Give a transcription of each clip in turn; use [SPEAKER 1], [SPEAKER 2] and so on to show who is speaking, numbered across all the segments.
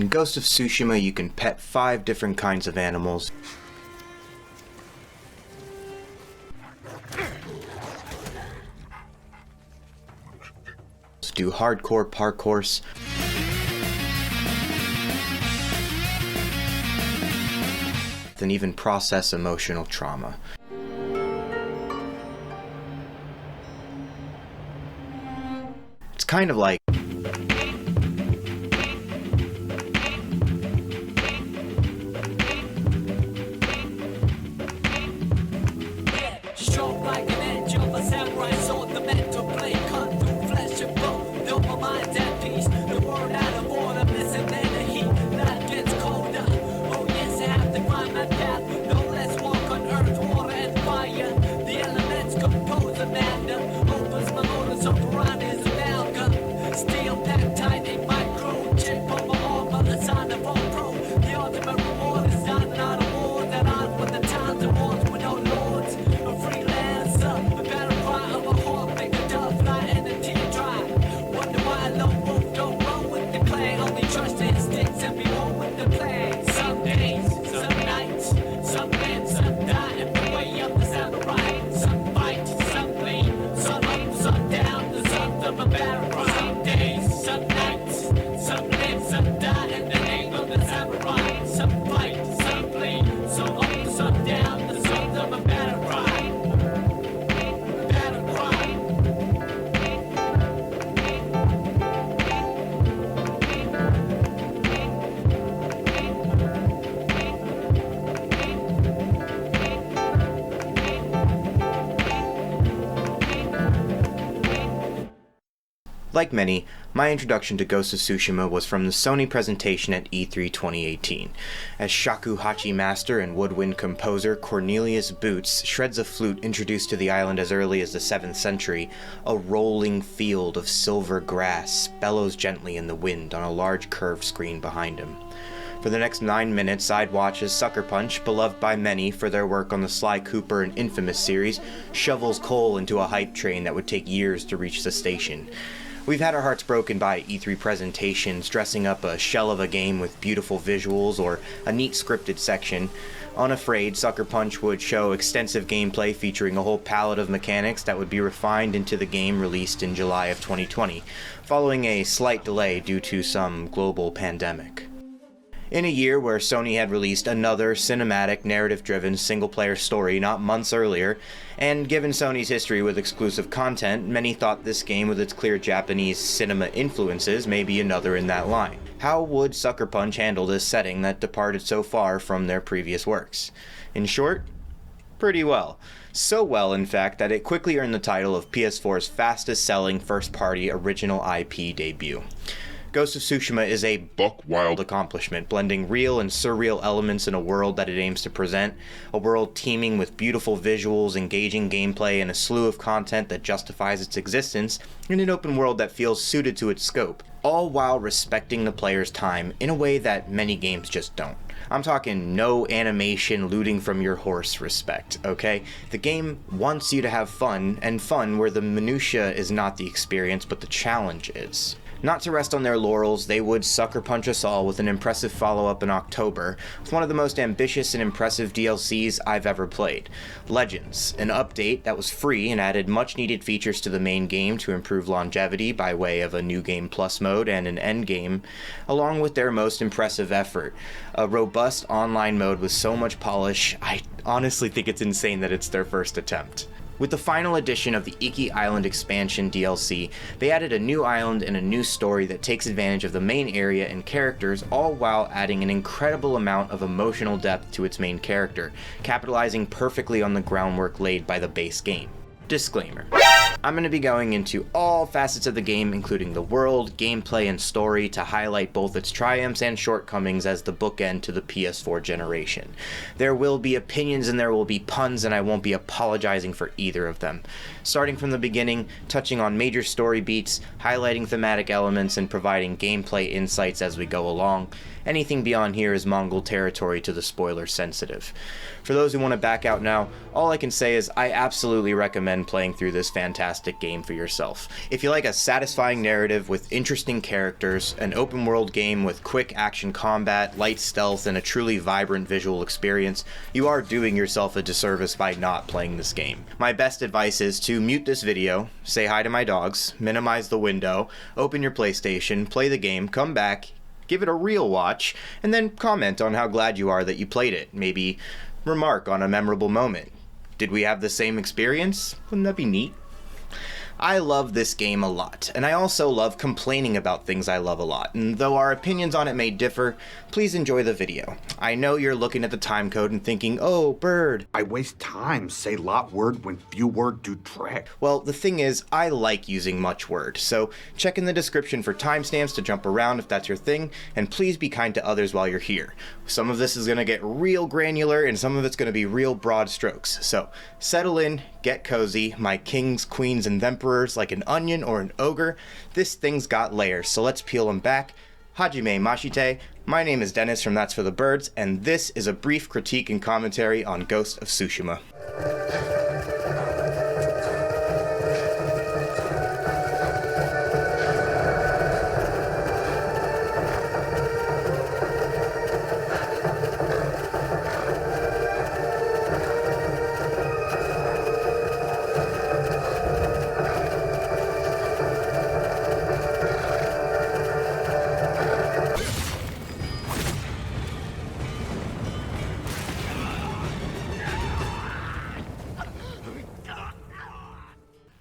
[SPEAKER 1] In Ghost of Tsushima, you can pet 5 different kinds of animals. Do hardcore parkours. And even process emotional trauma. It's kind of like Like many, my introduction to Ghost of Tsushima was from the Sony presentation at E3 2018, as shakuhachi master and woodwind composer Cornelius Boots shreds a flute introduced to the island as early as the 7th century. A rolling field of silver grass bellows gently in the wind on a large curved screen behind him. For the next 9 minutes, I'd watch as Sucker Punch, beloved by many for their work on the Sly Cooper and Infamous series, shovels coal into a hype train that would take years to reach the station. We've had our hearts broken by E3 presentations, dressing up a shell of a game with beautiful visuals or a neat scripted section. Unafraid, Sucker Punch would show extensive gameplay featuring a whole palette of mechanics that would be refined into the game released in July of 2020, following a slight delay due to some global pandemic. In a year where Sony had released another cinematic, narrative-driven single-player story not months earlier, and given Sony's history with exclusive content, many thought this game with its clear Japanese cinema influences may be another in that line. How would Sucker Punch handle this setting that departed so far from their previous works? In short, pretty well. So well, in fact, that it quickly earned the title of PS4's fastest-selling first-party original IP debut. Ghost of Tsushima is a buck-wild accomplishment, blending real and surreal elements in a world that it aims to present, a world teeming with beautiful visuals, engaging gameplay, and a slew of content that justifies its existence, in an open world that feels suited to its scope, all while respecting the player's time in a way that many games just don't. I'm talking no animation looting from your horse respect, okay? The game wants you to have fun, and fun where the minutia is not the experience, but the challenge is. Not to rest on their laurels, they would sucker punch us all with an impressive follow-up in October, with one of the most ambitious and impressive DLCs I've ever played. Legends, an update that was free and added much-needed features to the main game to improve longevity by way of a New Game Plus mode and an endgame, along with their most impressive effort, a robust online mode with so much polish, I honestly think it's insane that it's their first attempt. With the final edition of the Iki Island expansion DLC, they added a new island and a new story that takes advantage of the main area and characters, all while adding an incredible amount of emotional depth to its main character, capitalizing perfectly on the groundwork laid by the base game. Disclaimer. I'm going to be going into all facets of the game, including the world, gameplay, and story, to highlight both its triumphs and shortcomings as the bookend to the PS4 generation. There will be opinions and there will be puns, and I won't be apologizing for either of them. Starting from the beginning, touching on major story beats, highlighting thematic elements, and providing gameplay insights as we go along. Anything beyond here is Mongol territory to the spoiler sensitive. For those who want to back out now, all I can say is I absolutely recommend recommend playing through this fantastic game for yourself. If you like a satisfying narrative with interesting characters, an open world game with quick action combat, light stealth, and a truly vibrant visual experience, you are doing yourself a disservice by not playing this game. My best advice is to mute this video, say hi to my dogs, minimize the window, open your PlayStation, play the game, come back, give it a real watch, and then comment on how glad you are that you played it. Maybe remark on a memorable moment. Did we have the same experience? Wouldn't that be neat? I love this game a lot, and I also love complaining about things I love a lot, and though our opinions on it may differ, please enjoy the video. I know you're looking at the timecode and thinking, oh, bird.
[SPEAKER 2] I waste time, say lot word when few word do trick.
[SPEAKER 1] Well, the thing is, I like using much word, so check in the description for timestamps to jump around if that's your thing, and please be kind to others while you're here. Some of this is going to get real granular, and some of it's going to be real broad strokes, so settle in, get cozy, my kings, queens, and emperors like an onion or an ogre. This thing's got layers, so let's peel them back. Hajime Mashite, my name is Dennis from That's for the Birds, and this is a brief critique and commentary on Ghost of Tsushima.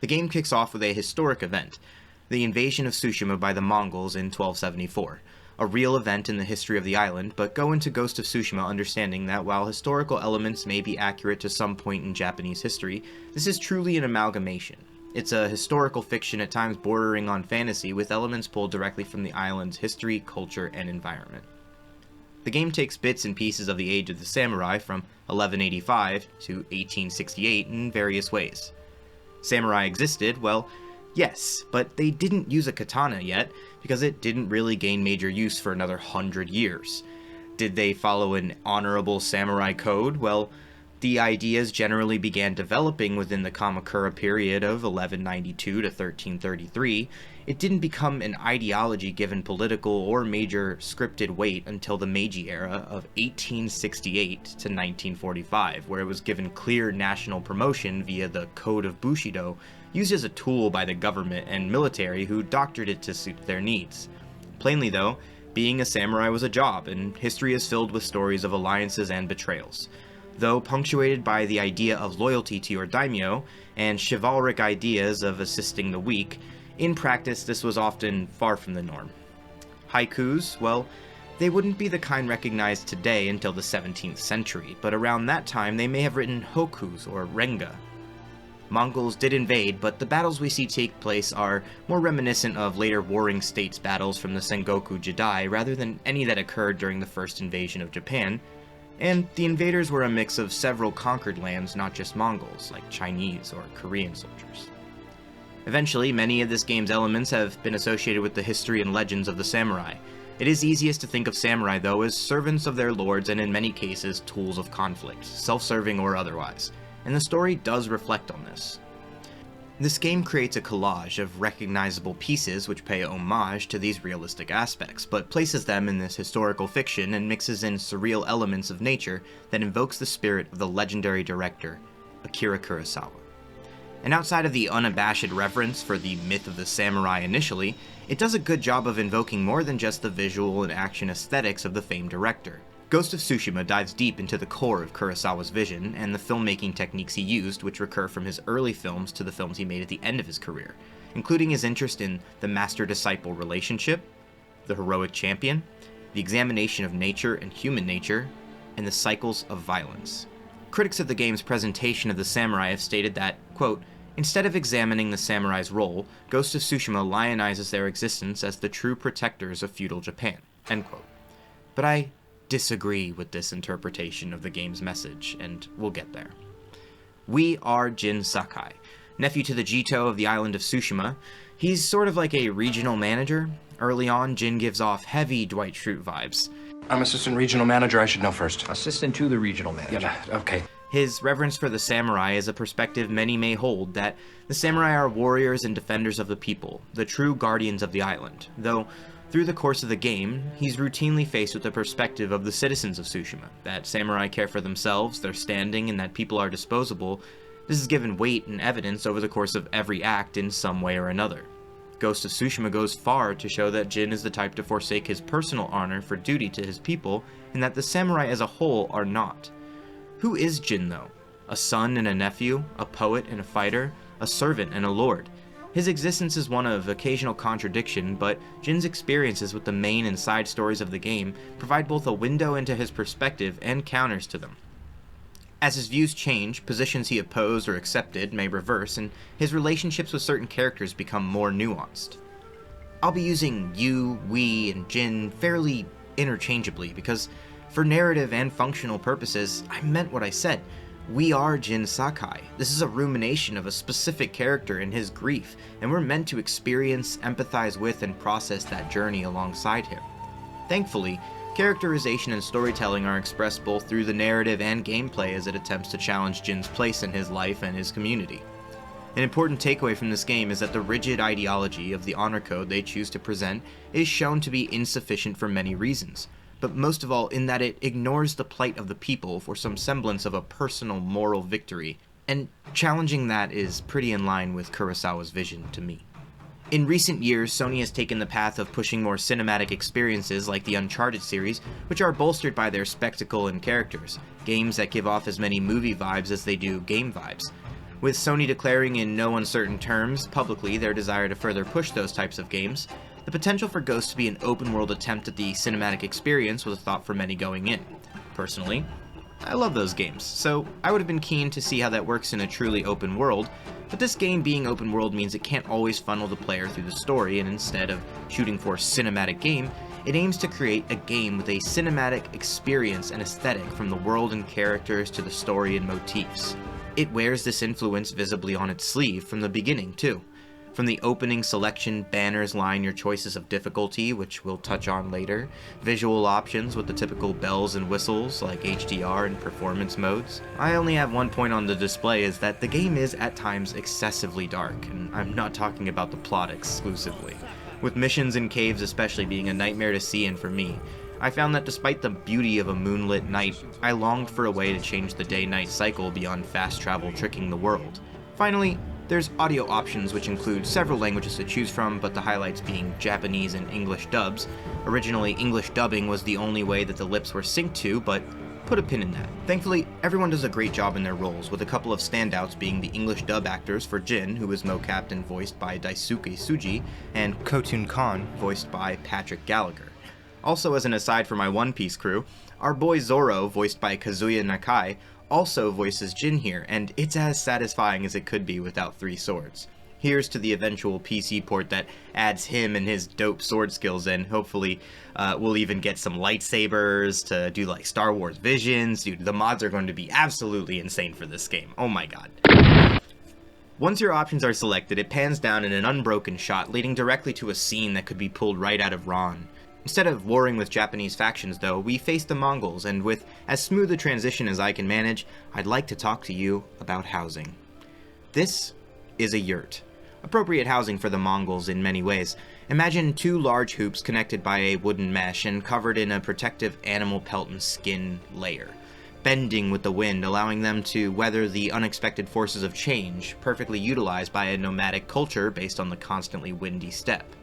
[SPEAKER 1] The game kicks off with a historic event, the invasion of Tsushima by the Mongols in 1274. A real event in the history of the island, but go into Ghost of Tsushima understanding that while historical elements may be accurate to some point in Japanese history, this is truly an amalgamation. It's a historical fiction at times bordering on fantasy with elements pulled directly from the island's history, culture, and environment. The game takes bits and pieces of the Age of the Samurai from 1185 to 1868 in various ways. Samurai existed, well, yes, but they didn't use a katana yet, because it didn't really gain major use for another 100 years. Did they follow an honorable samurai code? Well, the ideas generally began developing within the Kamakura period of 1192 to 1333. It didn't become an ideology given political or major scripted weight until the Meiji era of 1868 to 1945, where it was given clear national promotion via the Code of Bushido, used as a tool by the government and military who doctored it to suit their needs. Plainly though, being a samurai was a job, and history is filled with stories of alliances and betrayals. Though punctuated by the idea of loyalty to your daimyo and chivalric ideas of assisting the weak, in practice this was often far from the norm. Haikus, well, they wouldn't be the kind recognized today until the 17th century, but around that time they may have written hokus or renga. Mongols did invade, but the battles we see take place are more reminiscent of later warring states battles from the Sengoku Jidai rather than any that occurred during the first invasion of Japan, and the invaders were a mix of several conquered lands, not just Mongols, like Chinese or Korean soldiers. Eventually, many of this game's elements have been associated with the history and legends of the samurai. It is easiest to think of samurai, though, as servants of their lords and in many cases, tools of conflict, self-serving or otherwise, and the story does reflect on this. This game creates a collage of recognizable pieces which pay homage to these realistic aspects, but places them in this historical fiction and mixes in surreal elements of nature that invokes the spirit of the legendary director, Akira Kurosawa. And outside of the unabashed reverence for the myth of the samurai initially, it does a good job of invoking more than just the visual and action aesthetics of the famed director. Ghost of Tsushima dives deep into the core of Kurosawa's vision and the filmmaking techniques he used, which recur from his early films to the films he made at the end of his career, including his interest in the master-disciple relationship, the heroic champion, the examination of nature and human nature, and the cycles of violence. Critics of the game's presentation of the samurai have stated that, quote, instead of examining the samurai's role, Ghost of Tsushima lionizes their existence as the true protectors of feudal Japan, end quote. But I disagree with this interpretation of the game's message, and we'll get there. We are Jin Sakai, nephew to the Jito of the island of Tsushima. He's sort of like a regional manager. Early on, Jin gives off heavy Dwight Schrute vibes.
[SPEAKER 2] I'm assistant regional manager, I should know first.
[SPEAKER 3] Assistant to the regional manager.
[SPEAKER 2] Yeah, okay.
[SPEAKER 1] His reverence for the samurai is a perspective many may hold, that the samurai are warriors and defenders of the people, the true guardians of the island, though through the course of the game, he's routinely faced with the perspective of the citizens of Tsushima, that samurai care for themselves, their standing, and that people are disposable. This is given weight and evidence over the course of every act in some way or another. Ghost of Tsushima goes far to show that Jin is the type to forsake his personal honor for duty to his people, and that the samurai as a whole are not. Who is Jin, though? A son and a nephew, a poet and a fighter, a servant and a lord. His existence is one of occasional contradiction, but Jin's experiences with the main and side stories of the game provide both a window into his perspective and counters to them. As his views change, positions he opposed or accepted may reverse, and his relationships with certain characters become more nuanced. I'll be using you, we, and Jin fairly interchangeably, because for narrative and functional purposes, I meant what I said. We are Jin Sakai. This is a rumination of a specific character and his grief, and we're meant to experience, empathize with, and process that journey alongside him. Thankfully, characterization and storytelling are expressed both through the narrative and gameplay as it attempts to challenge Jin's place in his life and his community. An important takeaway from this game is that the rigid ideology of the honor code they choose to present is shown to be insufficient for many reasons, but most of all in that it ignores the plight of the people for some semblance of a personal moral victory, and challenging that is pretty in line with Kurosawa's vision to me. In recent years, Sony has taken the path of pushing more cinematic experiences like the Uncharted series, which are bolstered by their spectacle and characters, games that give off as many movie vibes as they do game vibes. With Sony declaring in no uncertain terms publicly their desire to further push those types of games, the potential for Ghost to be an open-world attempt at the cinematic experience was a thought for many going in. Personally, I love those games, so I would have been keen to see how that works in a truly open world, but this game being open world means it can't always funnel the player through the story, and instead of shooting for a cinematic game, it aims to create a game with a cinematic experience and aesthetic from the world and characters to the story and motifs. It wears this influence visibly on its sleeve from the beginning, too. From the opening selection, banners line your choices of difficulty, which we'll touch on later, visual options with the typical bells and whistles like HDR and performance modes. I only have one point on the display, is that the game is at times excessively dark, and I'm not talking about the plot exclusively, with missions in caves especially being a nightmare to see in for me. I found that despite the beauty of a moonlit night, I longed for a way to change the day-night cycle beyond fast travel tricking the world. Finally, there's audio options which include several languages to choose from, but the highlights being Japanese and English dubs. Originally, English dubbing was the only way that the lips were synced to, but put a pin in that. Thankfully, everyone does a great job in their roles, with a couple of standouts being the English dub actors for Jin, who is mocapped and voiced by Daisuke Tsuji, and Kotun Khan, voiced by Patrick Gallagher. Also, as an aside for my One Piece crew, our boy Zoro, voiced by Kazuya Nakai, also voices Jin here, and it's as satisfying as it could be without 3 swords. Here's to the eventual PC port that adds him and his dope sword skills in. Hopefully, we'll even get some lightsabers to do like Star Wars Visions. Dude, the mods are going to be absolutely insane for this game. Oh my god. Once your options are selected, it pans down in an unbroken shot, leading directly to a scene that could be pulled right out of Ron. Instead of warring with Japanese factions, though, we face the Mongols, and with as smooth a transition as I can manage, I'd like to talk to you about housing. This is a yurt. Appropriate housing for the Mongols in many ways. Imagine 2 large hoops connected by a wooden mesh and covered in a protective animal pelt and skin layer, bending with the wind, allowing them to weather the unexpected forces of change, perfectly utilized by a nomadic culture based on the constantly windy steppe.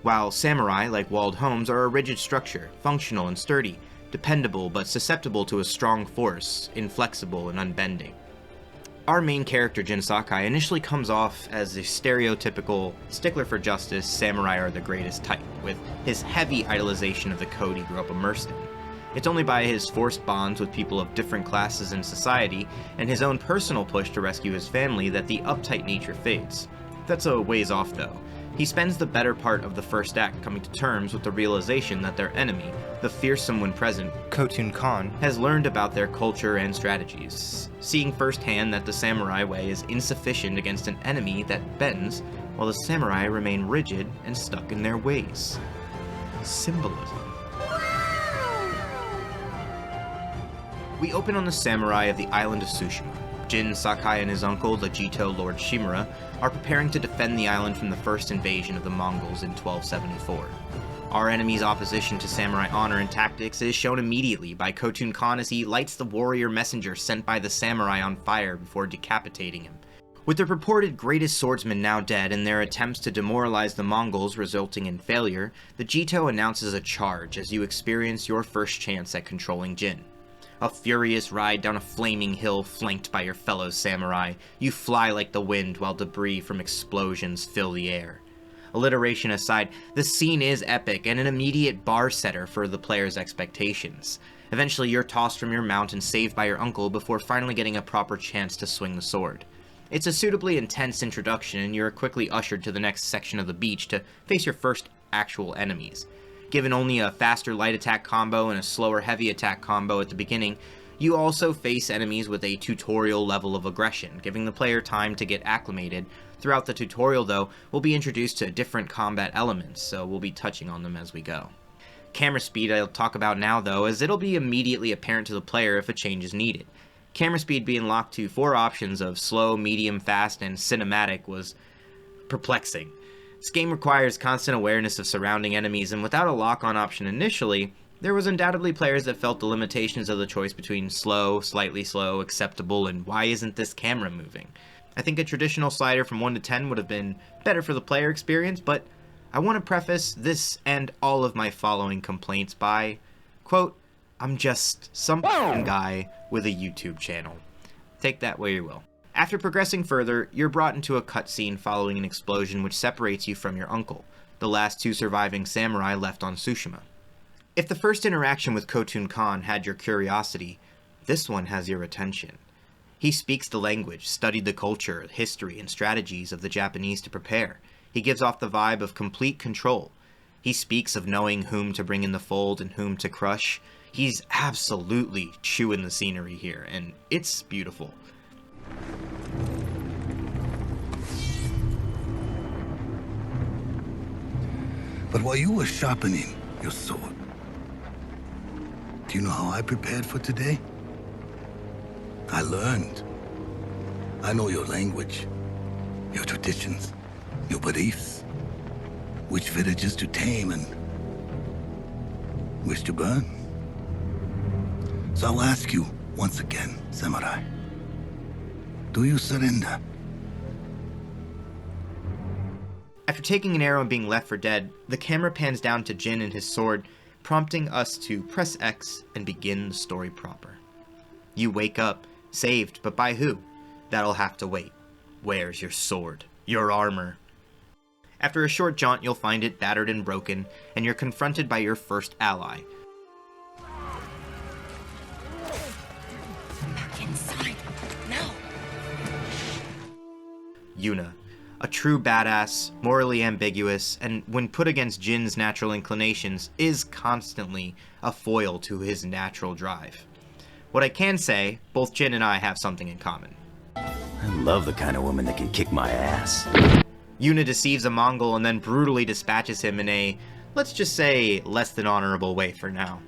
[SPEAKER 1] While samurai, like walled homes, are a rigid structure, functional and sturdy, dependable but susceptible to a strong force, inflexible and unbending. Our main character, Jin Sakai, initially comes off as a stereotypical stickler for justice, samurai are the greatest type, with his heavy idolization of the code he grew up immersed in. It's only by his forced bonds with people of different classes in society, and his own personal push to rescue his family, that the uptight nature fades. That's a ways off though. He spends the better part of the first act coming to terms with the realization that their enemy, the fearsome when present Kotun Khan, has learned about their culture and strategies, seeing firsthand that the samurai way is insufficient against an enemy that bends, while the samurai remain rigid and stuck in their ways. Symbolism. We open on the samurai of the island of Tsushima. Jin Sakai and his uncle, the Jito Lord Shimura, are preparing to defend the island from the first invasion of the Mongols in 1274. Our enemy's opposition to samurai honor and tactics is shown immediately by Khotun Khan as he lights the warrior messenger sent by the samurai on fire before decapitating him. With their purported greatest swordsman now dead and their attempts to demoralize the Mongols resulting in failure, the Jito announces a charge as you experience your first chance at controlling Jin. A furious ride down a flaming hill flanked by your fellow samurai, you fly like the wind while debris from explosions fill the air. Alliteration aside, the scene is epic and an immediate bar setter for the player's expectations. Eventually you're tossed from your mount and saved by your uncle before finally getting a proper chance to swing the sword. It's a suitably intense introduction and you're quickly ushered to the next section of the beach to face your first actual enemies. Given only a faster light attack combo and a slower heavy attack combo at the beginning, you also face enemies with a tutorial level of aggression, giving the player time to get acclimated. Throughout the tutorial though, we'll be introduced to different combat elements, so we'll be touching on them as we go. Camera speed I'll talk about now though, as it'll be immediately apparent to the player if a change is needed. Camera speed being locked to 4 options of slow, medium, fast, and cinematic was perplexing. This game requires constant awareness of surrounding enemies, and without a lock-on option initially, there was undoubtedly players that felt the limitations of the choice between slow, slightly slow, acceptable, and why isn't this camera moving? I think a traditional slider from 1 to 10 would have been better for the player experience, but I want to preface this and all of my following complaints by, quote, I'm just some guy with a YouTube channel. Take that where you will. After progressing further, you're brought into a cutscene following an explosion which separates you from your uncle, the last 2 surviving samurai left on Tsushima. If the first interaction with Khotun Khan had your curiosity, this one has your attention. He speaks the language, studied the culture, history, and strategies of the Japanese to prepare. He gives off the vibe of complete control. He speaks of knowing whom to bring in the fold and whom to crush. He's absolutely chewing the scenery here, and it's beautiful.
[SPEAKER 3] But while you were sharpening your sword, do you know how I prepared for today? I learned. I know your language, your traditions, your beliefs, which villages to tame and which to burn. So I'll ask you once again, samurai, do you surrender?
[SPEAKER 1] After taking an arrow and being left for dead, the camera pans down to Jin and his sword, prompting us to press X and begin the story proper. You wake up, saved, but by who? That'll have to wait. Where's your sword? Your armor? After a short jaunt, you'll find it battered and broken, and you're confronted by your first ally.
[SPEAKER 4] Back inside. No.
[SPEAKER 1] Yuna. A true badass, morally ambiguous, and when put against Jin's natural inclinations, is constantly a foil to his natural drive. What I can say, both Jin and I have something in common.
[SPEAKER 5] I love the kind of woman that can kick my ass.
[SPEAKER 1] Yuna deceives a Mongol and then brutally dispatches him in a, let's just say, less than honorable way for now.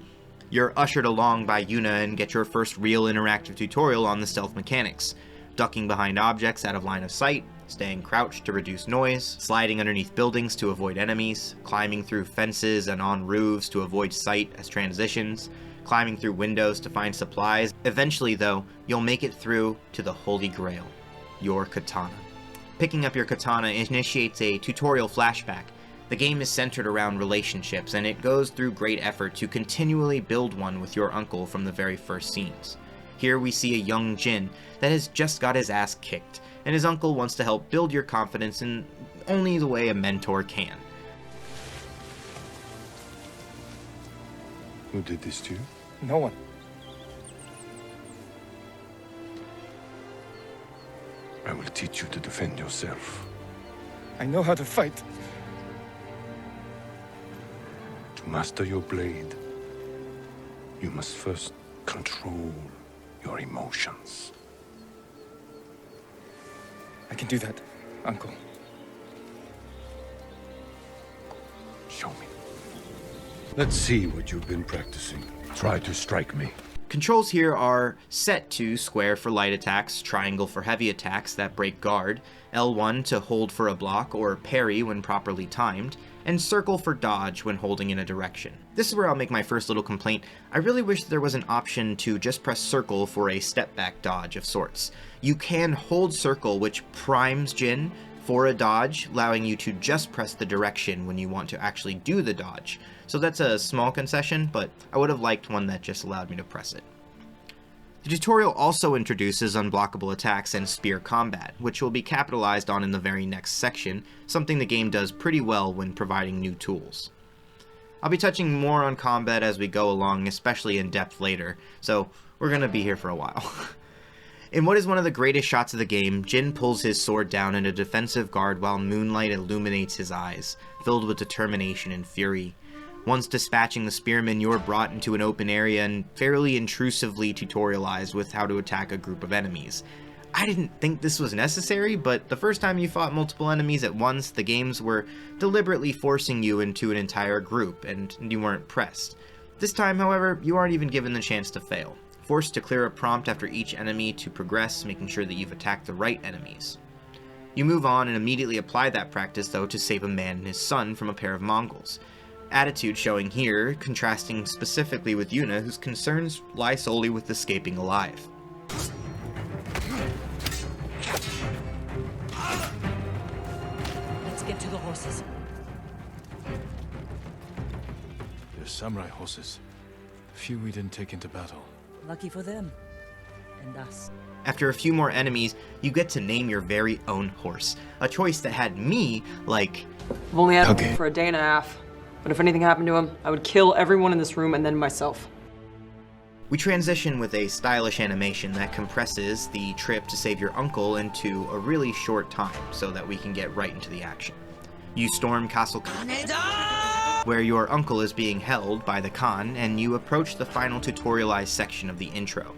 [SPEAKER 1] You're ushered along by Yuna and get your first real interactive tutorial on the stealth mechanics. Ducking behind objects out of line of sight, staying crouched to reduce noise, sliding underneath buildings to avoid enemies, climbing through fences and on roofs to avoid sight as transitions, climbing through windows to find supplies. Eventually though, you'll make it through to the Holy Grail, your katana. Picking up your katana initiates a tutorial flashback. The game is centered around relationships, and it goes through great effort to continually build one with your uncle from the very first scenes. Here we see a young Jin that has just got his ass kicked, and his uncle wants to help build your confidence in only the way a mentor can.
[SPEAKER 6] Who did this to you?
[SPEAKER 7] No one.
[SPEAKER 6] I will teach you to defend yourself.
[SPEAKER 7] I know how to fight.
[SPEAKER 6] To master your blade, you must first control your emotions.
[SPEAKER 7] I can do that, Uncle.
[SPEAKER 6] Show me. Let's see what you've been practicing. Try to strike me.
[SPEAKER 1] Controls here are set to square for light attacks, triangle for heavy attacks that break guard, L1 to hold for a block or parry when properly timed, and circle for dodge when holding in a direction. This is where I'll make my first little complaint. I really wish there was an option to just press circle for a step back dodge of sorts. You can hold circle, which primes Jin for a dodge, allowing you to just press the direction when you want to actually do the dodge. So that's a small concession, but I would have liked one that just allowed me to press it. The tutorial also introduces unblockable attacks and spear combat, which will be capitalized on in the very next section, something the game does pretty well when providing new tools. I'll be touching more on combat as we go along, especially in depth later, so we're gonna be here for a while. In what is one of the greatest shots of the game, Jin pulls his sword down in a defensive guard while moonlight illuminates his eyes, filled with determination and fury. Once dispatching the spearmen, you're brought into an open area and fairly intrusively tutorialized with how to attack a group of enemies. I didn't think this was necessary, but the first time you fought multiple enemies at once, the games were deliberately forcing you into an entire group, and you weren't pressed. This time, however, you aren't even given the chance to fail. Forced to clear a prompt after each enemy to progress, making sure that you've attacked the right enemies. You move on and immediately apply that practice, though, to save a man and his son from a pair of Mongols. Attitude showing here, contrasting specifically with Yuna, whose concerns lie solely with escaping alive.
[SPEAKER 4] Let's get to the horses.
[SPEAKER 8] They're samurai horses. A few we didn't take into battle.
[SPEAKER 4] Lucky for them. And us.
[SPEAKER 1] After a few more enemies, you get to name your very own horse, a choice that had me, like...
[SPEAKER 9] I've only had him for a day and a half, but if anything happened to him, I would kill everyone in this room and then myself.
[SPEAKER 1] We transition with a stylish animation that compresses the trip to save your uncle into a really short time so that we can get right into the action. You storm Castle Kaneda, where your uncle is being held by the Khan, and you approach the final tutorialized section of the intro.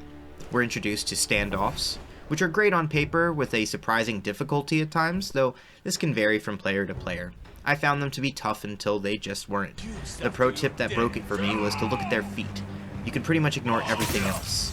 [SPEAKER 1] We're introduced to standoffs, which are great on paper with a surprising difficulty at times, though this can vary from player to player. I found them to be tough until they just weren't. The pro tip that broke it for me was to look at their feet. You can pretty much ignore everything else.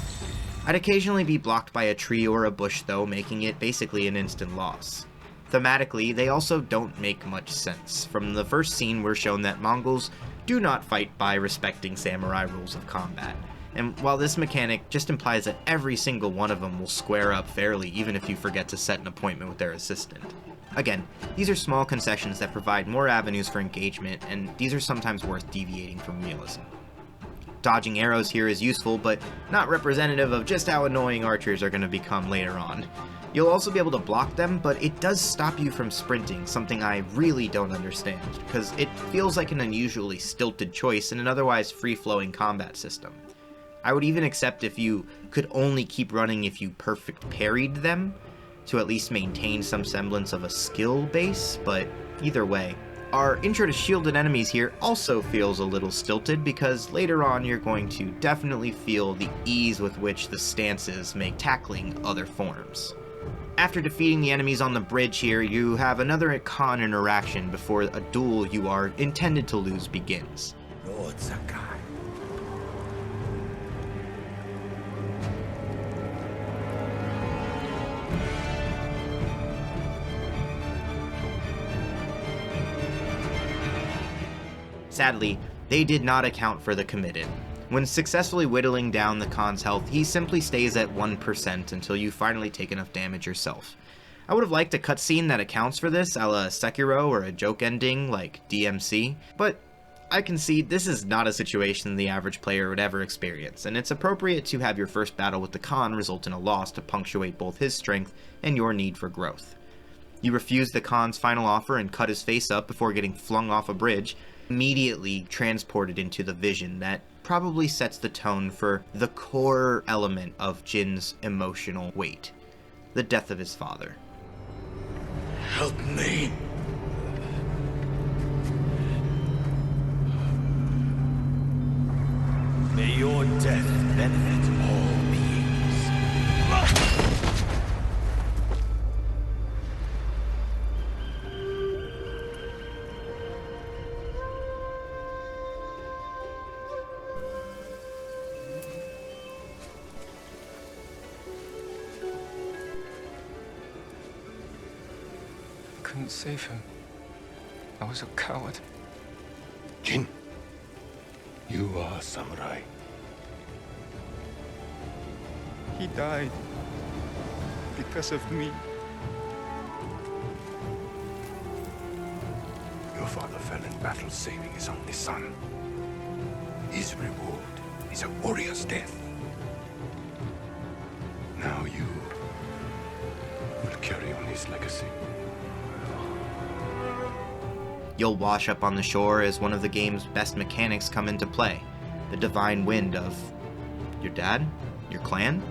[SPEAKER 1] I'd occasionally be blocked by a tree or a bush though, making it basically an instant loss. Thematically, they also don't make much sense. From the first scene, we're shown that Mongols do not fight by respecting samurai rules of combat. And while this mechanic just implies that every single one of them will square up fairly even if you forget to set an appointment with their assistant. Again, these are small concessions that provide more avenues for engagement, and these are sometimes worth deviating from realism. Dodging arrows here is useful, but not representative of just how annoying archers are going to become later on. You'll also be able to block them, but it does stop you from sprinting, something I really don't understand, because it feels like an unusually stilted choice in an otherwise free-flowing combat system. I would even accept if you could only keep running if you perfect parried them, to at least maintain some semblance of a skill base, but either way. Our intro to shielded enemies here also feels a little stilted because later on you're going to definitely feel the ease with which the stances make tackling other forms. After defeating the enemies on the bridge here, you have another Khan interaction before a duel you are intended to lose begins.
[SPEAKER 3] Lord Sakai.
[SPEAKER 1] Sadly, they did not account for the committed. When successfully whittling down the Khan's health, he simply stays at 1% until you finally take enough damage yourself. I would have liked a cutscene that accounts for this, a la Sekiro or a joke ending like DMC, but I concede this is not a situation the average player would ever experience, and it's appropriate to have your first battle with the Khan result in a loss to punctuate both his strength and your need for growth. You refuse the Khan's final offer and cut his face up before getting flung off a bridge, immediately transported into the vision that probably sets the tone for the core element of Jin's emotional weight, the death of his father.
[SPEAKER 3] Help me. May your death benefit all beings.
[SPEAKER 7] couldn't save him. I was a coward.
[SPEAKER 6] Jin, you are a samurai.
[SPEAKER 7] He died because of me.
[SPEAKER 6] Your father fell in battle saving his only son. His reward is a warrior's death. Now you will carry on his legacy.
[SPEAKER 1] You'll wash up on the shore as one of the game's best mechanics come into play, the divine wind of your dad? Your clan?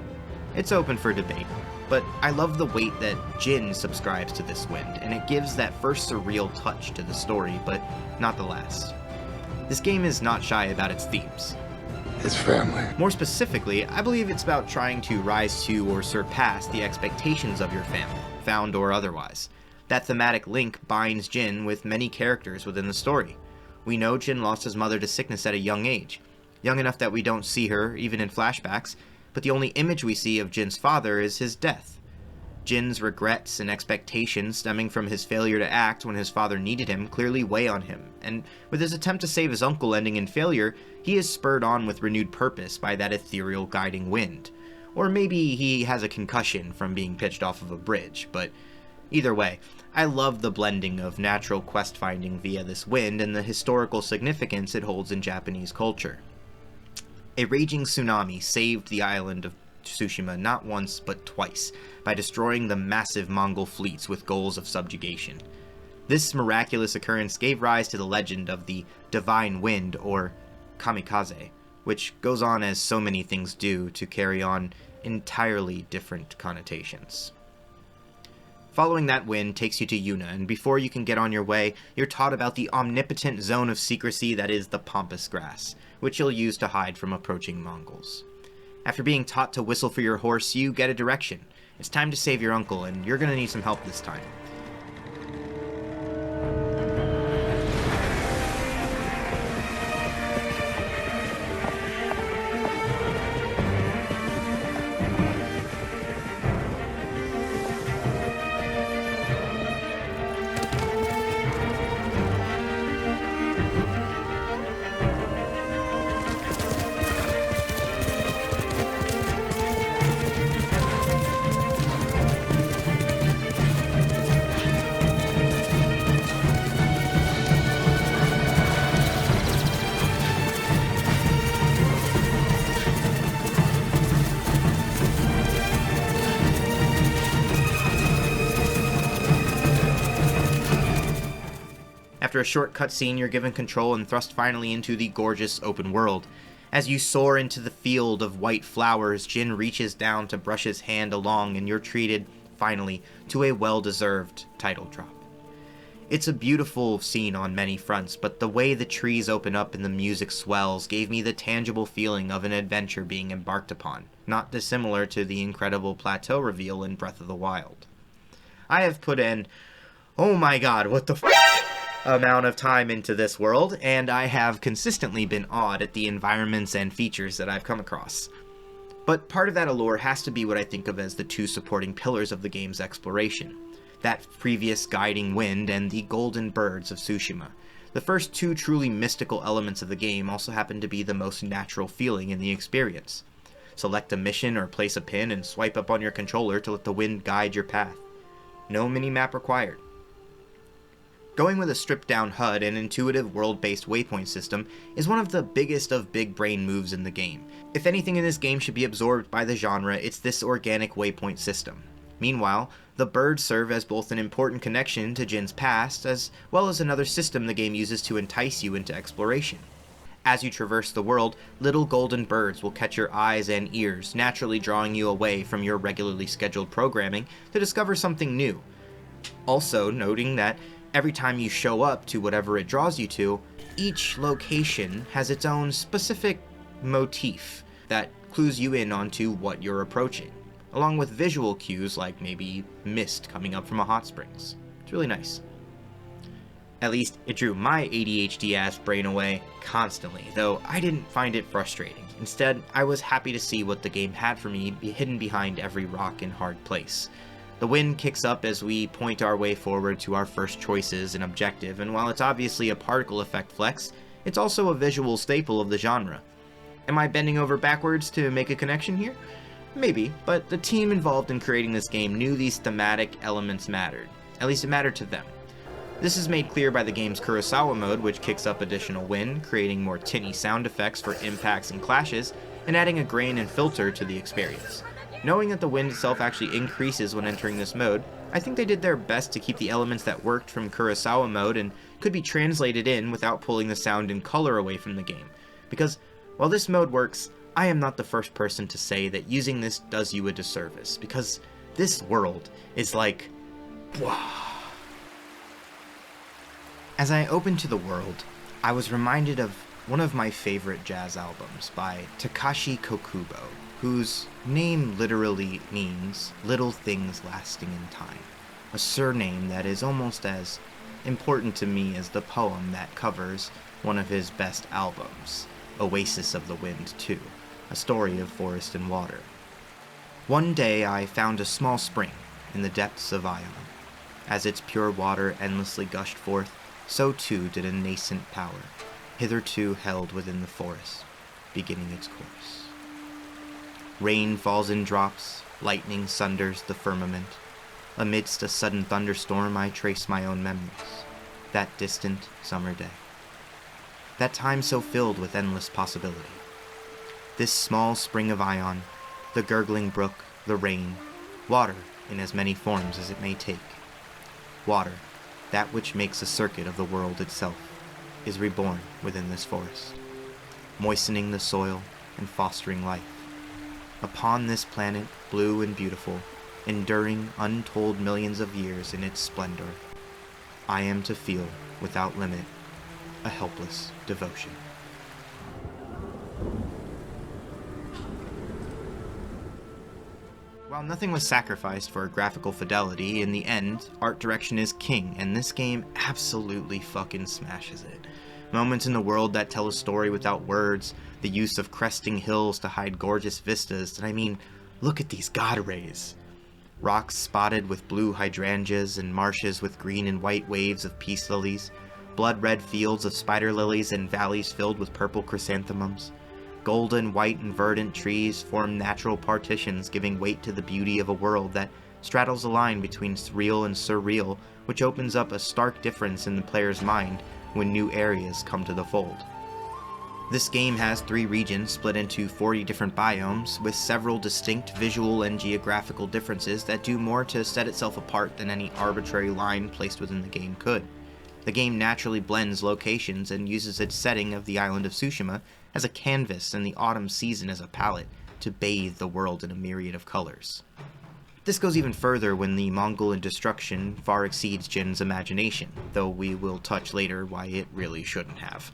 [SPEAKER 1] It's open for debate, but I love the weight that Jin subscribes to this wind, and it gives that first surreal touch to the story, but not the last. This game is not shy about its themes.
[SPEAKER 6] His family.
[SPEAKER 1] More specifically, I believe it's about trying to rise to or surpass the expectations of your family, found or otherwise. That thematic link binds Jin with many characters within the story. We know Jin lost his mother to sickness at a young age, young enough that we don't see her, even in flashbacks, but the only image we see of Jin's father is his death. Jin's regrets and expectations stemming from his failure to act when his father needed him clearly weigh on him, and with his attempt to save his uncle ending in failure, he is spurred on with renewed purpose by that ethereal guiding wind. Or maybe he has a concussion from being pitched off of a bridge, but either way, I love the blending of natural quest finding via this wind and the historical significance it holds in Japanese culture. A raging tsunami saved the island of Tsushima not once but twice by destroying the massive Mongol fleets with goals of subjugation. This miraculous occurrence gave rise to the legend of the Divine Wind, or kamikaze, which goes on as so many things do to carry on entirely different connotations. Following that wind takes you to Yuna, and before you can get on your way, you're taught about the omnipotent zone of secrecy that is the Pampas Grass, which you'll use to hide from approaching Mongols. After being taught to whistle for your horse, you get a direction. It's time to save your uncle, and you're gonna need some help this time. After a short cutscene, you're given control and thrust finally into the gorgeous open world. As you soar into the field of white flowers, Jin reaches down to brush his hand along, and you're treated, finally, to a well-deserved title drop. It's a beautiful scene on many fronts, but the way the trees open up and the music swells gave me the tangible feeling of an adventure being embarked upon, not dissimilar to the incredible plateau reveal in Breath of the Wild. I have put in, oh my god, what the f*** amount of time into this world, and I have consistently been awed at the environments and features that I've come across. But part of that allure has to be what I think of as the two supporting pillars of the game's exploration. That previous guiding wind and the golden birds of Tsushima. The first two truly mystical elements of the game also happen to be the most natural feeling in the experience. Select a mission or place a pin and swipe up on your controller to let the wind guide your path. No mini-map required. Going with a stripped-down HUD and intuitive world-based waypoint system is one of the biggest of big-brain moves in the game. If anything in this game should be absorbed by the genre, it's this organic waypoint system. Meanwhile, the birds serve as both an important connection to Jin's past, as well as another system the game uses to entice you into exploration. As you traverse the world, little golden birds will catch your eyes and ears, naturally drawing you away from your regularly scheduled programming to discover something new. Also noting that every time you show up to whatever it draws you to, each location has its own specific motif that clues you in onto what you're approaching, along with visual cues like maybe mist coming up from a hot springs. It's really nice. At least, it drew my ADHD-ass brain away constantly, though I didn't find it frustrating. Instead, I was happy to see what the game had for me hidden behind every rock and hard place. The wind kicks up as we point our way forward to our first choices and objective, and while it's obviously a particle effect flex, it's also a visual staple of the genre. Am I bending over backwards to make a connection here? Maybe, but the team involved in creating this game knew these thematic elements mattered. At least it mattered to them. This is made clear by the game's Kurosawa mode, which kicks up additional wind, creating more tinny sound effects for impacts and clashes, and adding a grain and filter to the experience. Knowing that the wind itself actually increases when entering this mode, I think they did their best to keep the elements that worked from Kurosawa mode and could be translated in without pulling the sound and color away from the game. Because, while this mode works, I am not the first person to say that using this does you a disservice, because this world is like, wow. As I opened to the world, I was reminded of one of my favorite jazz albums by Takashi Kokubo, whose name literally means little things lasting in time, a surname that is almost as important to me as the poem that covers one of his best albums, Oasis of the Wind 2, a story of forest and water. One day I found a small spring in the depths of Ion. As its pure water endlessly gushed forth, so too did a nascent power, hitherto held within the forest, beginning its course. Rain falls in drops, lightning sunders the firmament. Amidst a sudden thunderstorm I trace my own memories, that distant summer day. That time so filled with endless possibility. This small spring of Ion, the gurgling brook, the rain, water in as many forms as it may take. Water, that which makes a circuit of the world itself, is reborn within this forest, moistening the soil and fostering life. Upon this planet, blue and beautiful, enduring untold millions of years in its splendor, I am to feel, without limit, a helpless devotion. While nothing was sacrificed for graphical fidelity, in the end, art direction is king, and this game absolutely fucking smashes it. Moments in the world that tell a story without words, the use of cresting hills to hide gorgeous vistas, and I mean, look at these god rays. Rocks spotted with blue hydrangeas and marshes with green and white waves of peace lilies, blood-red fields of spider lilies and valleys filled with purple chrysanthemums. Golden, white, and verdant trees form natural partitions, giving weight to the beauty of a world that straddles a line between real and surreal, which opens up a stark difference in the player's mind when new areas come to the fold. This game has 3 regions split into 40 different biomes, with several distinct visual and geographical differences that do more to set itself apart than any arbitrary line placed within the game could. The game naturally blends locations and uses its setting of the island of Tsushima as a canvas and the autumn season as a palette to bathe the world in a myriad of colors. This goes even further when the Mongolian destruction far exceeds Jin's imagination, though we will touch later why it really shouldn't have.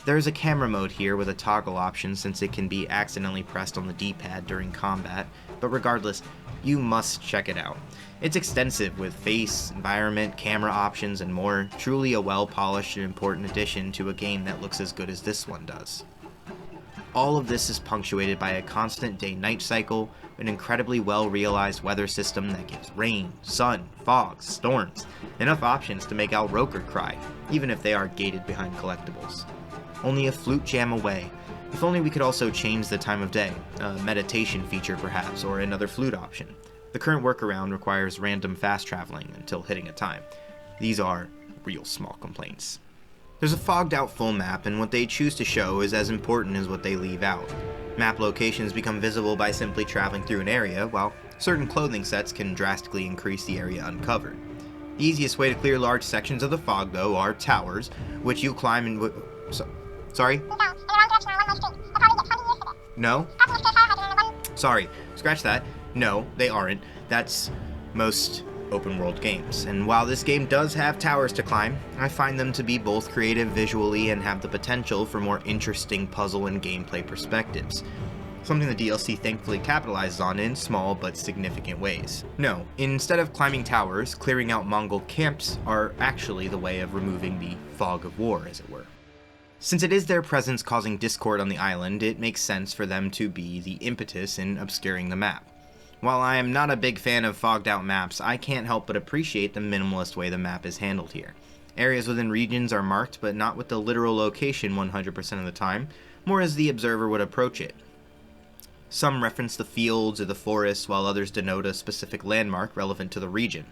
[SPEAKER 1] There is a camera mode here with a toggle option since it can be accidentally pressed on the D-pad during combat, but regardless, you must check it out. It's extensive with face, environment, camera options, and more, truly a well-polished and important addition to a game that looks as good as this one does. All of this is punctuated by a constant day-night cycle, an incredibly well-realized weather system that gives rain, sun, fog, storms, enough options to make Al Roker cry, even if they are gated behind collectibles. Only a flute jam away. If only we could also change the time of day, a meditation feature perhaps, or another flute option. The current workaround requires random fast traveling until hitting a time. These are real small complaints. There's a fogged out full map, and what they choose to show is as important as what they leave out. Map locations become visible by simply traveling through an area, while certain clothing sets can drastically increase the area uncovered. The easiest way to clear large sections of the fog, though, are towers, which you climb and Sorry? No? Sorry, scratch that. No, they aren't. That's most open world games. And while this game does have towers to climb, I find them to be both creative visually and have the potential for more interesting puzzle and gameplay perspectives. Something the DLC thankfully capitalizes on in small but significant ways. No, instead of climbing towers, clearing out Mongol camps are actually the way of removing the fog of war, as it were. Since it is their presence causing discord on the island, it makes sense for them to be the impetus in obscuring the map. While I am not a big fan of fogged out maps, I can't help but appreciate the minimalist way the map is handled here. Areas within regions are marked, but not with the literal location 100% of the time, more as the observer would approach it. Some reference the fields or the forests, while others denote a specific landmark relevant to the region.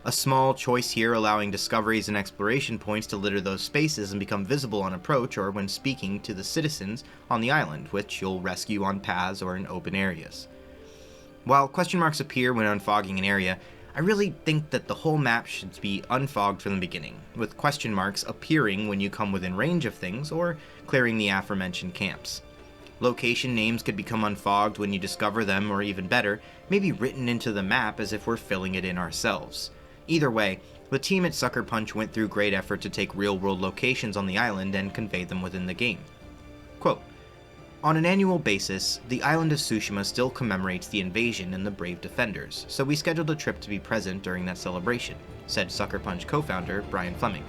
[SPEAKER 1] A small choice here allowing discoveries and exploration points to litter those spaces and become visible on approach or when speaking to the citizens on the island, which you'll rescue on paths or in open areas. While question marks appear when unfogging an area, I really think that the whole map should be unfogged from the beginning, with question marks appearing when you come within range of things or clearing the aforementioned camps. Location names could become unfogged when you discover them, or even better, maybe written into the map as if we're filling it in ourselves. Either way, the team at Sucker Punch went through great effort to take real-world locations on the island and convey them within the game. Quote, "On an annual basis, the island of Tsushima still commemorates the invasion and the brave defenders, so we scheduled a trip to be present during that celebration," said Sucker Punch co-founder Brian Fleming.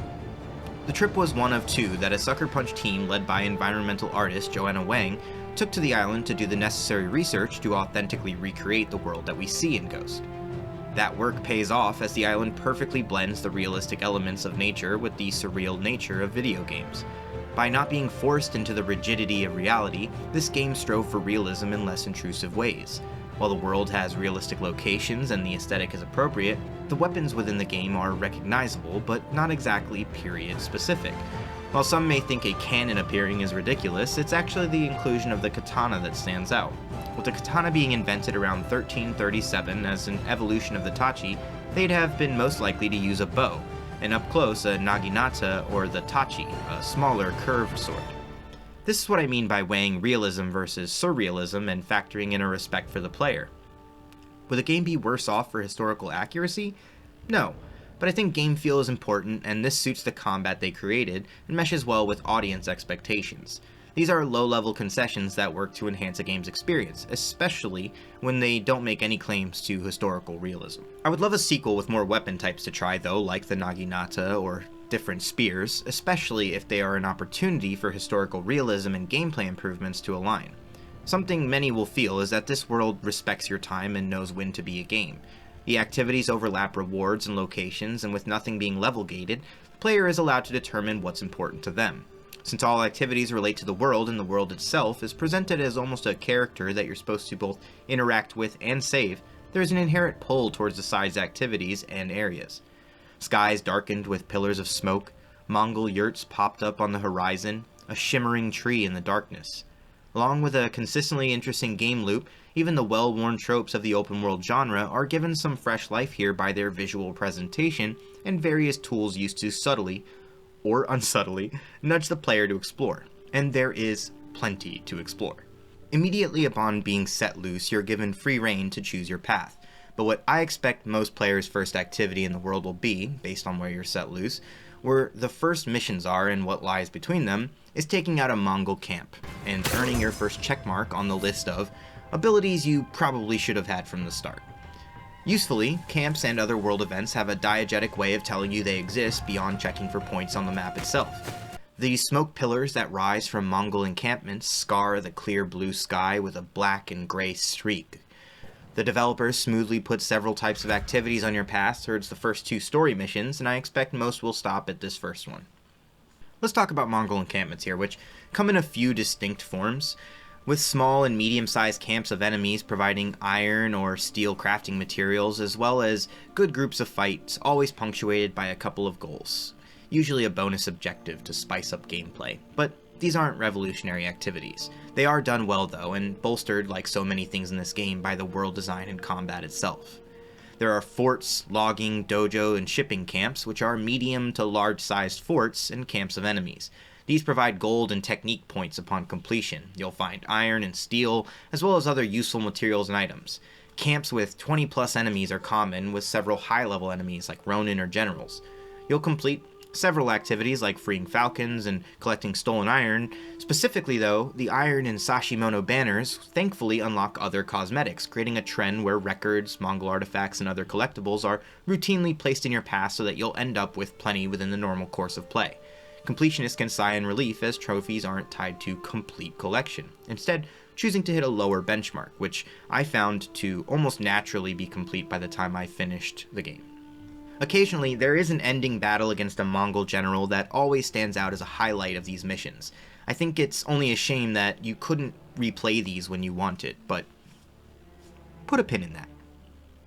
[SPEAKER 1] The trip was one of two that a Sucker Punch team led by environmental artist Joanna Wang took to the island to do the necessary research to authentically recreate the world that we see in Ghost. That work pays off as the island perfectly blends the realistic elements of nature with the surreal nature of video games. By not being forced into the rigidity of reality, this game strove for realism in less intrusive ways. While the world has realistic locations and the aesthetic is appropriate, the weapons within the game are recognizable, but not exactly period-specific. While some may think a cannon appearing is ridiculous, it's actually the inclusion of the katana that stands out. With the katana being invented around 1337 as an evolution of the tachi, they'd have been most likely to use a bow, and up close a naginata or the tachi, a smaller curved sword. This is what I mean by weighing realism versus surrealism and factoring in a respect for the player. Would the game be worse off for historical accuracy? No, but I think game feel is important, and this suits the combat they created and meshes well with audience expectations. These are low-level concessions that work to enhance a game's experience, especially when they don't make any claims to historical realism. I would love a sequel with more weapon types to try though, like the Naginata or different spears, especially if they are an opportunity for historical realism and gameplay improvements to align. Something many will feel is that this world respects your time and knows when to be a game. The activities overlap rewards and locations, and with nothing being level-gated, the player is allowed to determine what's important to them. Since all activities relate to the world and the world itself is presented as almost a character that you're supposed to both interact with and save, there's an inherent pull towards the side's activities and areas. Skies darkened with pillars of smoke, Mongol yurts popped up on the horizon, a shimmering tree in the darkness. Along with a consistently interesting game loop, even the well-worn tropes of the open-world genre are given some fresh life here by their visual presentation and various tools used to subtly, or unsubtly, nudge the player to explore. And there is plenty to explore. Immediately upon being set loose, you're given free rein to choose your path. But what I expect most players' first activity in the world will be, based on where you're set loose, where the first missions are and what lies between them, is taking out a Mongol camp, and earning your first checkmark on the list of abilities you probably should have had from the start. Usefully, camps and other world events have a diegetic way of telling you they exist beyond checking for points on the map itself. The smoke pillars that rise from Mongol encampments scar the clear blue sky with a black and gray streak. The developers smoothly put several types of activities on your path towards the first two story missions, and I expect most will stop at this first one. Let's talk about Mongol encampments here, which come in a few distinct forms, with small and medium-sized camps of enemies providing iron or steel crafting materials, as well as good groups of fights, always punctuated by a couple of goals. Usually a bonus objective to spice up gameplay, but these aren't revolutionary activities. They are done well though, and bolstered, like so many things in this game, by the world design and combat itself. There are forts, logging, dojo, and shipping camps, which are medium to large-sized forts and camps of enemies. These provide gold and technique points upon completion. You'll find iron and steel, as well as other useful materials and items. Camps with 20 plus enemies are common, with several high-level enemies like Ronin or generals. You'll complete several activities like freeing falcons and collecting stolen iron. Specifically though, the iron and Sashimono banners thankfully unlock other cosmetics, creating a trend where records, Mongol artifacts, and other collectibles are routinely placed in your path so that you'll end up with plenty within the normal course of play. Completionists can sigh in relief as trophies aren't tied to complete collection. Instead, choosing to hit a lower benchmark, which I found to almost naturally be complete by the time I finished the game. Occasionally, there is an ending battle against a Mongol general that always stands out as a highlight of these missions. I think it's only a shame that you couldn't replay these when you wanted, but put a pin in that.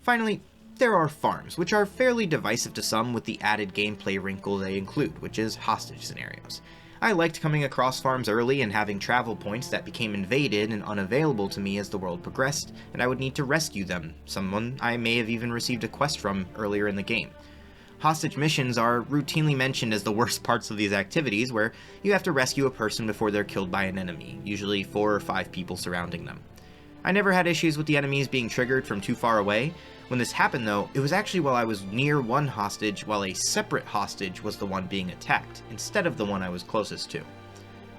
[SPEAKER 1] Finally, there are farms, which are fairly divisive to some with the added gameplay wrinkle they include, which is hostage scenarios. I liked coming across farms early and having travel points that became invaded and unavailable to me as the world progressed, and I would need to rescue them, someone I may have even received a quest from earlier in the game. Hostage missions are routinely mentioned as the worst parts of these activities, where you have to rescue a person before they're killed by an enemy, usually 4 or 5 people surrounding them. I never had issues with the enemies being triggered from too far away. When this happened though, it was actually while I was near one hostage while a separate hostage was the one being attacked, instead of the one I was closest to.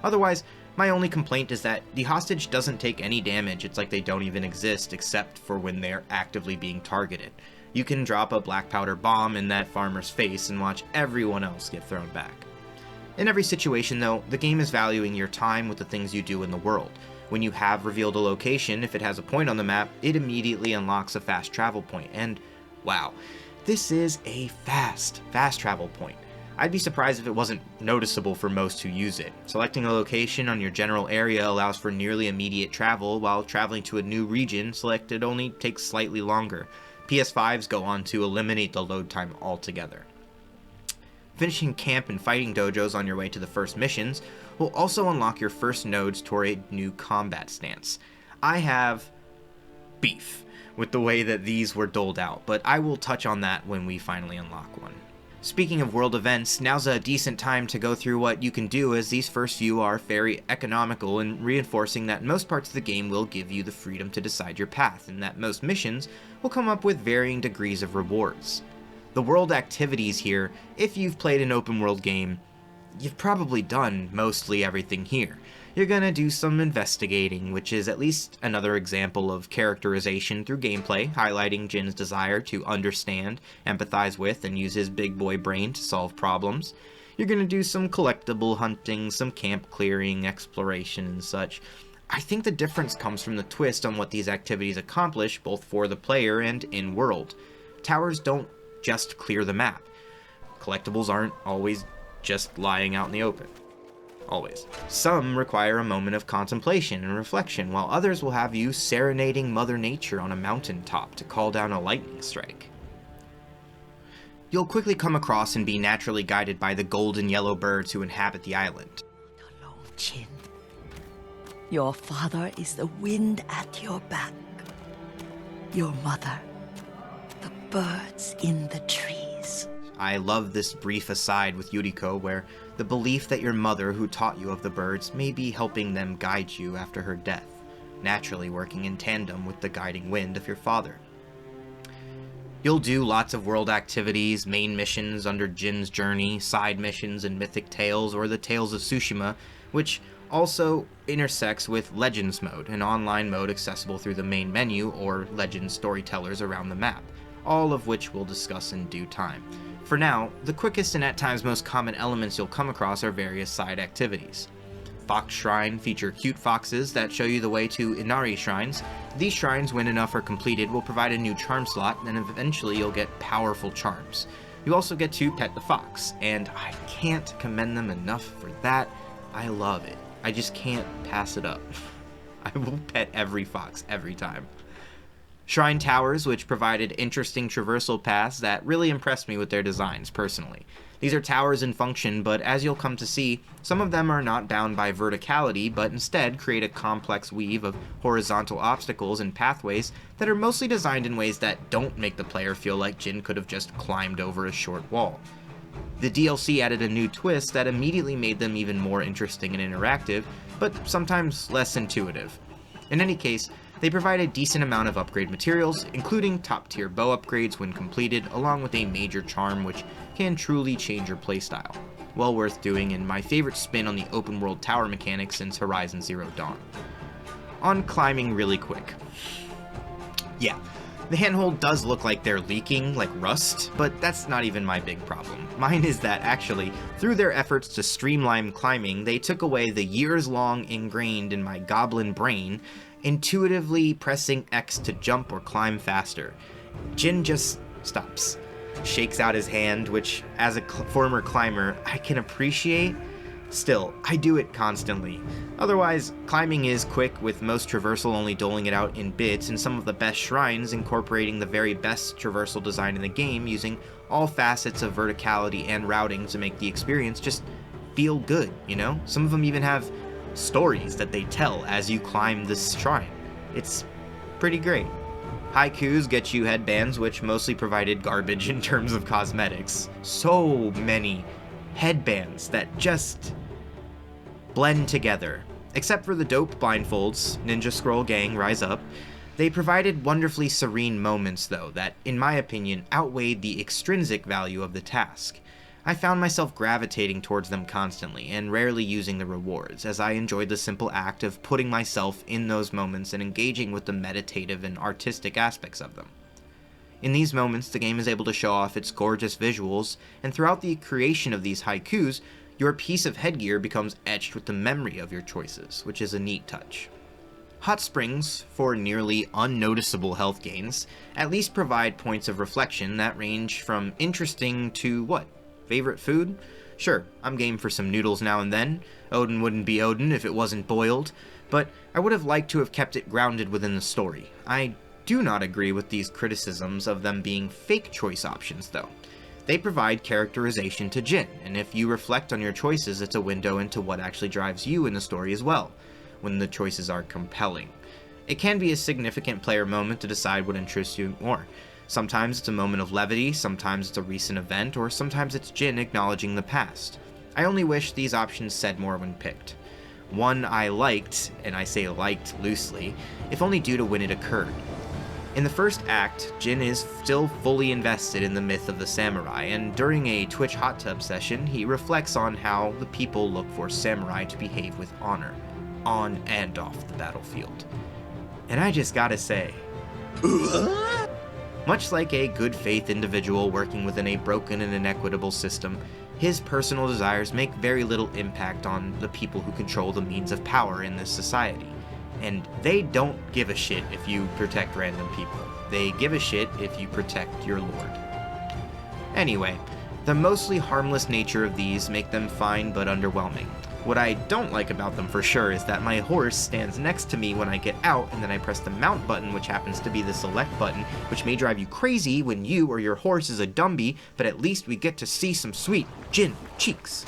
[SPEAKER 1] Otherwise, my only complaint is that the hostage doesn't take any damage. It's like they don't even exist except for when they're actively being targeted. You can drop a black powder bomb in that farmer's face and watch everyone else get thrown back. In every situation though, the game is valuing your time with the things you do in the world. When you have revealed a location, if it has a point on the map, it immediately unlocks a fast travel point, and wow, this is a fast travel point. I'd be surprised if it wasn't noticeable for most who use it. Selecting a location on your general area allows for nearly immediate travel, while traveling to a new region selected only takes slightly longer. PS5s go on to eliminate the load time altogether. Finishing camp and fighting dojos on your way to the first missions will also unlock your first nodes toward a new combat stance. I have beef with the way that these were doled out, but I will touch on that when we finally unlock one. Speaking of world events, now's a decent time to go through what you can do, as these first few are very economical and reinforcing that most parts of the game will give you the freedom to decide your path, and that most missions will come up with varying degrees of rewards. The world activities here, if you've played an open world game, you've probably done mostly everything here. You're gonna do some investigating, which is at least another example of characterization through gameplay, highlighting Jin's desire to understand, empathize with, and use his big boy brain to solve problems. You're gonna do some collectible hunting, some camp clearing, exploration, and such. I think the difference comes from the twist on what these activities accomplish, both for the player and in-world. Towers don't just clear the map. Collectibles aren't always just lying out in the open. Always. Some require a moment of contemplation and reflection, while others will have you serenading Mother Nature on a mountaintop to call down a lightning strike. You'll quickly come across and be naturally guided by the golden yellow birds who inhabit the island.
[SPEAKER 4] Alone, Jin. Your father is the wind at your back. Your mother, the birds in the trees.
[SPEAKER 1] I love this brief aside with Yuriko, where the belief that your mother who taught you of the birds may be helping them guide you after her death, naturally working in tandem with the guiding wind of your father. You'll do lots of world activities, main missions under Jin's journey, side missions in Mythic Tales or the Tales of Tsushima, which also intersects with Legends mode, an online mode accessible through the main menu or Legends storytellers around the map, all of which we'll discuss in due time. For now, the quickest and at times most common elements you'll come across are various side activities. Fox Shrine feature cute foxes that show you the way to Inari shrines. These shrines, when enough are completed, will provide a new charm slot, and eventually you'll get powerful charms. You also get to pet the fox, and I can't commend them enough for that. I love it. I just can't pass it up. I will pet every fox every time. Shrine towers, which provided interesting traversal paths that really impressed me with their designs personally. These are towers in function, but as you'll come to see, some of them are not bound by verticality, but instead create a complex weave of horizontal obstacles and pathways that are mostly designed in ways that don't make the player feel like Jin could have just climbed over a short wall. The DLC added a new twist that immediately made them even more interesting and interactive, but sometimes less intuitive. In any case, they provide a decent amount of upgrade materials, including top-tier bow upgrades when completed, along with a major charm which can truly change your playstyle. Well worth doing, and my favorite spin on the open-world tower mechanic since Horizon Zero Dawn. On climbing really quick. Yeah, The handhold does look like they're leaking, like rust, but that's not even my big problem. Mine is that actually, through their efforts to streamline climbing, they took away the years-long ingrained in my goblin brain, intuitively pressing X to jump or climb faster. Jin just stops, shakes out his hand, which, as a former climber, I can appreciate. Still, I do it constantly. Otherwise, climbing is quick, with most traversal only doling it out in bits, and some of the best shrines incorporating the very best traversal design in the game, using all facets of verticality and routing to make the experience just feel good, you know? Some of them even have stories that they tell as you climb this shrine. It's pretty great. Haikus get you headbands, which mostly provided garbage in terms of cosmetics. So many headbands that just blend together. Except for the dope blindfolds, Ninja Scroll Gang Rise Up, they provided wonderfully serene moments though that, in my opinion, outweighed the extrinsic value of the task. I found myself gravitating towards them constantly, and rarely using the rewards, as I enjoyed the simple act of putting myself in those moments and engaging with the meditative and artistic aspects of them. In these moments, the game is able to show off its gorgeous visuals, and throughout the creation of these haikus, your piece of headgear becomes etched with the memory of your choices, which is a neat touch. Hot springs, for nearly unnoticeable health gains, at least provide points of reflection that range from interesting to what? Favorite food? Sure, I'm game for some noodles now and then. Odin wouldn't be Odin if it wasn't boiled, but I would have liked to have kept it grounded within the story. I do not agree with these criticisms of them being fake choice options, though. They provide characterization to Jin, and if you reflect on your choices, it's a window into what actually drives you in the story as well, when the choices are compelling. It can be a significant player moment to decide what interests you more. Sometimes it's a moment of levity, sometimes it's a recent event, or sometimes it's Jin acknowledging the past. I only wish these options said more when picked. One I liked, and I say liked loosely, if only due to when it occurred. In the first act, Jin is still fully invested in the myth of the samurai, and during a Twitch hot tub session, he reflects on how the people look for samurai to behave with honor, on and off the battlefield. And I just gotta say, much like a good faith individual working within a broken and inequitable system, his personal desires make very little impact on the people who control the means of power in this society. And they don't give a shit if you protect random people. They give a shit if you protect your lord. Anyway, the mostly harmless nature of these make them fine but underwhelming. What I don't like about them for sure is that my horse stands next to me when I get out, and then I press the mount button, which happens to be the select button, which may drive you crazy when you or your horse is a dumby, but at least we get to see some sweet Jin cheeks.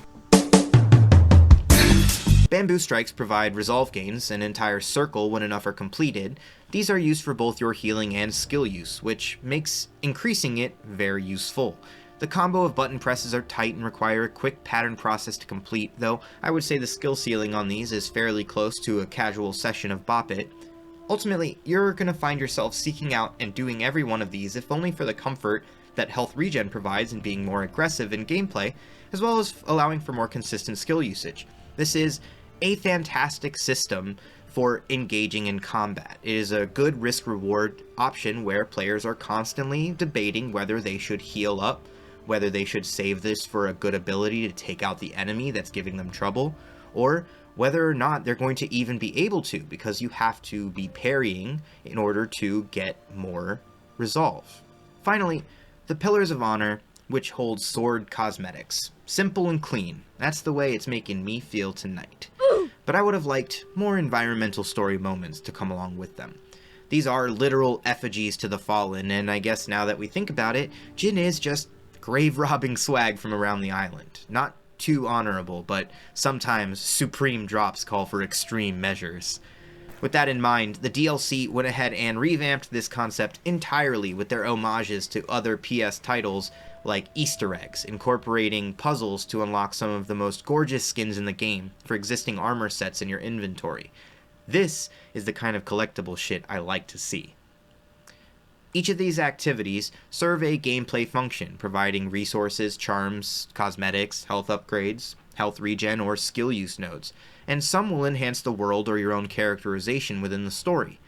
[SPEAKER 1] Bamboo strikes provide resolve gains, an entire circle when enough are completed. These are used for both your healing and skill use, which makes increasing it very useful. The combo of button presses are tight and require a quick pattern process to complete, though I would say the skill ceiling on these is fairly close to a casual session of Bop It. Ultimately, you're going to find yourself seeking out and doing every one of these, if only for the comfort that health regen provides in being more aggressive in gameplay, as well as allowing for more consistent skill usage. This is a fantastic system for engaging in combat. It is a good risk-reward option where players are constantly debating whether they should heal up, whether they should save this for a good ability to take out the enemy that's giving them trouble, or whether or not they're going to even be able to, because you have to be parrying in order to get more resolve. Finally, the Pillars of Honor, which holds sword cosmetics. Simple and clean. That's the way it's making me feel tonight. But I would have liked more environmental story moments to come along with them. These are literal effigies to the fallen, and I guess now that we think about it, Jin is just grave-robbing swag from around the island. Not too honorable, but sometimes supreme drops call for extreme measures. With that in mind, the DLC went ahead and revamped this concept entirely with their homages to other PS titles like Easter eggs, incorporating puzzles to unlock some of the most gorgeous skins in the game for existing armor sets in your inventory. This is the kind of collectible shit I like to see. Each of these activities serve a gameplay function, providing resources, charms, cosmetics, health upgrades, health regen, or skill use nodes, and some will enhance the world or your own characterization within the story.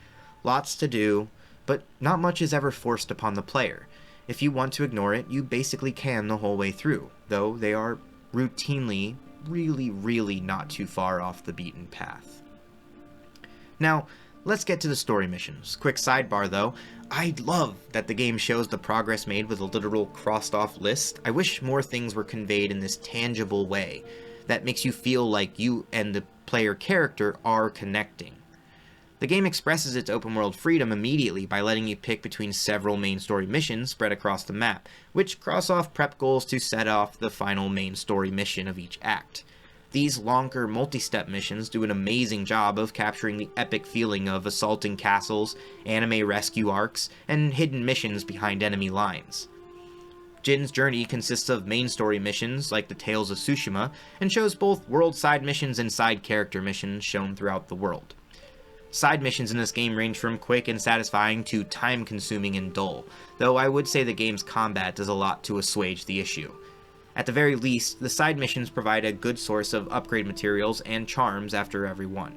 [SPEAKER 1] Lots to do, but not much is ever forced upon the player. If you want to ignore it, you basically can the whole way through, though they are routinely really not too far off the beaten path. Now, let's get to the story missions. Quick sidebar though, I love that the game shows the progress made with a literal crossed off list. I wish more things were conveyed in this tangible way that makes you feel like you and the player character are connecting. The game expresses its open world freedom immediately by letting you pick between several main story missions spread across the map, which cross off prep goals to set off the final main story mission of each act. These longer multi-step missions do an amazing job of capturing the epic feeling of assaulting castles, anime rescue arcs, and hidden missions behind enemy lines. Jin's journey consists of main story missions like the Tales of Tsushima, and shows both world side missions and side character missions shown throughout the world. Side missions in this game range from quick and satisfying to time-consuming and dull, though I would say the game's combat does a lot to assuage the issue. At the very least, the side missions provide a good source of upgrade materials and charms after every one.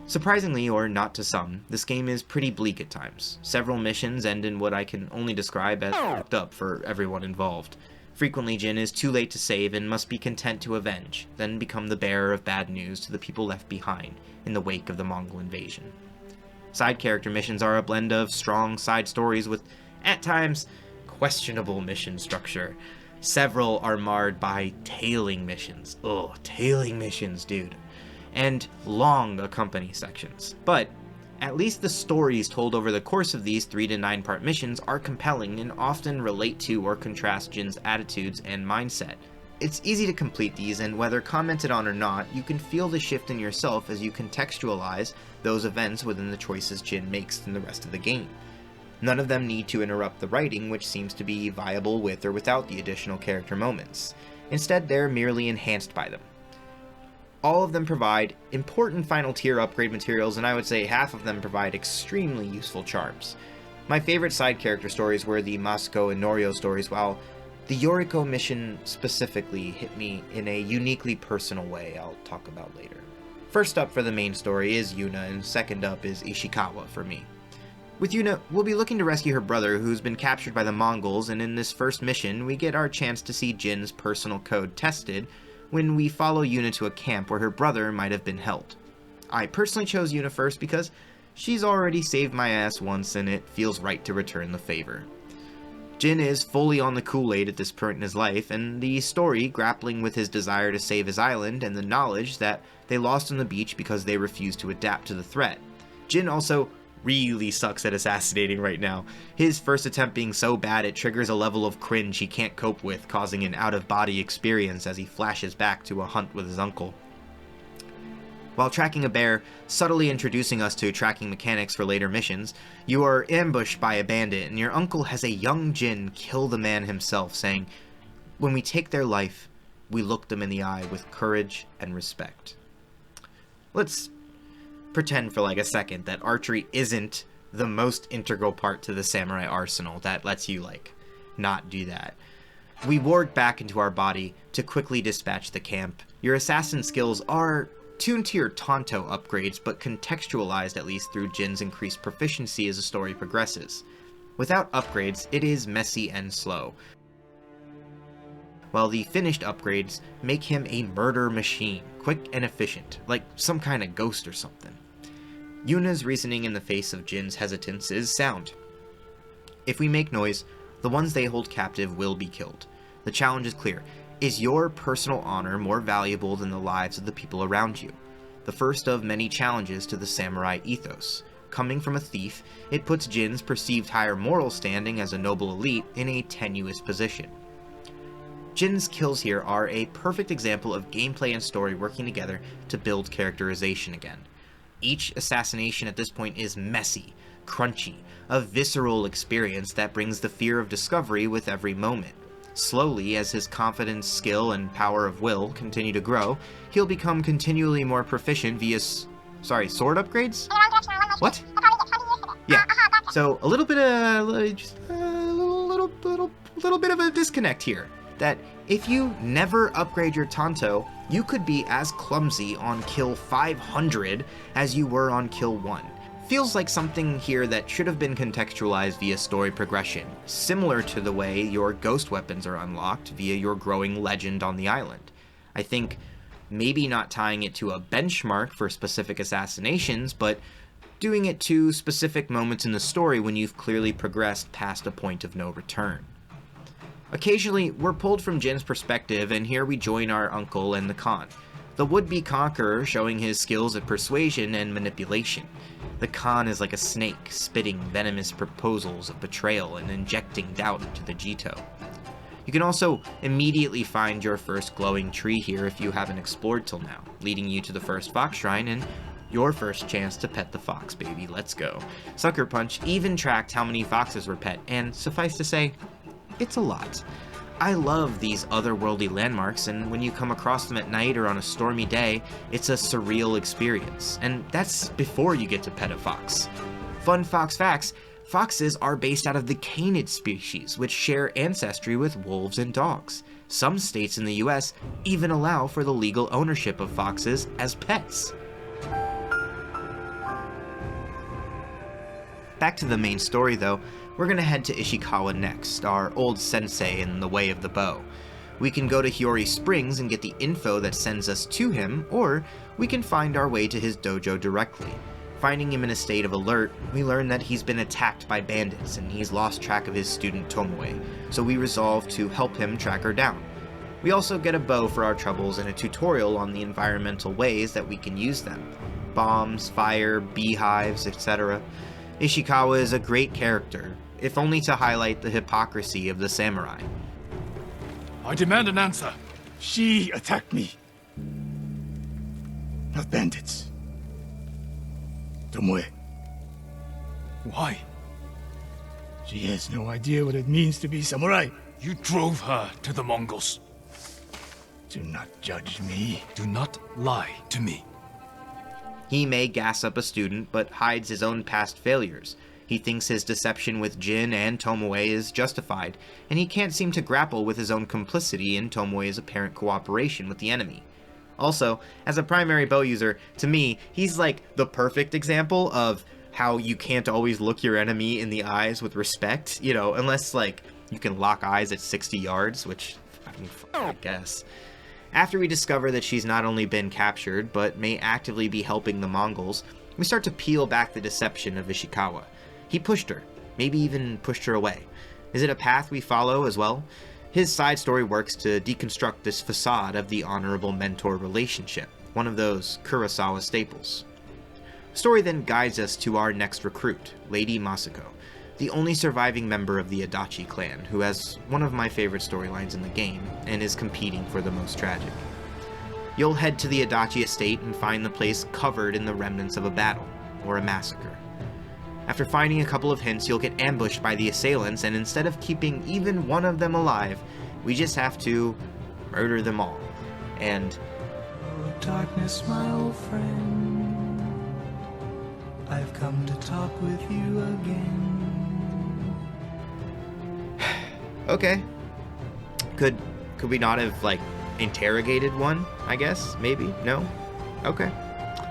[SPEAKER 1] Surprisingly, or not to some, this game is pretty bleak at times. Several missions end in what I can only describe as fucked up for everyone involved. Frequently, Jin is too late to save and must be content to avenge, then become the bearer of bad news to the people left behind in the wake of the Mongol invasion. Side character missions are a blend of strong side stories with, at times, questionable mission structure. Several are marred by tailing missions. Ugh, tailing missions, dude. And long accompany sections. But at least the stories told over the course of these 3 to 9 part missions are compelling and often relate to or contrast Jin's attitudes and mindset. It's easy to complete these, and whether commented on or not, you can feel the shift in yourself as you contextualize those events within the choices Jin makes in the rest of the game. None of them need to interrupt the writing, which seems to be viable with or without the additional character moments. Instead, they're merely enhanced by them. All of them provide important final tier upgrade materials, and I would say half of them provide extremely useful charms. My favorite side character stories were the Masako and Norio stories, while the Yoriko mission specifically hit me in a uniquely personal way I'll talk about later. First up for the main story is Yuna, and second up is Ishikawa for me. With Yuna, we'll be looking to rescue her brother who's been captured by the Mongols, and in this first mission we get our chance to see Jin's personal code tested when we follow Yuna to a camp where her brother might have been held. I personally chose Yuna first because she's already saved my ass once and it feels right to return the favor. Jin is fully on the Kool-Aid at this point in his life, and the story grappling with his desire to save his island and the knowledge that they lost on the beach because they refused to adapt to the threat. Jin also really sucks at assassinating right now. His first attempt being so bad it triggers a level of cringe he can't cope with, causing an out-of-body experience as he flashes back to a hunt with his uncle. While tracking a bear, subtly introducing us to tracking mechanics for later missions, you are ambushed by a bandit and your uncle has a young Jin kill the man himself, saying, "When we take their life, we look them in the eye with courage and respect." Let's pretend for like a second that archery isn't the most integral part to the samurai arsenal that lets you not do that. We warg back into our body to quickly dispatch the camp. Your assassin skills are tuned to your Tonto upgrades, but contextualized at least through Jin's increased proficiency as the story progresses. Without upgrades, it is messy and slow, while the finished upgrades make him a murder machine, quick and efficient, like some kind of ghost or something. Yuna's reasoning in the face of Jin's hesitance is sound. If we make noise, the ones they hold captive will be killed. The challenge is clear. Is your personal honor more valuable than the lives of the people around you? The first of many challenges to the samurai ethos. Coming from a thief, it puts Jin's perceived higher moral standing as a noble elite in a tenuous position. Jin's kills here are a perfect example of gameplay and story working together to build characterization again. Each assassination at this point is messy, crunchy, a visceral experience that brings the fear of discovery with every moment. Slowly, as his confidence, skill, and power of will continue to grow, he'll become continually more proficient via sword upgrades? What? Yeah, so a little bit of, little bit of a disconnect here. That if you never upgrade your Tonto, you could be as clumsy on kill 500 as you were on kill 1. feels like something here that should have been contextualized via story progression, similar to the way your ghost weapons are unlocked via your growing legend on the island. I think maybe not tying it to a benchmark for specific assassinations, but doing it to specific moments in the story when you've clearly progressed past a point of no return. Occasionally, we're pulled from Jin's perspective, and here we join our uncle and the Khan, the would-be conqueror showing his skills at persuasion and manipulation. The Khan is like a snake, spitting venomous proposals of betrayal and injecting doubt into the Jito. You can also immediately find your first glowing tree here if you haven't explored till now, leading you to the first fox shrine and your first chance to pet the fox, baby. Let's go. Sucker Punch even tracked how many foxes were pet, and suffice to say, it's a lot. I love these otherworldly landmarks, and when you come across them at night or on a stormy day, it's a surreal experience, and that's before you get to pet a fox. Fun fox facts: foxes are based out of the canid species, which share ancestry with wolves and dogs. Some states in the US even allow for the legal ownership of foxes as pets. Back to the main story though, we're gonna head to Ishikawa next, our old sensei in the way of the bow. We can go to Hiyori Springs and get the info that sends us to him, or we can find our way to his dojo directly. Finding him in a state of alert, we learn that he's been attacked by bandits and he's lost track of his student Tomoe, so we resolve to help him track her down. We also get a bow for our troubles and a tutorial on the environmental ways that we can use them. Bombs, fire, beehives, etc. Ishikawa is a great character, if only to highlight the hypocrisy of the samurai.
[SPEAKER 8] I demand an answer.
[SPEAKER 3] She attacked me. Not bandits. Tomoe.
[SPEAKER 8] Why?
[SPEAKER 3] She has no idea what it means to be samurai.
[SPEAKER 8] You drove her to the Mongols.
[SPEAKER 3] Do not judge me.
[SPEAKER 8] Do not lie to me.
[SPEAKER 1] He may gas up a student, but hides his own past failures. He thinks his deception with Jin and Tomoe is justified, and he can't seem to grapple with his own complicity in Tomoe's apparent cooperation with the enemy. Also, as a primary bow user, to me, he's like the perfect example of how you can't always look your enemy in the eyes with respect, you know, unless like you can lock eyes at 60 yards, which I guess. After we discover that she's not only been captured, but may actively be helping the Mongols, we start to peel back the deception of Ishikawa. He pushed her, maybe even pushed her away. Is it a path we follow as well? His side story works to deconstruct this facade of the honorable mentor relationship, one of those Kurosawa staples. The story then guides us to our next recruit, Lady Masako, the only surviving member of the Adachi clan, who has one of my favorite storylines in the game, and is competing for the most tragic. You'll head to the Adachi estate and find the place covered in the remnants of a battle, or a massacre. After finding a couple of hints, you'll get ambushed by the assailants, and instead of keeping even one of them alive, we just have to murder them all. And
[SPEAKER 10] oh, darkness, my old friend, I've come to talk with you again.
[SPEAKER 1] okay. Could we not have, like, interrogated one, I guess? Maybe? No? Okay.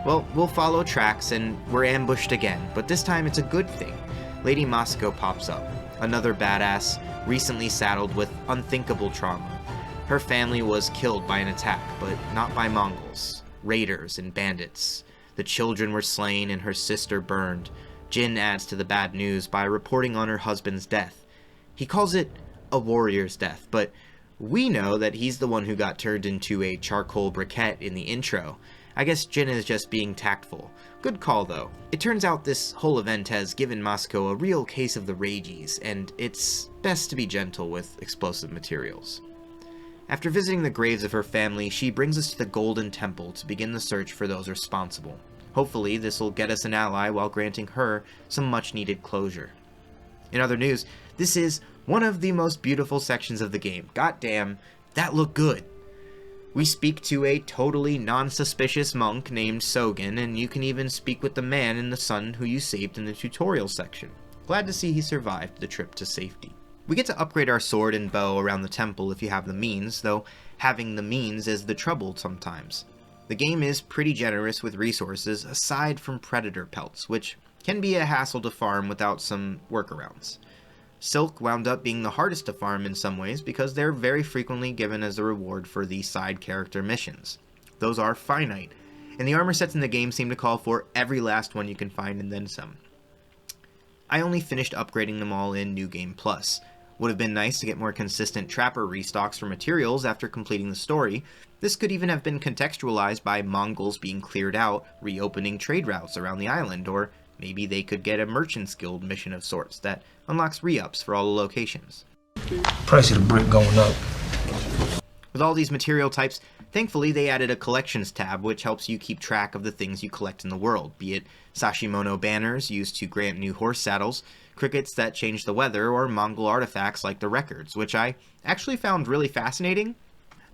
[SPEAKER 1] Well, we'll follow tracks and we're ambushed again, but this time it's a good thing. Lady Masako pops up, another badass, recently saddled with unthinkable trauma. Her family was killed by an attack, but not by Mongols, raiders and bandits. The children were slain and her sister burned. Jin adds to the bad news by reporting on her husband's death. He calls it a warrior's death, but we know that he's the one who got turned into a charcoal briquette in the intro. I guess Jin is just being tactful. Good call though. It turns out this whole event has given Masako a real case of the rages, and it's best to be gentle with explosive materials. After visiting the graves of her family, she brings us to the Golden Temple to begin the search for those responsible. Hopefully this will get us an ally while granting her some much needed closure. In other news, this is one of the most beautiful sections of the game. Goddamn, that looked good. We speak to a totally non-suspicious monk named Sogen, and you can even speak with the man in the sun who you saved in the tutorial section. Glad to see he survived the trip to safety. We get to upgrade our sword and bow around the temple if you have the means, though having the means is the trouble sometimes. The game is pretty generous with resources aside from predator pelts, which can be a hassle to farm without some workarounds. Silk wound up being the hardest to farm in some ways because they're very frequently given as a reward for the side character missions. Those are finite, and the armor sets in the game seem to call for every last one you can find and then some. I only finished upgrading them all in New Game Plus. Would have been nice to get more consistent Trapper restocks for materials after completing the story. This could even have been contextualized by Mongols being cleared out, reopening trade routes around the island, or maybe they could get a Merchant's Guild mission of sorts that unlocks re-ups for all the locations.
[SPEAKER 11] Price of the brick going up.
[SPEAKER 1] With all these material types, thankfully they added a collections tab which helps you keep track of the things you collect in the world, be it Sashimono banners used to grant new horse saddles, crickets that change the weather, or Mongol artifacts like the records, which I actually found really fascinating.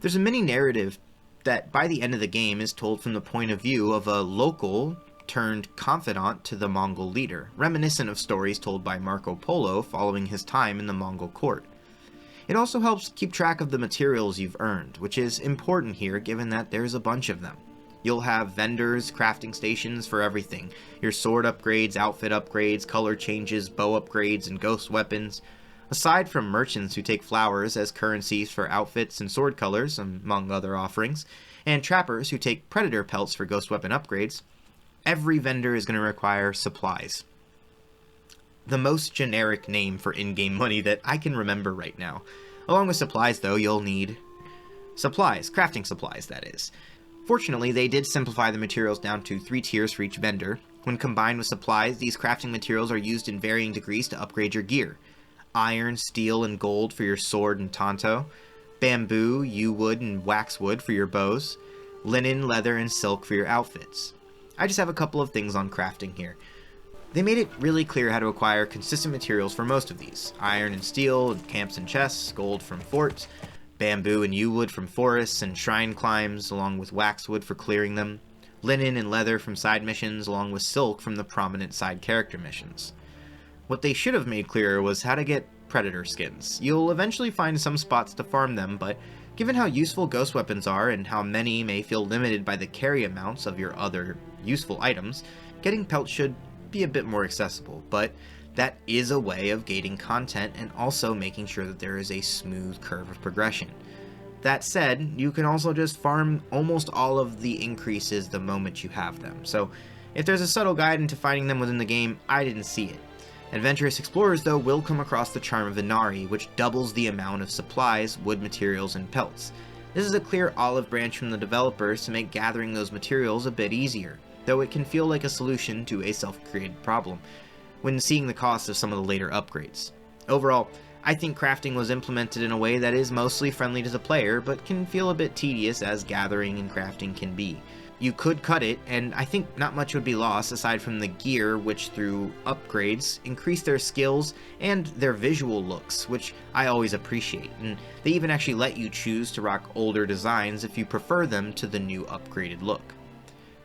[SPEAKER 1] There's a mini narrative that by the end of the game is told from the point of view of a local turned confidant to the Mongol leader, reminiscent of stories told by Marco Polo following his time in the Mongol court. It also helps keep track of the materials you've earned, which is important here given that there's a bunch of them. You'll have vendors, crafting stations for everything. Your sword upgrades, outfit upgrades, color changes, bow upgrades, and ghost weapons. Aside from merchants who take flowers as currencies for outfits and sword colors, among other offerings, and trappers who take predator pelts for ghost weapon upgrades, every vendor is going to require supplies. The most generic name for in-game money that I can remember right now. Along with supplies, though, you'll need supplies, crafting supplies, that is. Fortunately, they did simplify the materials down to 3 tiers for each vendor. When combined with supplies, these crafting materials are used in varying degrees to upgrade your gear. Iron, steel, and gold for your sword and tanto. Bamboo, yew wood, and waxwood for your bows. Linen, leather, and silk for your outfits. I just have a couple of things on crafting here. They made it really clear how to acquire consistent materials for most of these. Iron and steel, camps and chests, gold from forts, bamboo and yew wood from forests and shrine climbs, along with waxwood for clearing them, linen and leather from side missions, along with silk from the prominent side character missions. What they should have made clearer was how to get predator skins. You'll eventually find some spots to farm them, but given how useful ghost weapons are and how many may feel limited by the carry amounts of your other useful items, getting pelts should be a bit more accessible, but that is a way of gating content and also making sure that there is a smooth curve of progression. That said, you can also just farm almost all of the increases the moment you have them, so if there's a subtle guide into finding them within the game, I didn't see it. Adventurous explorers, though, will come across the charm of Inari, which doubles the amount of supplies, wood materials, and pelts. This is a clear olive branch from the developers to make gathering those materials a bit easier, though it can feel like a solution to a self-created problem when seeing the cost of some of the later upgrades. Overall, I think crafting was implemented in a way that is mostly friendly to the player, but can feel a bit tedious as gathering and crafting can be. You could cut it, and I think not much would be lost aside from the gear, which through upgrades increase their skills and their visual looks, which I always appreciate, and they even actually let you choose to rock older designs if you prefer them to the new upgraded look.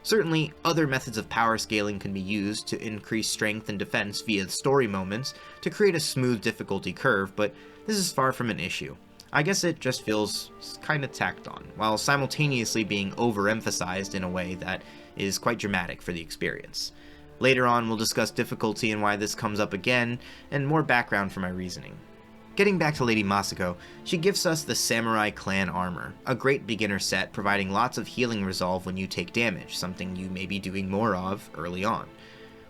[SPEAKER 1] Certainly, other methods of power scaling can be used to increase strength and defense via story moments to create a smooth difficulty curve, but this is far from an issue. I guess it just feels kinda tacked on, while simultaneously being overemphasized in a way that is quite dramatic for the experience. Later on, we'll discuss difficulty and why this comes up again, and more background for my reasoning. Getting back to Lady Masako, she gives us the Samurai Clan armor, a great beginner set providing lots of healing resolve when you take damage, something you may be doing more of early on.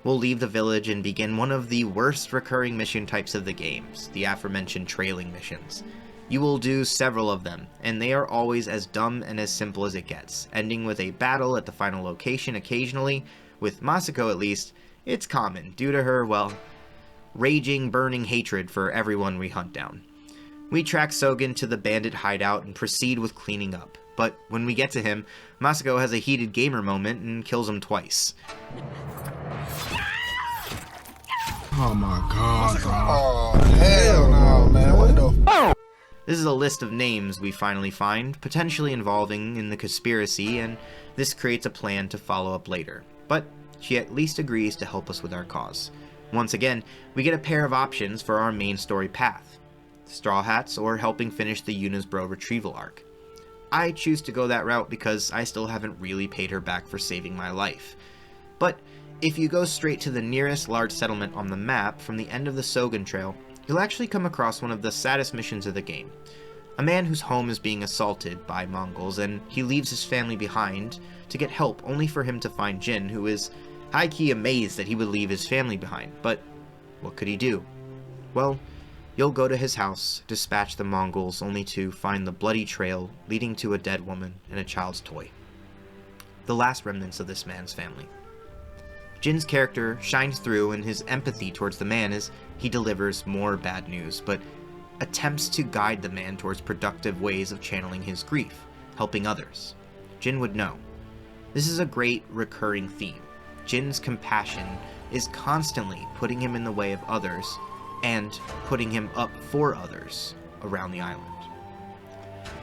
[SPEAKER 1] We'll leave the village and begin one of the worst recurring mission types of the games, the aforementioned trailing missions. You will do several of them, and they are always as dumb and as simple as it gets, ending with a battle at the final location occasionally. With Masako at least, it's common, due to her, well, raging, burning hatred for everyone we hunt down. We track Sogen to the bandit hideout and proceed with cleaning up, but when we get to him, Masako has a heated gamer moment and kills him twice.
[SPEAKER 12] Oh my god. Oh, hell no, man. What the
[SPEAKER 1] This is a list of names we finally find, potentially involving in the conspiracy, and this creates a plan to follow up later. But she at least agrees to help us with our cause. Once again, we get a pair of options for our main story path: Straw Hats or helping finish the Yunisbro retrieval arc. I choose to go that route because I still haven't really paid her back for saving my life. But if you go straight to the nearest large settlement on the map from the end of the Sogen Trail, you'll actually come across one of the saddest missions of the game. A man whose home is being assaulted by Mongols, and he leaves his family behind to get help, only for him to find Jin, who is high-key amazed that he would leave his family behind. But what could he do? Well, you'll go to his house, dispatch the Mongols, only to find the bloody trail leading to a dead woman and a child's toy. The last remnants of this man's family. Jin's character shines through in his empathy towards the man as he delivers more bad news, but attempts to guide the man towards productive ways of channeling his grief, helping others. Jin would know. This is a great recurring theme. Jin's compassion is constantly putting him in the way of others and putting him up for others around the island.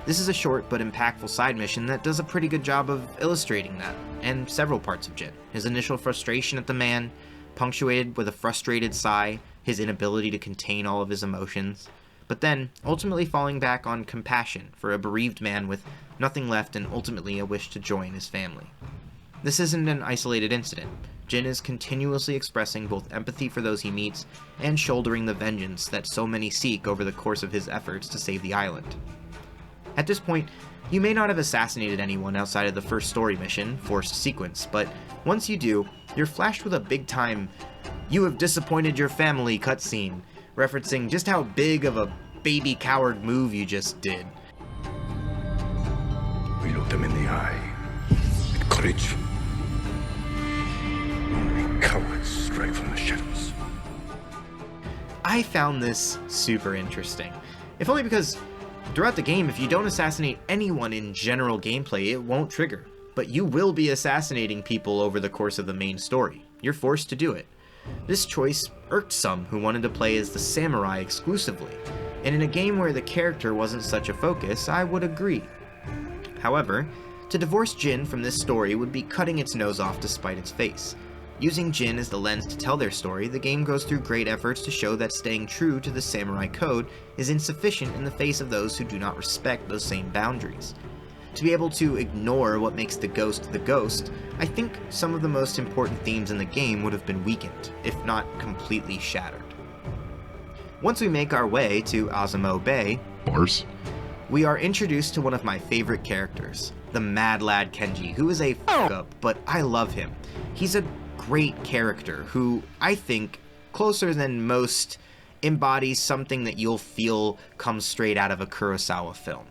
[SPEAKER 1] This is a short but impactful side mission that does a pretty good job of illustrating that, and several parts of Jin. His initial frustration at the man, punctuated with a frustrated sigh, his inability to contain all of his emotions, but then ultimately falling back on compassion for a bereaved man with nothing left and ultimately a wish to join his family. This isn't an isolated incident. Jin is continuously expressing both empathy for those he meets and shouldering the vengeance that so many seek over the course of his efforts to save the island. At this point, you may not have assassinated anyone outside of the first story mission, Forced Sequence, but once you do, you're flashed with a big-time "you have disappointed your family" cutscene, referencing just how big of a baby coward move you just did.
[SPEAKER 6] We look them in the eye with courage. Only cowards strike from the shadows.
[SPEAKER 1] I found this super interesting, if only because throughout the game, if you don't assassinate anyone in general gameplay, it won't trigger, but you will be assassinating people over the course of the main story. You're forced to do it. This choice irked some who wanted to play as the samurai exclusively, and in a game where the character wasn't such a focus, I would agree. However, to divorce Jin from this story would be cutting its nose off to spite its face. Using Jin as the lens to tell their story, the game goes through great efforts to show that staying true to the samurai code is insufficient in the face of those who do not respect those same boundaries. To be able to ignore what makes the ghost, I think some of the most important themes in the game would have been weakened, if not completely shattered. Once we make our way to Azamo Bay, we are introduced to one of my favorite characters, the Mad Lad Kenji, who is a fuck-up, but I love him. He's a great character who, I think, closer than most, embodies something that you'll feel comes straight out of a Kurosawa film.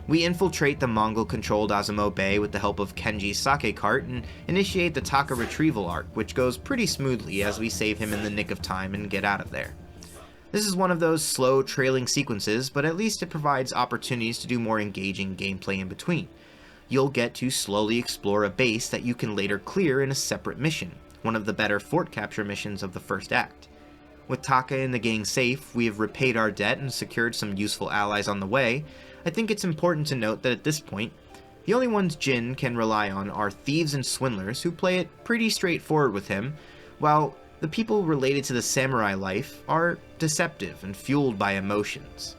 [SPEAKER 1] We infiltrate the Mongol-controlled Azamo Bay with the help of Kenji's sake cart and initiate the Taka retrieval arc, which goes pretty smoothly as we save him in the nick of time and get out of there. This is one of those slow, trailing sequences, but at least it provides opportunities to do more engaging gameplay in between. You'll get to slowly explore a base that you can later clear in a separate mission, one of the better fort capture missions of the first act. With Taka and the gang safe, we have repaid our debt and secured some useful allies on the way. I think it's important to note that at this point, the only ones Jin can rely on are thieves and swindlers who play it pretty straightforward with him, while the people related to the samurai life are deceptive and fueled by emotions.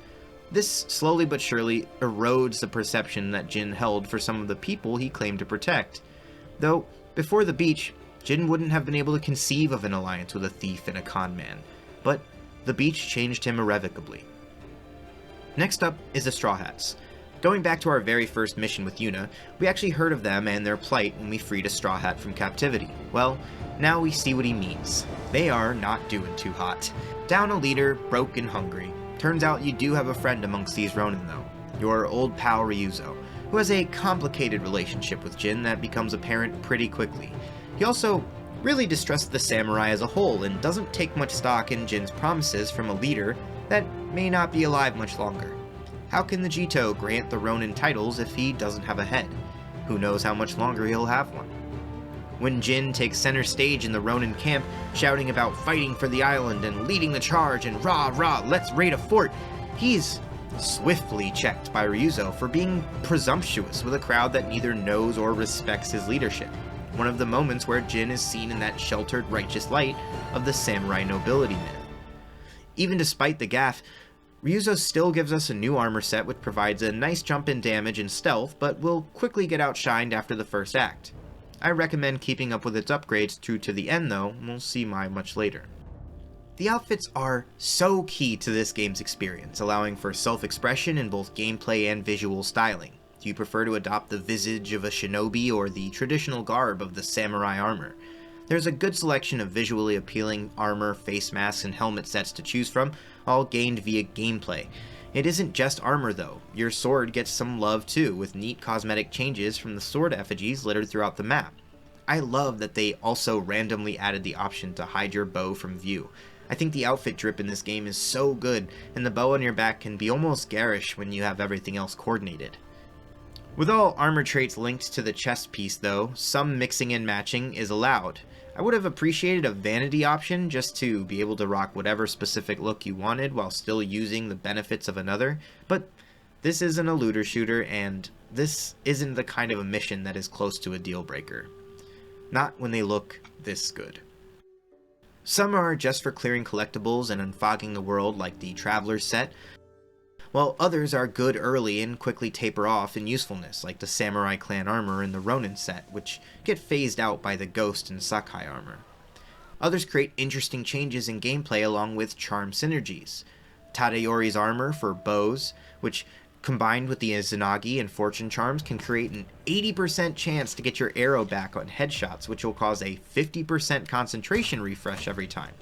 [SPEAKER 1] This slowly but surely erodes the perception that Jin held for some of the people he claimed to protect. Though, before the beach, Jin wouldn't have been able to conceive of an alliance with a thief and a con man, but the beach changed him irrevocably. Next up is the Straw Hats. Going back to our very first mission with Yuna, we actually heard of them and their plight when we freed a Straw Hat from captivity. Well, now we see what he means. They are not doing too hot. Down a leader, broke and hungry. Turns out you do have a friend amongst these Ronin though, your old pal Ryuzo, who has a complicated relationship with Jin that becomes apparent pretty quickly. He also really distrusts the samurai as a whole and doesn't take much stock in Jin's promises from a leader that may not be alive much longer. How can the Jito grant the Ronin titles if he doesn't have a head? Who knows how much longer he'll have one? When Jin takes center stage in the Ronin camp, shouting about fighting for the island and leading the charge and rah rah, let's raid a fort, he's swiftly checked by Ryuzo for being presumptuous with a crowd that neither knows or respects his leadership. One of the moments where Jin is seen in that sheltered righteous light of the samurai nobility myth. Even despite the gaffe, Ryuzo still gives us a new armor set which provides a nice jump in damage and stealth, but will quickly get outshined after the first act. I recommend keeping up with its upgrades through to the end though, and we'll see why much later. The outfits are so key to this game's experience, allowing for self-expression in both gameplay and visual styling. Do you prefer to adopt the visage of a shinobi or the traditional garb of the samurai armor? There's a good selection of visually appealing armor, face masks, and helmet sets to choose from, all gained via gameplay. It isn't just armor though, your sword gets some love too, with neat cosmetic changes from the sword effigies littered throughout the map. I love that they also randomly added the option to hide your bow from view. I think the outfit drip in this game is so good, and the bow on your back can be almost garish when you have everything else coordinated. With all armor traits linked to the chest piece though, some mixing and matching is allowed. I would have appreciated a vanity option just to be able to rock whatever specific look you wanted while still using the benefits of another, but this isn't a looter shooter, and this isn't the kind of a mission that is close to a deal breaker. Not when they look this good. Some are just for clearing collectibles and unfogging the world like the Traveler's set, while others are good early and quickly taper off in usefulness like the Samurai Clan armor and the Ronin set, which get phased out by the Ghost and Sakai armor. Others create interesting changes in gameplay along with charm synergies. Tadayori's armor for bows, which combined with the Izanagi and fortune charms can create an 80% chance to get your arrow back on headshots, which will cause a 50% concentration refresh every time.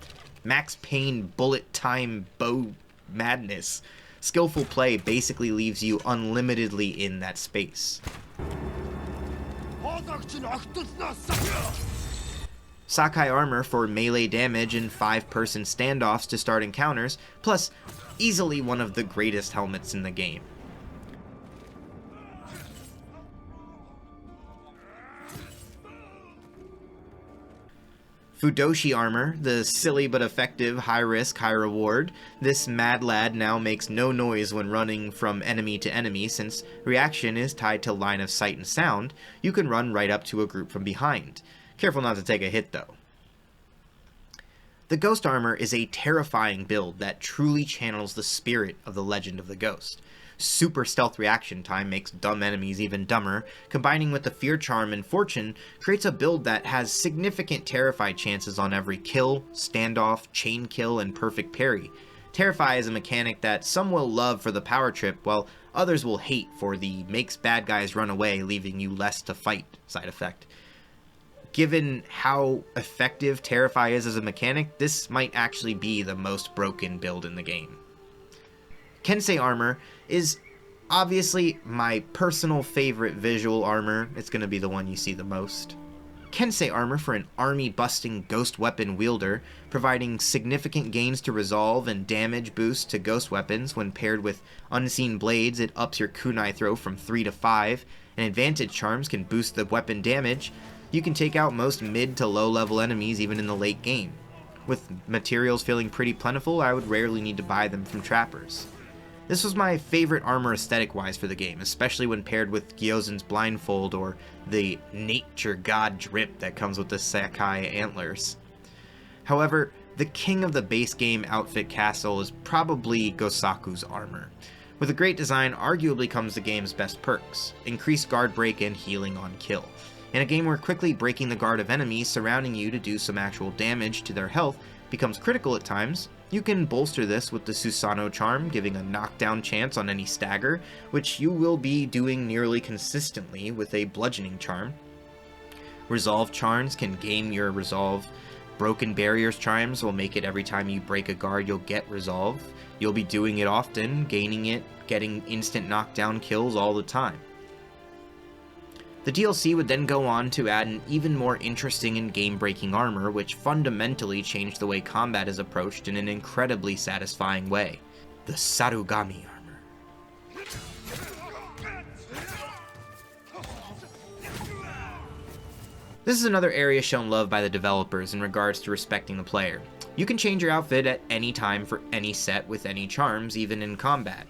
[SPEAKER 1] Max Payne bullet time bow madness. Skillful play basically leaves you unlimitedly in that space. Sakai armor for melee damage and 5-person standoffs to start encounters, plus easily one of the greatest helmets in the game. Fudoshi armor, the silly but effective high risk, high reward. This mad lad now makes no noise when running from enemy to enemy since reaction is tied to line of sight and sound. You can run right up to a group from behind. Careful not to take a hit though. The Ghost armor is a terrifying build that truly channels the spirit of the Legend of the Ghost. Super stealth reaction time makes dumb enemies even dumber. Combining with the Fear Charm and Fortune creates a build that has significant Terrify chances on every kill, standoff, chain kill, and perfect parry. Terrify is a mechanic that some will love for the power trip, while others will hate for the makes bad guys run away, leaving you less to fight side effect. Given how effective Terrify is as a mechanic, this might actually be the most broken build in the game. Kensei armor is obviously my personal favorite visual armor. It's going to be the one you see the most. Kensei armor for an army-busting ghost weapon wielder, providing significant gains to resolve and damage boost to ghost weapons. When paired with unseen blades, it ups your kunai throw from 3 to 5, and advantage charms can boost the weapon damage. You can take out most mid to low level enemies even in the late game. With materials feeling pretty plentiful, I would rarely need to buy them from trappers. This was my favorite armor aesthetic-wise for the game, especially when paired with Gyozan's blindfold or the nature god drip that comes with the Sakai antlers. However, the king of the base game outfit castle is probably Gosaku's armor. With a great design, arguably comes the game's best perks: increased guard break and healing on kill. In a game where quickly breaking the guard of enemies surrounding you to do some actual damage to their health becomes critical at times, you can bolster this with the Susanoo charm, giving a knockdown chance on any stagger, which you will be doing nearly consistently with a bludgeoning charm. Resolve charms can gain your resolve. Broken barriers charms will make it every time you break a guard you'll get resolve. You'll be doing it often, gaining it, getting instant knockdown kills all the time. The DLC would then go on to add an even more interesting and game-breaking armor, which fundamentally changed the way combat is approached in an incredibly satisfying way: the Sarugami armor. This is another area shown love by the developers in regards to respecting the player. You can change your outfit at any time for any set with any charms, even in combat.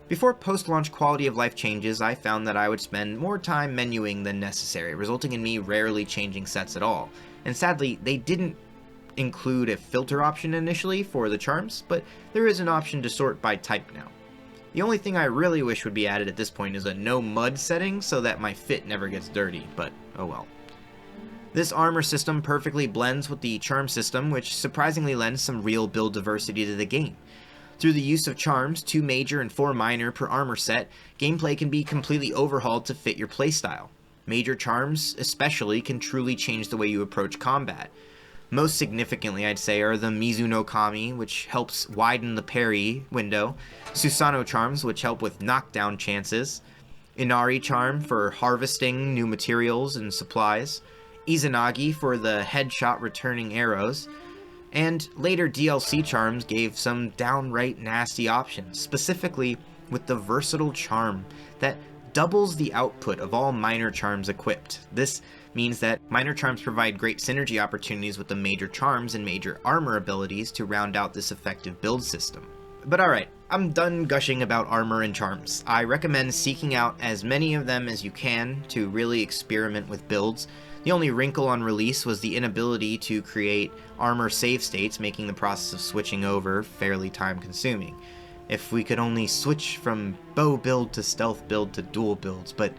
[SPEAKER 1] Before post-launch quality of life changes, I found that I would spend more time menuing than necessary, resulting in me rarely changing sets at all. And sadly, they didn't include a filter option initially for the charms, but there is an option to sort by type now. The only thing I really wish would be added at this point is a no mud setting so that my fit never gets dirty, but oh well. This armor system perfectly blends with the charm system, which surprisingly lends some real build diversity to the game. Through the use of charms, 2 major and 4 minor per armor set, gameplay can be completely overhauled to fit your playstyle. Major charms, especially, can truly change the way you approach combat. Most significantly, I'd say, are the Mizu no Kami, which helps widen the parry window, Susanoo charms, which help with knockdown chances, Inari charm for harvesting new materials and supplies, Izanagi for the headshot returning arrows, and later DLC charms gave some downright nasty options, specifically with the versatile charm that doubles the output of all minor charms equipped. This means that minor charms provide great synergy opportunities with the major charms and major armor abilities to round out this effective build system. But alright, I'm done gushing about armor and charms. I recommend seeking out as many of them as you can to really experiment with builds. The only wrinkle on release was the inability to create armor save states, making the process of switching over fairly time consuming. If we could only switch from bow build to stealth build to dual builds, but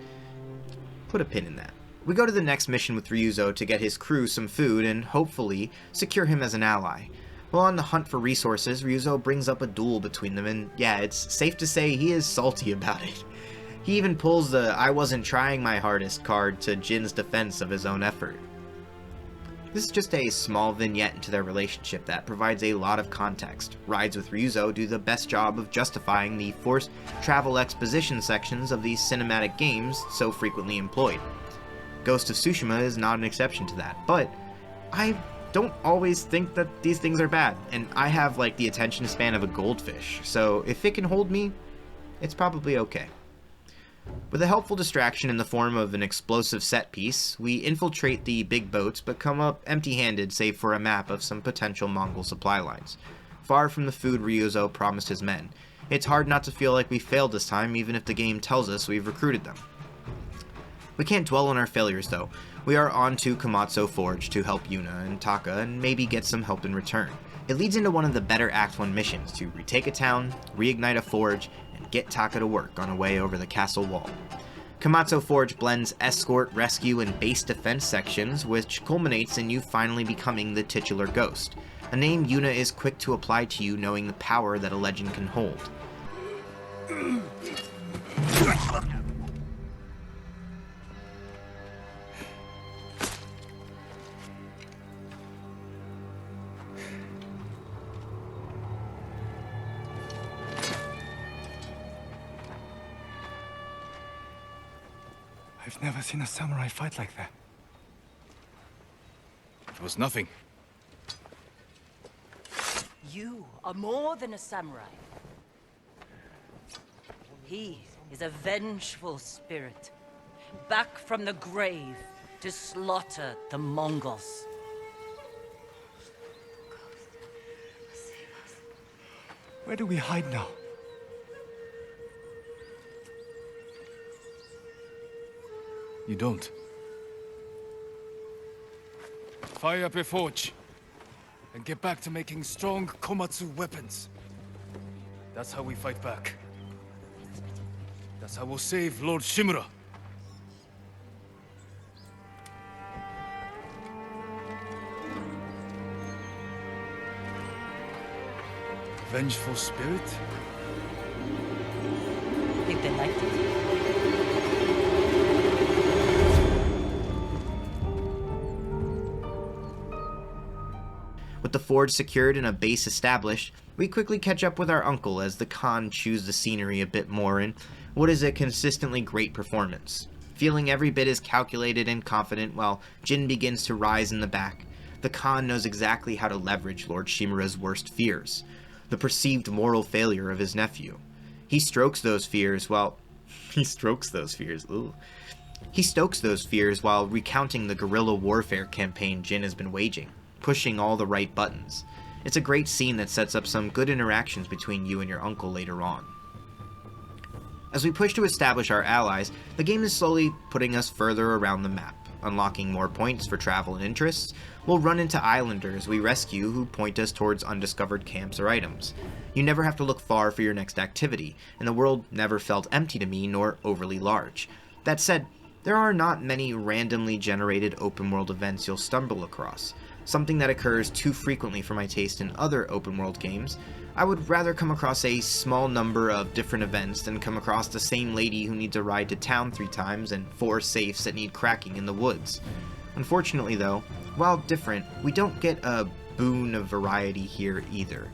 [SPEAKER 1] put a pin in that. We go to the next mission with Ryuzo to get his crew some food and hopefully secure him as an ally. While on the hunt for resources, Ryuzo brings up a duel between them, and yeah, it's safe to say he is salty about it. He even pulls the "I wasn't trying my hardest" card to Jin's defense of his own effort. This is just a small vignette into their relationship that provides a lot of context. Rides with Ryuzo do the best job of justifying the forced travel exposition sections of these cinematic games so frequently employed. Ghost of Tsushima is not an exception to that, but I don't always think that these things are bad, and I have like the attention span of a goldfish, so if it can hold me, it's probably okay. With a helpful distraction in the form of an explosive set piece, we infiltrate the big boats but come up empty-handed save for a map of some potential Mongol supply lines. Far from the food Ryuzo promised his men. It's hard not to feel like we failed this time, even if the game tells us we've recruited them. We can't dwell on our failures though. We are on to Komatsu Forge to help Yuna and Taka and maybe get some help in return. It leads into one of the better Act 1 missions to retake a town, reignite a forge, and get Taka to work on a way over the castle wall. Komatsu Forge blends escort, rescue, and base defense sections, which culminates in you finally becoming the titular ghost, a name Yuna is quick to apply to you knowing the power that a legend can hold.
[SPEAKER 8] I've never seen a samurai fight like that. It was nothing.
[SPEAKER 13] You are more than a samurai. He is a vengeful spirit, back from the grave to slaughter the Mongols.
[SPEAKER 8] Where do we hide now? You don't. Fire up a forge, and get back to making strong Komatsu weapons. That's how we fight back. That's how we'll save Lord Shimura. Vengeful spirit?
[SPEAKER 13] I think they liked it.
[SPEAKER 1] With the forge secured and a base established, we quickly catch up with our uncle as the Khan chews the scenery a bit more in what is a consistently great performance. Feeling every bit as calculated and confident while Jin begins to rise in the back, the Khan knows exactly how to leverage Lord Shimura's worst fears, the perceived moral failure of his nephew. He stokes those fears while recounting the guerrilla warfare campaign Jin has been waging, pushing all the right buttons. It's a great scene that sets up some good interactions between you and your uncle later on. As we push to establish our allies, the game is slowly putting us further around the map, unlocking more points for travel and interests. We'll run into islanders we rescue who point us towards undiscovered camps or items. You never have to look far for your next activity, and the world never felt empty to me nor overly large. That said, there are not many randomly generated open world events you'll stumble across, something that occurs too frequently for my taste in other open world games. I would rather come across a small number of different events than come across the same lady who needs a ride to town 3 times and 4 safes that need cracking in the woods. Unfortunately though, while different, we don't get a boon of variety here either.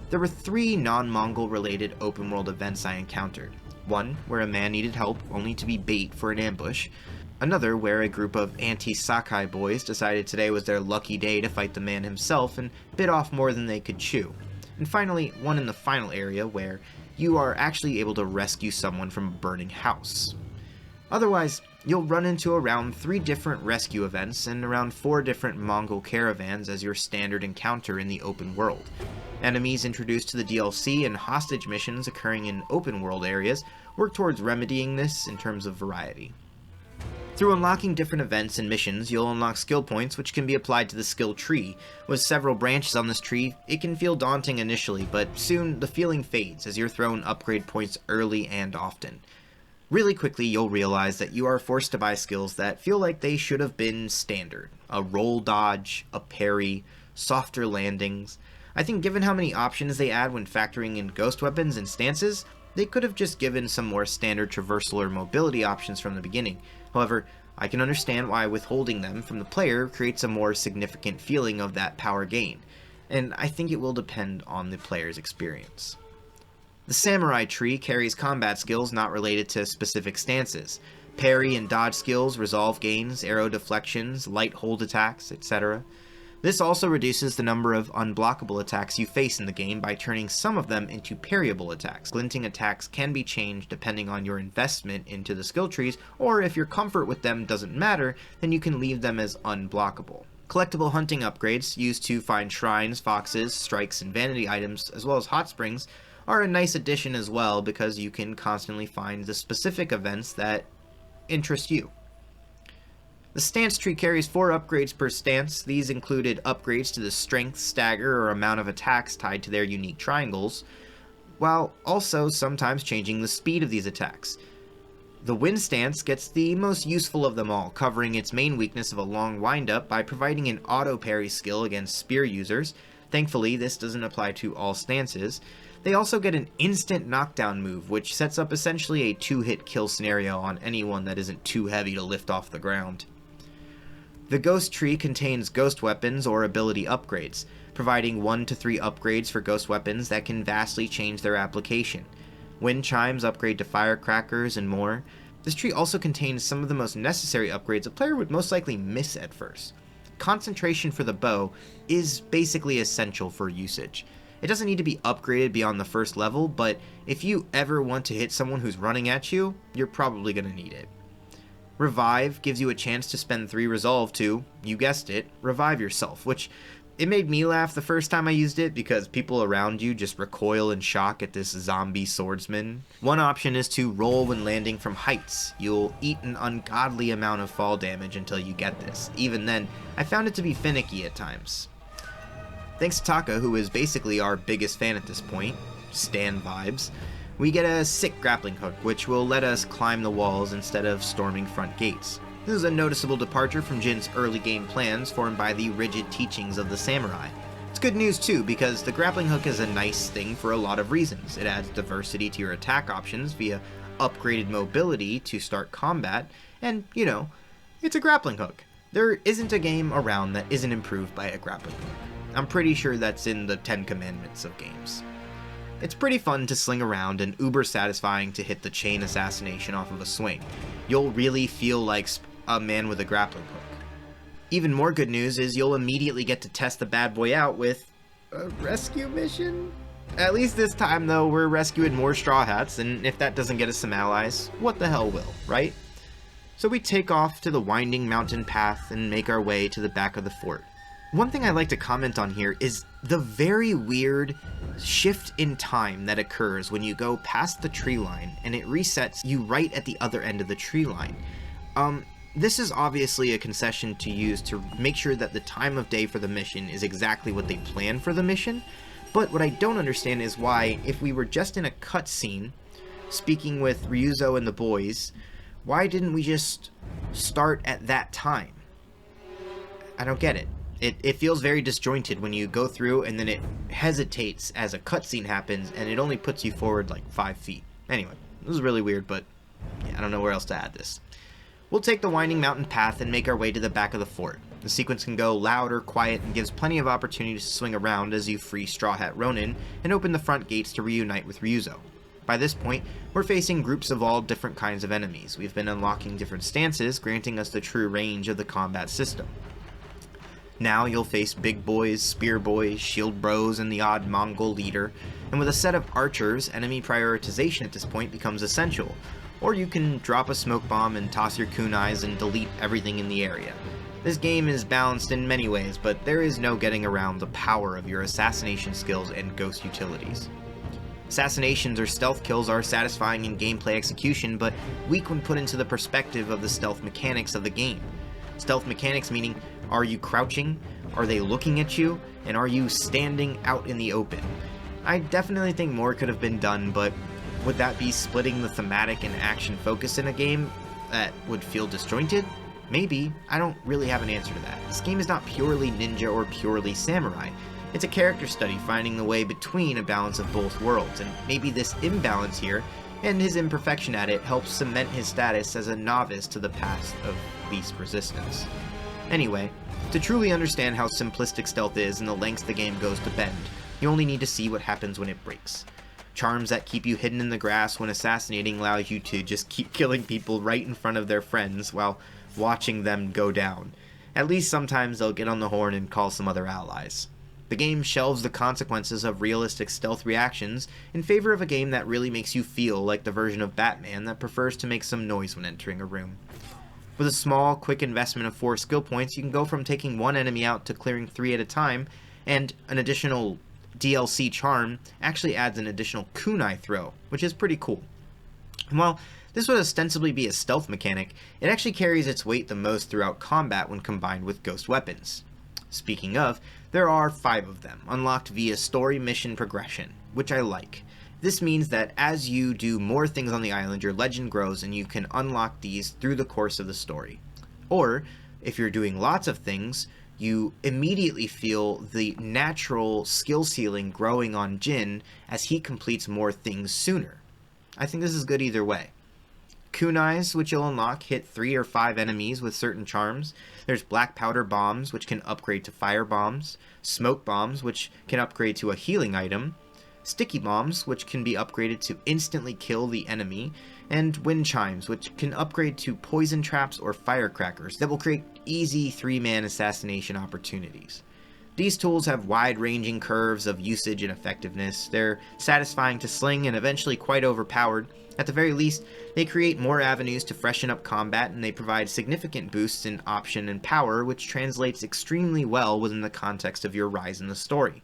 [SPEAKER 1] There were 3 non-Mongol related open world events I encountered. One where a man needed help only to be bait for an ambush. Another where a group of anti-Sakai boys decided today was their lucky day to fight the man himself and bit off more than they could chew. And finally, one in the final area where you are actually able to rescue someone from a burning house. Otherwise, you'll run into around 3 different rescue events and around 4 different Mongol caravans as your standard encounter in the open world. Enemies introduced to the DLC and hostage missions occurring in open world areas work towards remedying this in terms of variety. Through unlocking different events and missions, you'll unlock skill points which can be applied to the skill tree. With several branches on this tree, it can feel daunting initially, but soon the feeling fades as you're thrown upgrade points early and often. Really quickly you'll realize that you are forced to buy skills that feel like they should have been standard. A roll dodge, a parry, softer landings. I think given how many options they add when factoring in ghost weapons and stances, they could have just given some more standard traversal or mobility options from the beginning. However, I can understand why withholding them from the player creates a more significant feeling of that power gain, and I think it will depend on the player's experience. The samurai tree carries combat skills not related to specific stances. Parry and dodge skills, resolve gains, arrow deflections, light hold attacks, etc. This also reduces the number of unblockable attacks you face in the game by turning some of them into parryable attacks. Glinting attacks can be changed depending on your investment into the skill trees, or if your comfort with them doesn't matter, then you can leave them as unblockable. Collectible hunting upgrades, used to find shrines, foxes, strikes, and vanity items, as well as hot springs, are a nice addition as well because you can constantly find the specific events that interest you. The stance tree carries 4 upgrades per stance. These included upgrades to the strength, stagger, or amount of attacks tied to their unique triangles, while also sometimes changing the speed of these attacks. The wind stance gets the most useful of them all, covering its main weakness of a long windup by providing an auto parry skill against spear users. Thankfully, this doesn't apply to all stances. They also get an instant knockdown move, which sets up essentially a 2-hit kill scenario on anyone that isn't too heavy to lift off the ground. The Ghost Tree contains ghost weapons or ability upgrades, providing 1 to 3 upgrades for ghost weapons that can vastly change their application. Wind chimes upgrade to firecrackers and more. This tree also contains some of the most necessary upgrades a player would most likely miss at first. Concentration for the bow is basically essential for usage. It doesn't need to be upgraded beyond the first level, but if you ever want to hit someone who's running at you, you're probably going to need it. Revive gives you a chance to spend 3 resolve to, you guessed it, revive yourself, which it made me laugh the first time I used it because people around you just recoil in shock at this zombie swordsman. One option is to roll when landing from heights. You'll eat an ungodly amount of fall damage until you get this. Even then, I found it to be finicky at times. Thanks to Taka, who is basically our biggest fan at this point, Stan vibes, we get a sick grappling hook, which will let us climb the walls instead of storming front gates. This is a noticeable departure from Jin's early game plans formed by the rigid teachings of the samurai. It's good news too, because the grappling hook is a nice thing for a lot of reasons. It adds diversity to your attack options via upgraded mobility to start combat, and, you know, it's a grappling hook. There isn't a game around that isn't improved by a grappling hook. I'm pretty sure that's in the 10 Commandments of games. It's pretty fun to sling around and uber satisfying to hit the chain assassination off of a swing. You'll really feel like a man with a grappling hook. Even more good news is you'll immediately get to test the bad boy out with a rescue mission? At least this time though, we're rescuing more Straw Hats, and if that doesn't get us some allies, what the hell will, right? So we take off to the winding mountain path and make our way to the back of the fort. One thing I like to comment on here is the very weird shift in time that occurs when you go past the tree line and it resets you right at the other end of the tree line. This is obviously a concession to use to make sure that the time of day for the mission is exactly what they planned for the mission, but what I don't understand is why, if we were just in a cutscene, speaking with Ryuzo and the boys, Why didn't we just start at that time? I don't get it. It feels very disjointed when you go through and then it hesitates as a cutscene happens and it only puts you forward like 5 feet. Anyway, this is really weird, but yeah, I don't know where else to add this. We'll take the winding mountain path and make our way to the back of the fort. The sequence can go loud or quiet and gives plenty of opportunities to swing around as you free Straw Hat Ronin and open the front gates to reunite with Ryuzo. By this point, we're facing groups of all different kinds of enemies. We've been unlocking different stances, granting us the true range of the combat system. Now you'll face big boys, spear boys, shield bros, and the odd Mongol leader, and with a set of archers, enemy prioritization at this point becomes essential, or you can drop a smoke bomb and toss your kunais and delete everything in the area. This game is balanced in many ways, but there is no getting around the power of your assassination skills and ghost utilities. Assassinations or stealth kills are satisfying in gameplay execution, but weak when put into the perspective of the stealth mechanics of the game. Stealth mechanics meaning, are you crouching, are they looking at you, and are you standing out in the open? I definitely think more could have been done, but would that be splitting the thematic and action focus in a game that would feel disjointed? Maybe. I don't really have an answer to that. This game is not purely ninja or purely samurai. It's a character study finding the way between a balance of both worlds, and maybe this imbalance here, and his imperfection at it, helps cement his status as a novice to the path of least resistance. Anyway, to truly understand how simplistic stealth is and the lengths the game goes to bend, you only need to see what happens when it breaks. Charms that keep you hidden in the grass when assassinating allow you to just keep killing people right in front of their friends while watching them go down. At least sometimes they'll get on the horn and call some other allies. The game shelves the consequences of realistic stealth reactions in favor of a game that really makes you feel like the version of Batman that prefers to make some noise when entering a room. With a small, quick investment of 4 skill points, you can go from taking 1 enemy out to clearing 3 at a time, and an additional DLC charm actually adds an additional kunai throw, which is pretty cool. And while this would ostensibly be a stealth mechanic, it actually carries its weight the most throughout combat when combined with ghost weapons. Speaking of, there are 5 of them, unlocked via story mission progression, which I like. This means that as you do more things on the island, your legend grows and you can unlock these through the course of the story. Or, if you're doing lots of things, you immediately feel the natural skill ceiling growing on Jin as he completes more things sooner. I think this is good either way. Kunais, which you'll unlock, hit 3 or 5 enemies with certain charms. There's black powder bombs, which can upgrade to fire bombs. Smoke bombs, which can upgrade to a healing item. Sticky bombs, which can be upgraded to instantly kill the enemy. And wind chimes, which can upgrade to poison traps or firecrackers that will create easy 3-man assassination opportunities. These tools have wide-ranging curves of usage and effectiveness. They're satisfying to sling and eventually quite overpowered. At the very least, they create more avenues to freshen up combat, and they provide significant boosts in option and power, which translates extremely well within the context of your rise in the story.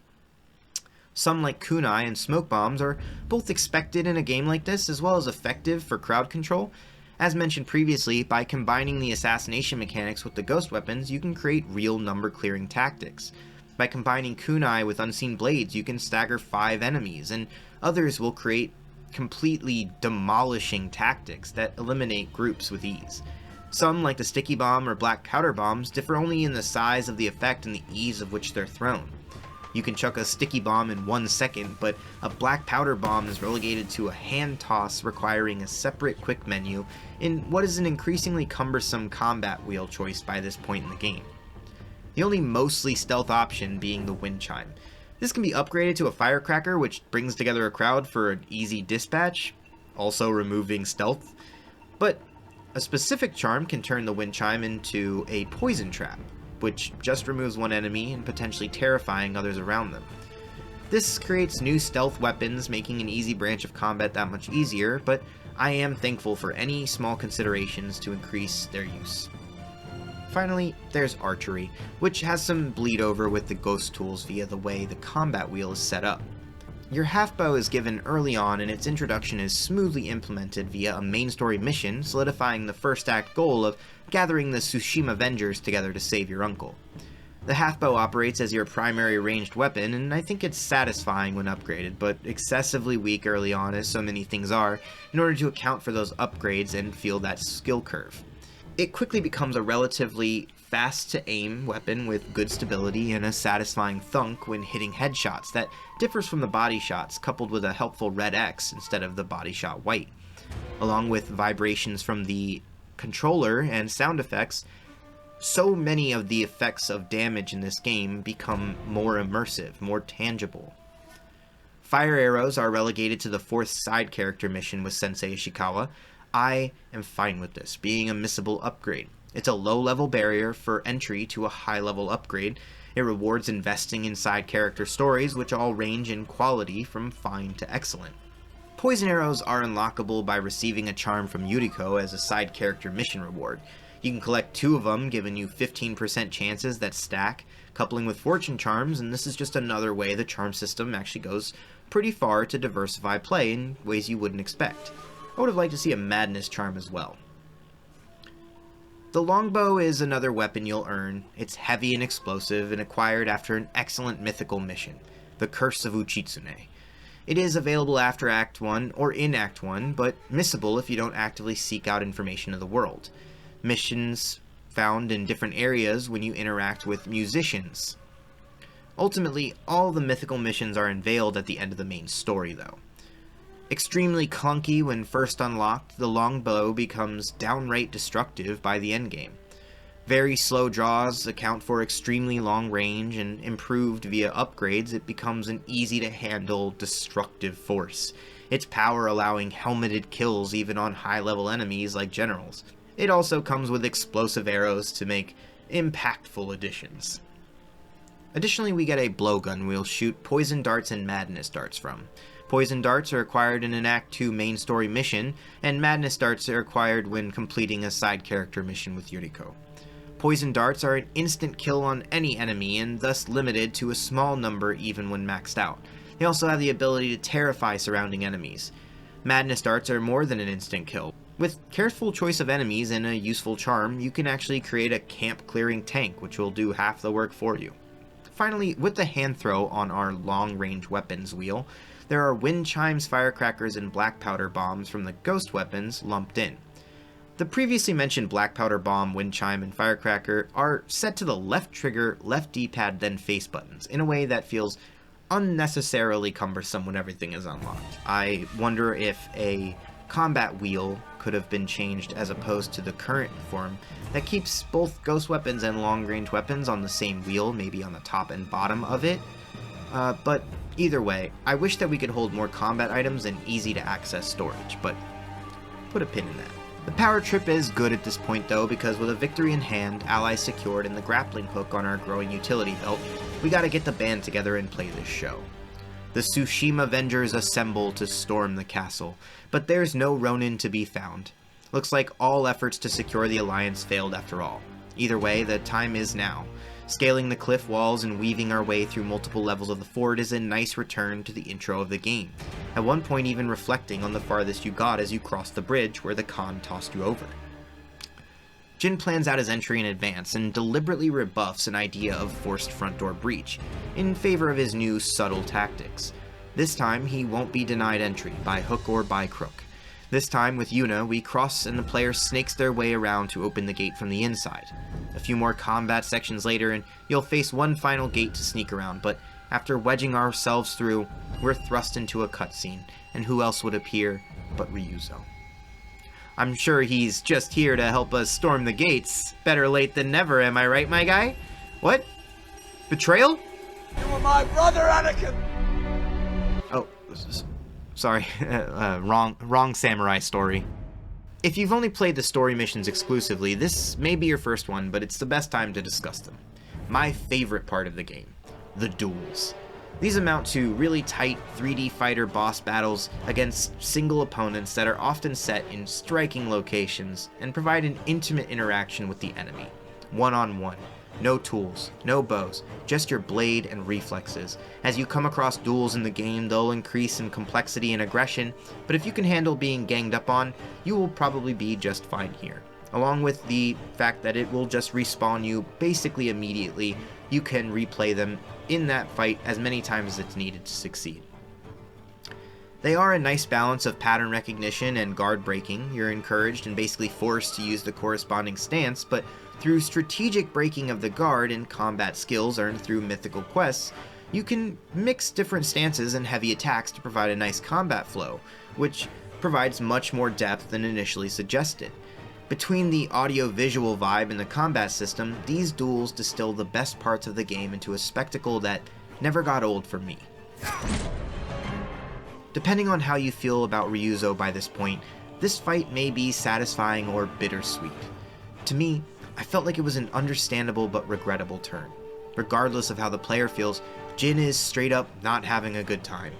[SPEAKER 1] Some, like kunai and smoke bombs, are both expected in a game like this, as well as effective for crowd control. As mentioned previously, by combining the assassination mechanics with the ghost weapons, you can create real number-clearing tactics. By combining kunai with unseen blades, you can stagger 5 enemies, and others will create completely demolishing tactics that eliminate groups with ease. Some, like the sticky bomb or black powder bombs, differ only in the size of the effect and the ease of which they're thrown. You can chuck a sticky bomb in 1 second, but a black powder bomb is relegated to a hand toss requiring a separate quick menu in what is an increasingly cumbersome combat wheel choice by this point in the game. The only mostly stealth option being the wind chime. This can be upgraded to a firecracker, which brings together a crowd for an easy dispatch, also removing stealth. But a specific charm can turn the wind chime into a poison trap, which just removes 1 enemy and potentially terrifying others around them. This creates new stealth weapons, making an easy branch of combat that much easier, but I am thankful for any small considerations to increase their use. Finally, there's archery, which has some bleed over with the ghost tools via the way the combat wheel is set up. Your half-bow is given early on, and its introduction is smoothly implemented via a main story mission, solidifying the first act goal of gathering the Tsushima Avengers together to save your uncle. The half-bow operates as your primary ranged weapon, and I think it's satisfying when upgraded, but excessively weak early on, as so many things are, in order to account for those upgrades and feel that skill curve. It quickly becomes a relatively fast-to-aim weapon with good stability and a satisfying thunk when hitting headshots that differs from the body shots, coupled with a helpful red X instead of the body shot white. Along with vibrations from the controller and sound effects, so many of the effects of damage in this game become more immersive, more tangible. Fire arrows are relegated to the 4th side character mission with Sensei Ishikawa. I am fine with this, being a missable upgrade. It's a low-level barrier for entry to a high-level upgrade. It rewards investing in side character stories, which all range in quality from fine to excellent. Poison arrows are unlockable by receiving a charm from Yuriko as a side character mission reward. You can collect 2 of them, giving you 15% chances that stack, coupling with fortune charms, and this is just another way the charm system actually goes pretty far to diversify play in ways you wouldn't expect. I would have liked to see a madness charm as well. The longbow is another weapon you'll earn. It's heavy and explosive and acquired after an excellent mythical mission, the Curse of Uchitsune. It is available after Act 1 or in Act 1, but missable if you don't actively seek out information of the world. Missions found in different areas when you interact with musicians. Ultimately, all the mythical missions are unveiled at the end of the main story, though. Extremely clunky when first unlocked, the longbow becomes downright destructive by the endgame. Very slow draws account for extremely long range, and improved via upgrades, it becomes an easy-to-handle destructive force, its power allowing helmeted kills even on high-level enemies like generals. It also comes with explosive arrows to make impactful additions. Additionally, we get a blowgun we'll shoot poison darts and madness darts from. Poison darts are acquired in an Act 2 main story mission, and madness darts are acquired when completing a side character mission with Yuriko. Poison darts are an instant kill on any enemy, and thus limited to a small number even when maxed out. They also have the ability to terrify surrounding enemies. Madness darts are more than an instant kill. With careful choice of enemies and a useful charm, you can actually create a camp-clearing tank, which will do half the work for you. Finally, with the hand throw on our long-range weapons wheel, there are wind chimes, firecrackers, and black powder bombs from the ghost weapons lumped in. The previously mentioned black powder bomb, wind chime, and firecracker are set to the left trigger, left D-pad, then face buttons, in a way that feels unnecessarily cumbersome when everything is unlocked. I wonder if a combat wheel could have been changed as opposed to the current form that keeps both ghost weapons and long-range weapons on the same wheel, maybe on the top and bottom of it. But either way, I wish that we could hold more combat items and easy-to-access storage, but put a pin in that. The power trip is good at this point though, because with a victory in hand, allies secured, and the grappling hook on our growing utility belt, we gotta get the band together and play this show. The Tsushima Avengers assemble to storm the castle, but there's no Ronin to be found. Looks like all efforts to secure the alliance failed after all. Either way, the time is now. Scaling the cliff walls and weaving our way through multiple levels of the fort is a nice return to the intro of the game, at one point even reflecting on the farthest you got as you crossed the bridge where the Khan tossed you over. Jin plans out his entry in advance and deliberately rebuffs an idea of forced front door breach, in favor of his new subtle tactics. This time he won't be denied entry, by hook or by crook. This time, with Yuna, we cross and the player snakes their way around to open the gate from the inside. A few more combat sections later and you'll face one final gate to sneak around, but after wedging ourselves through, we're thrust into a cutscene, and who else would appear but Ryuzo. I'm sure he's just here to help us storm the gates. Better late than never, am I right, my guy? What? Betrayal?
[SPEAKER 14] You were my brother, Anakin!
[SPEAKER 1] Oh, sorry, wrong samurai story. If you've only played the story missions exclusively, this may be your first one, but it's the best time to discuss them. My favorite part of the game, the duels. These amount to really tight 3D fighter boss battles against single opponents that are often set in striking locations and provide an intimate interaction with the enemy. One-on-one. No tools, no bows, just your blade and reflexes. As you come across duels in the game, they'll increase in complexity and aggression, but if you can handle being ganged up on, you will probably be just fine here. Along with the fact that it will just respawn you basically immediately, you can replay them in that fight as many times as it's needed to succeed. They are a nice balance of pattern recognition and guard breaking. You're encouraged and basically forced to use the corresponding stance, but through strategic breaking of the guard and combat skills earned through mythical quests, you can mix different stances and heavy attacks to provide a nice combat flow, which provides much more depth than initially suggested. Between the audio-visual vibe and the combat system, these duels distill the best parts of the game into a spectacle that never got old for me. Depending on how you feel about Ryuzo by this point, this fight may be satisfying or bittersweet. To me, I felt like it was an understandable but regrettable turn. Regardless of how the player feels, Jin is straight up not having a good time.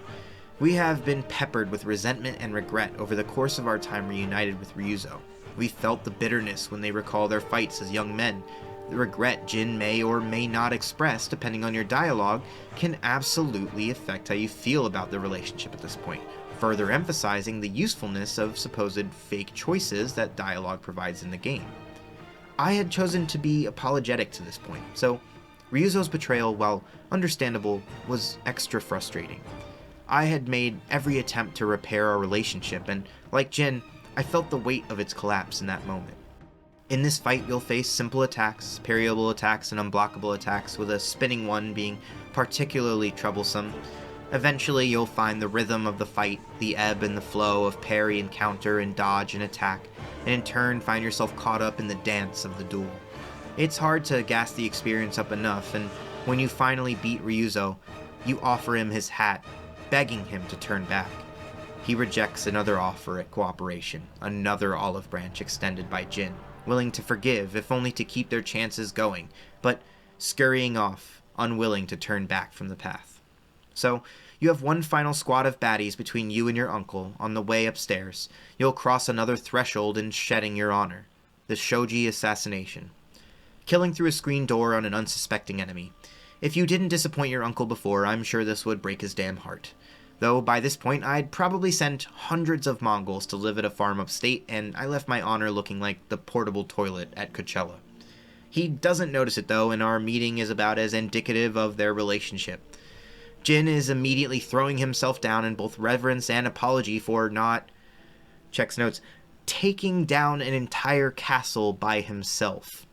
[SPEAKER 1] We have been peppered with resentment and regret over the course of our time reunited with Ryuzo. We felt the bitterness when they recall their fights as young men. The regret Jin may or may not express, depending on your dialogue, can absolutely affect how you feel about the relationship at this point, further emphasizing the usefulness of supposed fake choices that dialogue provides in the game. I had chosen to be apologetic to this point, so Ryuzo's betrayal, while understandable, was extra frustrating. I had made every attempt to repair our relationship, and like Jin, I felt the weight of its collapse in that moment. In this fight, you'll face simple attacks, parryable attacks, and unblockable attacks, with a spinning one being particularly troublesome. Eventually, you'll find the rhythm of the fight, the ebb and the flow of parry and counter and dodge and attack, and in turn find yourself caught up in the dance of the duel. It's hard to gas the experience up enough, and when you finally beat Ryuzo, you offer him his hat, begging him to turn back. He rejects another offer at cooperation, another olive branch extended by Jin, willing to forgive if only to keep their chances going, but scurrying off, unwilling to turn back from the path. So, you have one final squad of baddies between you and your uncle. On the way upstairs, you'll cross another threshold in shedding your honor, the Shoji assassination. Killing through a screen door on an unsuspecting enemy. If you didn't disappoint your uncle before, I'm sure this would break his damn heart. Though by this point, I'd probably sent hundreds of Mongols to live at a farm upstate, and I left my honor looking like the portable toilet at Coachella. He doesn't notice it though, and our meeting is about as indicative of their relationship. Jin is immediately throwing himself down in both reverence and apology for not, checks notes, taking down an entire castle by himself.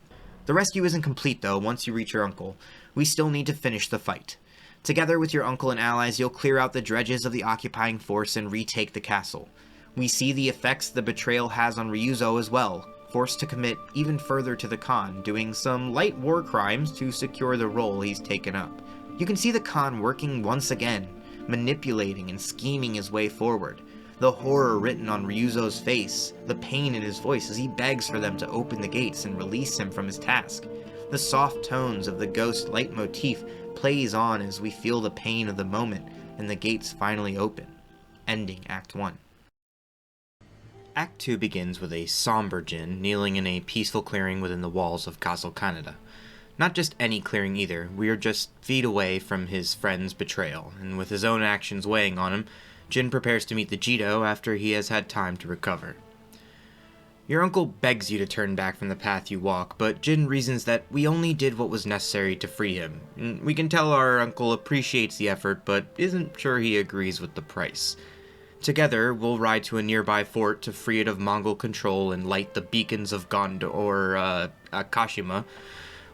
[SPEAKER 1] The rescue isn't complete though once you reach your uncle. We still need to finish the fight. Together with your uncle and allies, you'll clear out the dredges of the occupying force and retake the castle. We see the effects the betrayal has on Ryuzo as well, forced to commit even further to the Khan, doing some light war crimes to secure the role he's taken up. You can see the Khan working once again, manipulating and scheming his way forward. The horror written on Ryuzo's face, the pain in his voice as he begs for them to open the gates and release him from his task. The soft tones of the ghost leitmotif plays on as we feel the pain of the moment and the gates finally open, ending Act 1. Act 2 begins with a somber Jin kneeling in a peaceful clearing within the walls of Castle Kaneda. Not just any clearing either, we are just feet away from his friend's betrayal, and with his own actions weighing on him, Jin prepares to meet the Jito after he has had time to recover. Your uncle begs you to turn back from the path you walk, but Jin reasons that we only did what was necessary to free him. We can tell our uncle appreciates the effort, but isn't sure he agrees with the price. Together, we'll ride to a nearby fort to free it of Mongol control and light the beacons of Gondor, or Kashima.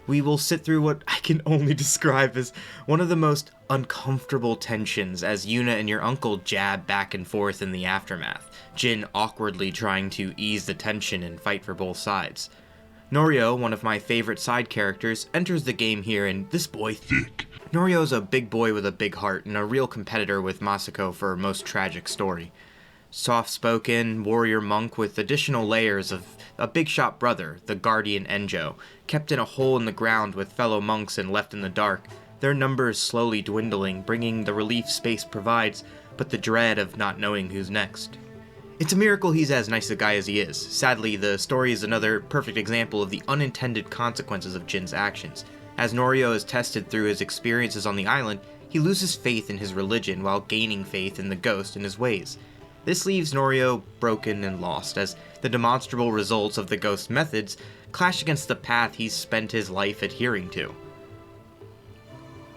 [SPEAKER 1] We will sit through what I can only describe as one of the most uncomfortable tensions as Yuna and your uncle jab back and forth in the aftermath, Jin awkwardly trying to ease the tension and fight for both sides. Norio, one of my favorite side characters, enters the game here, and this boy thick. Norio's a big boy with a big heart and a real competitor with Masako for most tragic story. Soft-spoken, warrior monk with additional layers of a big shot brother, the guardian Enjo, kept in a hole in the ground with fellow monks and left in the dark, their numbers slowly dwindling, bringing the relief space provides, but the dread of not knowing who's next. It's a miracle he's as nice a guy as he is. Sadly, the story is another perfect example of the unintended consequences of Jin's actions. As Norio is tested through his experiences on the island, he loses faith in his religion while gaining faith in the ghost and his ways. This leaves Norio broken and lost, as the demonstrable results of the Ghost's methods clash against the path he's spent his life adhering to.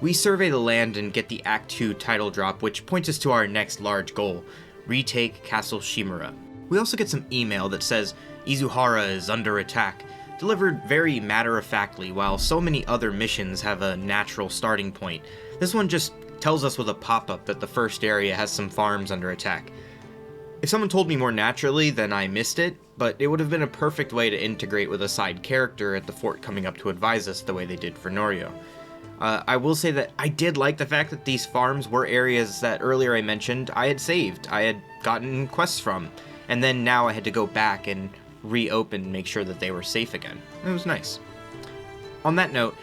[SPEAKER 1] We survey the land and get the Act 2 title drop, which points us to our next large goal: retake Castle Shimura. We also get some email that says Izuhara is under attack, delivered very matter-of-factly, while so many other missions have a natural starting point. This one just tells us with a pop-up that the first area has some farms under attack. If someone told me more naturally, then I missed it, but it would have been a perfect way to integrate with a side character at the fort coming up to advise us the way they did for Norio. I will say that I did like the fact that these farms were areas that earlier I mentioned I had saved, I had gotten quests from, and then now I had to go back and reopen and make sure that they were safe again. It was nice. On that note,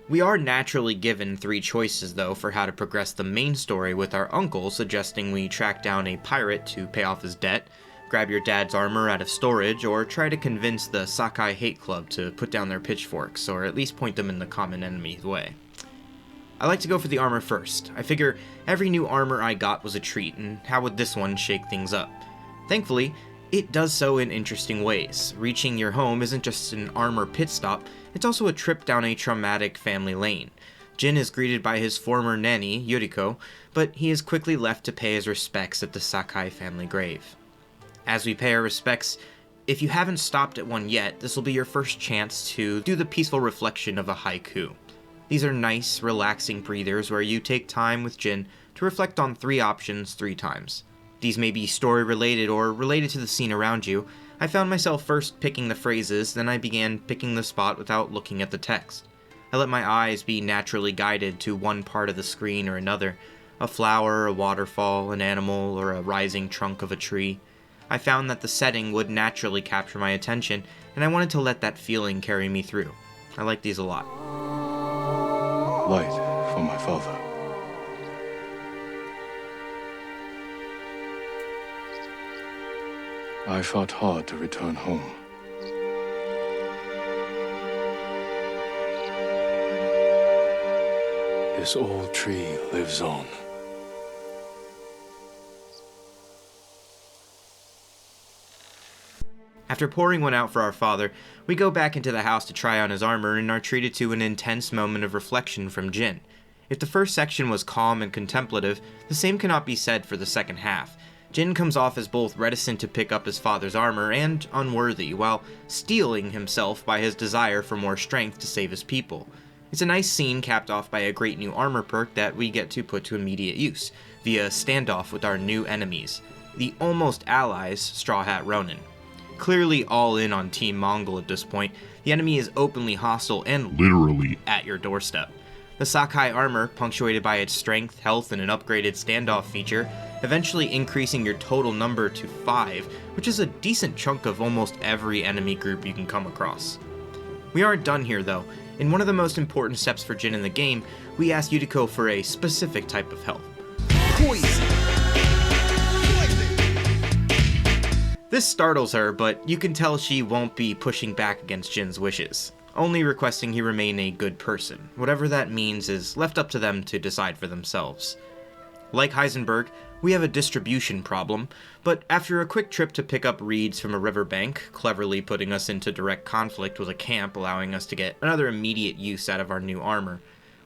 [SPEAKER 1] we are naturally given 3 choices though for how to progress the main story, with our uncle suggesting we track down a pirate to pay off his debt, grab your dad's armor out of storage, or try to convince the Sakai Hate Club to put down their pitchforks, or at least point them in the common enemy's way. I like to go for the armor first. I figure every new armor I got was a treat, and how would this one shake things up? Thankfully, it does so in interesting ways. Reaching your home isn't just an armor pit stop, it's also a trip down a traumatic family lane. Jin is greeted by his former nanny, Yuriko, but he is quickly left to pay his respects at the Sakai family grave. As we pay our respects, if you haven't stopped at one yet, this will be your first chance to do the peaceful reflection of a haiku. These are nice, relaxing breathers where you take time with Jin to reflect on 3 options 3 times. These may be story-related or related to the scene around you. I found myself first picking the phrases, then I began picking the spot without looking at the text. I let my eyes be naturally guided to one part of the screen or another, a flower, a waterfall, an animal, or a rising trunk of a tree. I found that the setting would naturally capture my attention, and I wanted to let that feeling carry me through. I like these a lot.
[SPEAKER 6] Light for my father. I fought hard to return home. This old tree lives on.
[SPEAKER 1] After pouring one out for our father, we go back into the house to try on his armor and are treated to an intense moment of reflection from Jin. If the first section was calm and contemplative, the same cannot be said for the second half. Jin comes off as both reticent to pick up his father's armor and unworthy, while steeling himself by his desire for more strength to save his people. It's a nice scene capped off by a great new armor perk that we get to put to immediate use, via standoff with our new enemies, the almost allies Straw Hat Ronin. Clearly all in on Team Mongol at this point, the enemy is openly hostile and literally at your doorstep. The Sakai armor, punctuated by its strength, health, and an upgraded standoff feature, eventually increasing your total number to 5, which is a decent chunk of almost every enemy group you can come across. We aren't done here though. In one of the most important steps for Jin in the game, we ask Yuriko for a specific type of help. Poison! This startles her, but you can tell she won't be pushing back against Jin's wishes, only requesting he remain a good person. Whatever that means is left up to them to decide for themselves. Like Heisenberg, we have a distribution problem, but after a quick trip to pick up reeds from a riverbank, cleverly putting us into direct conflict with a camp allowing us to get another immediate use out of our new armor,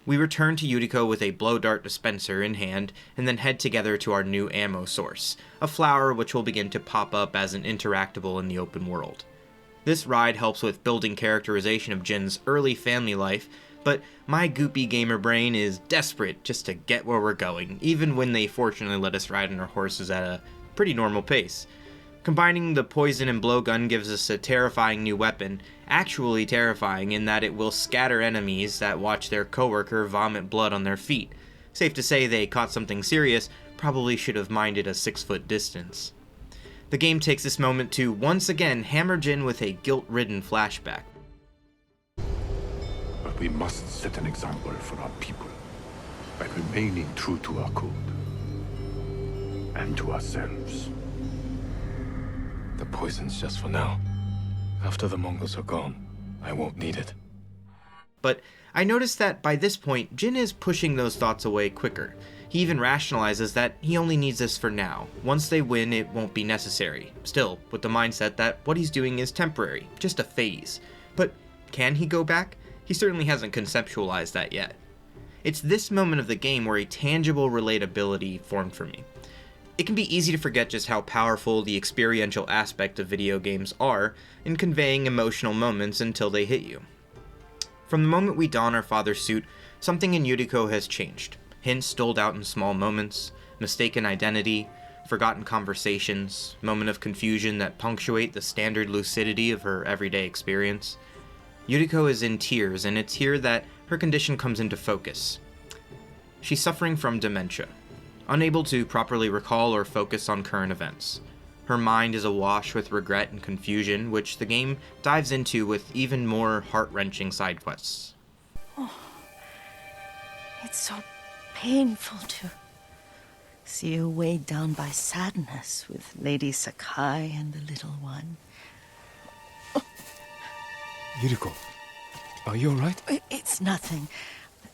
[SPEAKER 1] we return to Yuriko with a blow dart dispenser in hand, and then head together to our new ammo source, a flower which will begin to pop up as an interactable in the open world. This ride helps with building characterization of Jin's early family life, but my goopy gamer brain is desperate just to get where we're going, even when they fortunately let us ride on our horses at a pretty normal pace. Combining the poison and blowgun gives us a terrifying new weapon, actually terrifying in that it will scatter enemies that watch their coworker vomit blood on their feet. Safe to say they caught something serious, probably should have minded a 6-foot distance. The game takes this moment to once again hammer Jin with a guilt-ridden flashback.
[SPEAKER 6] But we must set an example for our people by remaining true to our code and to ourselves. The poison's just for now. After the Mongols are gone, I won't need it.
[SPEAKER 1] But I noticed that by this point, Jin is pushing those thoughts away quicker. He even rationalizes that he only needs this for now. Once they win, it won't be necessary. Still, with the mindset that what he's doing is temporary, just a phase. But can he go back? He certainly hasn't conceptualized that yet. It's this moment of the game where a tangible relatability formed for me. It can be easy to forget just how powerful the experiential aspect of video games are in conveying emotional moments until they hit you. From the moment we don our father's suit, something in Yuriko has changed. Hints doled out in small moments, mistaken identity, forgotten conversations, moment of confusion that punctuate the standard lucidity of her everyday experience. Yuriko is in tears, and it's here that her condition comes into focus. She's suffering from dementia, unable to properly recall or focus on current events. Her mind is awash with regret and confusion, which the game dives into with even more heart-wrenching side quests.
[SPEAKER 4] Oh, it's so painful to see you weighed down by sadness with Lady Sakai and the little one.
[SPEAKER 7] Yuriko, are you alright?
[SPEAKER 4] It's nothing.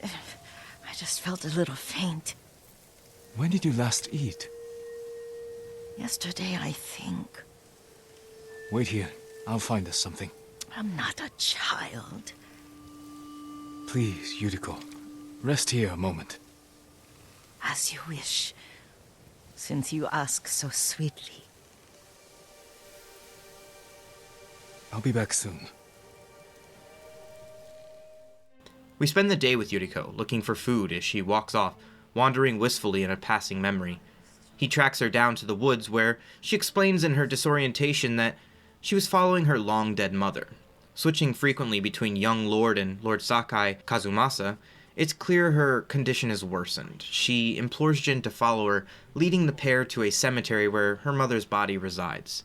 [SPEAKER 4] I just felt a little faint.
[SPEAKER 7] When did you last eat?
[SPEAKER 4] Yesterday, I think.
[SPEAKER 7] Wait here. I'll find us something.
[SPEAKER 4] I'm not a child.
[SPEAKER 7] Please, Yuriko. Rest here a moment.
[SPEAKER 4] As you wish, since you ask so sweetly.
[SPEAKER 7] I'll be back soon.
[SPEAKER 1] We spend the day with Yuriko, looking for food as she walks off, wandering wistfully in a passing memory. He tracks her down to the woods where she explains in her disorientation that she was following her long-dead mother. Switching frequently between young Lord and Lord Sakai Kazumasa, it's clear her condition has worsened. She implores Jin to follow her, leading the pair to a cemetery where her mother's body resides.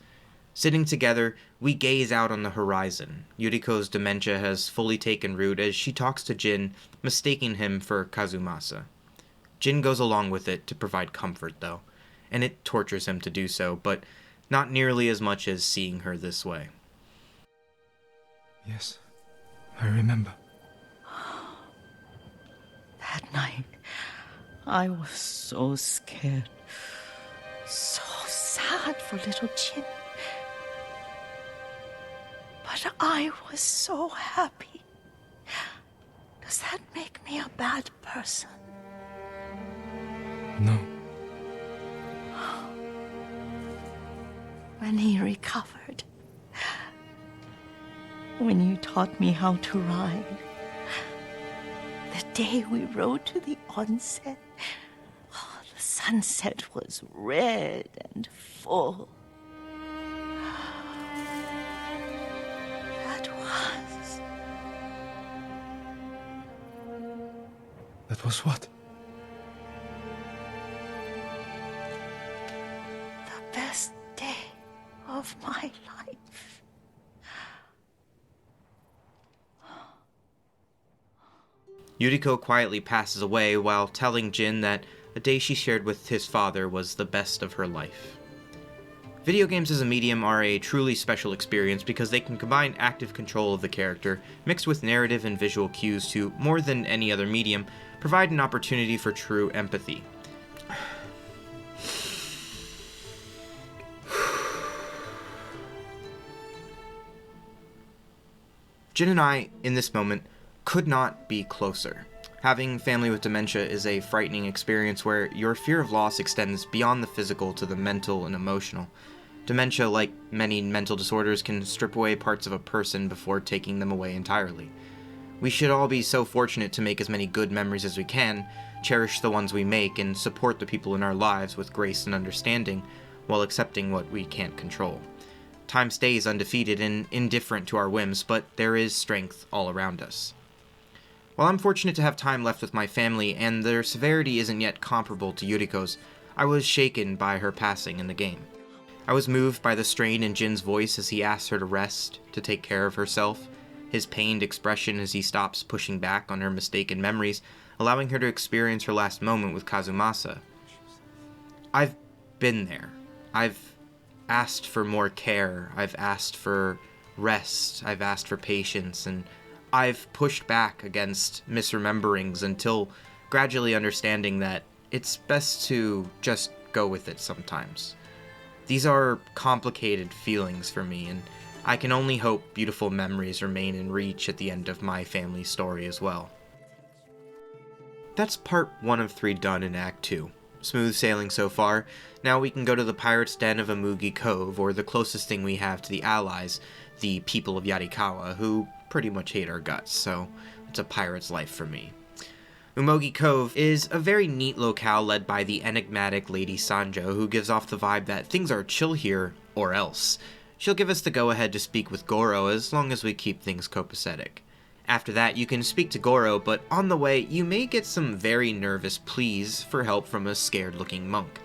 [SPEAKER 1] Sitting together, we gaze out on the horizon. Yuriko's dementia has fully taken root as she talks to Jin, mistaking him for Kazumasa. Jin goes along with it to provide comfort, though, and it tortures him to do so, but not nearly as much as seeing her this way.
[SPEAKER 7] Yes, I remember.
[SPEAKER 4] That night, I was so scared. So sad for little Jin. But I was so happy. Does that make me a bad person?
[SPEAKER 7] No.
[SPEAKER 4] When he recovered, when you taught me how to ride, the day we rode to the onsen, the sunset was red and full.
[SPEAKER 7] That was what?
[SPEAKER 4] The best day of my life.
[SPEAKER 1] Yuriko quietly passes away while telling Jin that the day she shared with his father was the best of her life. Video games as a medium are a truly special experience because they can combine active control of the character, mixed with narrative and visual cues to, more than any other medium, provide an opportunity for true empathy. Jin and I, in this moment, could not be closer. Having family with dementia is a frightening experience where your fear of loss extends beyond the physical to the mental and emotional. Dementia, like many mental disorders, can strip away parts of a person before taking them away entirely. We should all be so fortunate to make as many good memories as we can, cherish the ones we make, and support the people in our lives with grace and understanding, while accepting what we can't control. Time stays undefeated and indifferent to our whims, but there is strength all around us. While I'm fortunate to have time left with my family, and their severity isn't yet comparable to Yuriko's, I was shaken by her passing in the game. I was moved by the strain in Jin's voice as he asks her to rest, to take care of herself, his pained expression as he stops pushing back on her mistaken memories, allowing her to experience her last moment with Kazumasa. I've been there. I've asked for more care, I've asked for rest, I've asked for patience, and I've pushed back against misrememberings until gradually understanding that it's best to just go with it sometimes. These are complicated feelings for me, and I can only hope beautiful memories remain in reach at the end of my family's story as well. That's part 1 of 3 done in Act 2. Smooth sailing so far. Now we can go to the pirate's den of Amugi Cove, or the closest thing we have to the allies, the people of Yarikawa, who pretty much hate our guts, so it's a pirate's life for me. Umogi Cove is a very neat locale led by the enigmatic Lady Sanjo, who gives off the vibe that things are chill here, or else. She'll give us the go-ahead to speak with Goro as long as we keep things copacetic. After that, you can speak to Goro, but on the way, you may get some very nervous pleas for help from a scared-looking monk.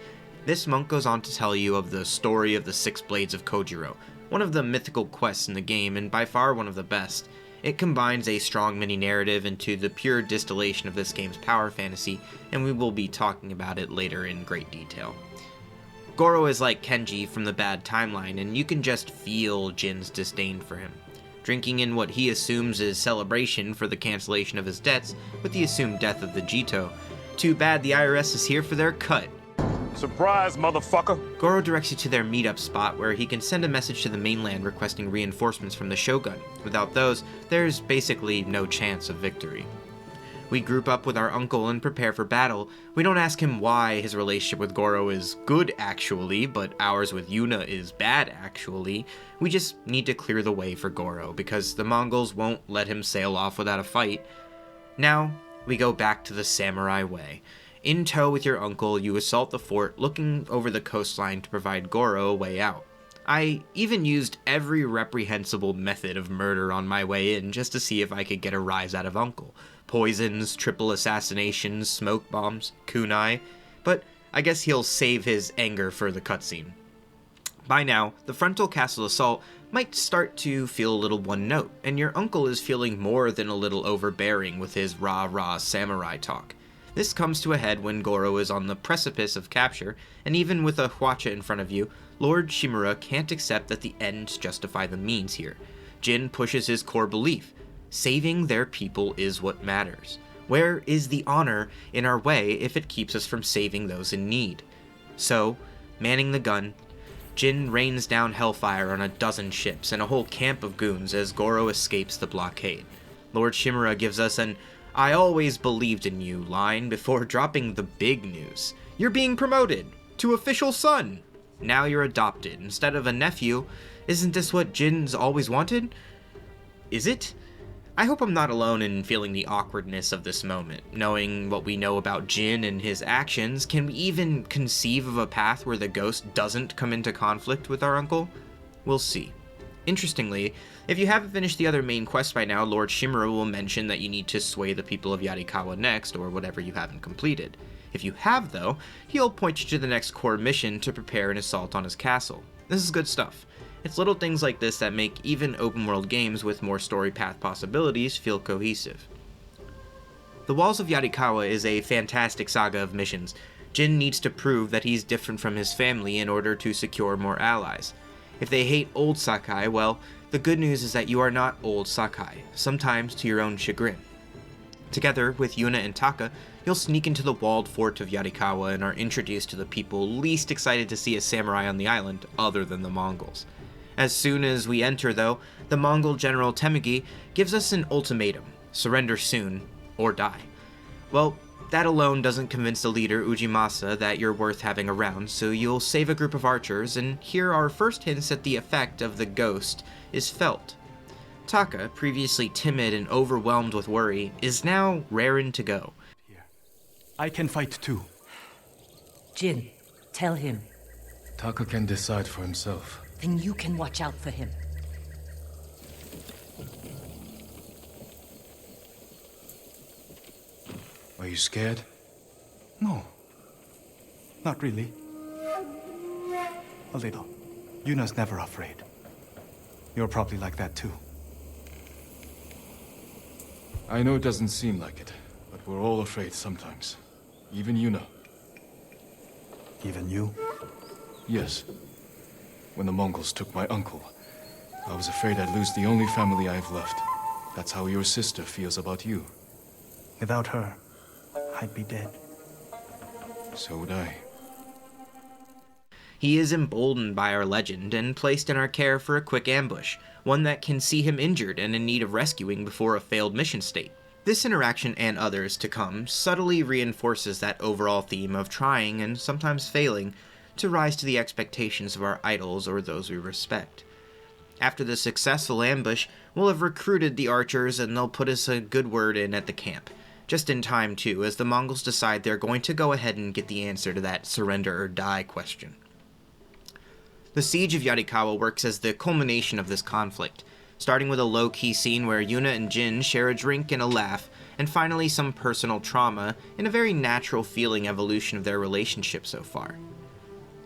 [SPEAKER 1] This monk goes on to tell you of the story of the 6 Blades of Kojiro, one of the mythical quests in the game, and by far one of the best. It combines a strong mini-narrative into the pure distillation of this game's power fantasy, and we will be talking about it later in great detail. Goro is like Kenji from the Bad Timeline, and you can just feel Jin's disdain for him. Drinking in what he assumes is celebration for the cancellation of his debts with the assumed death of the Jito. Too bad the IRS is here for their cut.
[SPEAKER 6] Surprise, motherfucker!
[SPEAKER 1] Goro directs you to their meetup spot where he can send a message to the mainland requesting reinforcements from the Shogun. Without those, there's basically no chance of victory. We group up with our uncle and prepare for battle. We don't ask him why his relationship with Goro is good actually, but ours with Yuna is bad actually. We just need to clear the way for Goro, because the Mongols won't let him sail off without a fight. Now, we go back to the samurai way. In tow with your uncle, you assault the fort, looking over the coastline to provide Goro a way out. I even used every reprehensible method of murder on my way in just to see if I could get a rise out of Uncle. Poisons, triple assassinations, smoke bombs, kunai, but I guess he'll save his anger for the cutscene. By now, the frontal castle assault might start to feel a little one-note, and your uncle is feeling more than a little overbearing with his rah-rah samurai talk. This comes to a head when Goro is on the precipice of capture, and even with a Hwacha in front of you, Lord Shimura can't accept that the ends justify the means here. Jin pushes his core belief. Saving their people is what matters. Where is the honor in our way if it keeps us from saving those in need? So, manning the gun, Jin rains down hellfire on a dozen ships and a whole camp of goons as Goro escapes the blockade. Lord Shimura gives us an "I always believed in you" line before dropping the big news. You're being promoted to official son. Now you're adopted instead of a nephew. Isn't this what Jin's always wanted? Is it? I hope I'm not alone in feeling the awkwardness of this moment. Knowing what we know about Jin and his actions, can we even conceive of a path where the ghost doesn't come into conflict with our uncle? We'll see. Interestingly, if you haven't finished the other main quests by now, Lord Shimura will mention that you need to sway the people of Yarikawa next, or whatever you haven't completed. If you have, though, he'll point you to the next core mission to prepare an assault on his castle. This is good stuff. It's little things like this that make even open-world games with more story path possibilities feel cohesive. The Walls of Yarikawa is a fantastic saga of missions. Jin needs to prove that he's different from his family in order to secure more allies. If they hate old Sakai, well, the good news is that you are not old Sakai, sometimes to your own chagrin. Together with Yuna and Taka, you'll sneak into the walled fort of Yarikawa and are introduced to the people least excited to see a samurai on the island other than the Mongols. As soon as we enter, though, the Mongol General Temegi gives us an ultimatum: surrender soon, or die. Well, that alone doesn't convince the leader, Ujimasa, that you're worth having around, so you'll save a group of archers, and here our first hints at the effect of the ghost is felt. Taka, previously timid and overwhelmed with worry, is now raring to go.
[SPEAKER 7] I can fight too.
[SPEAKER 13] Jin, tell him.
[SPEAKER 7] Taka can decide for himself.
[SPEAKER 13] Then you can watch out for him.
[SPEAKER 7] Are you scared? No. Not really. A little. Yuna's never afraid. You're probably like that too. I know it doesn't seem like it, but we're all afraid sometimes. Even Yuna. Even you? Yes. When the Mongols took my uncle, I was afraid I'd lose the only family I've left. That's how your sister feels about you. Without her, I'd be dead. So would I.
[SPEAKER 1] He is emboldened by our legend and placed in our care for a quick ambush, one that can see him injured and in need of rescuing before a failed mission state. This interaction and others to come subtly reinforces that overall theme of trying, and sometimes failing, to rise to the expectations of our idols or those we respect. After the successful ambush, we'll have recruited the archers and they'll put us a good word in at the camp. Just in time too, as the Mongols decide they're going to go ahead and get the answer to that surrender or die question. The siege of Yarikawa works as the culmination of this conflict, starting with a low-key scene where Yuna and Jin share a drink and a laugh, and finally some personal trauma and a very natural feeling evolution of their relationship so far.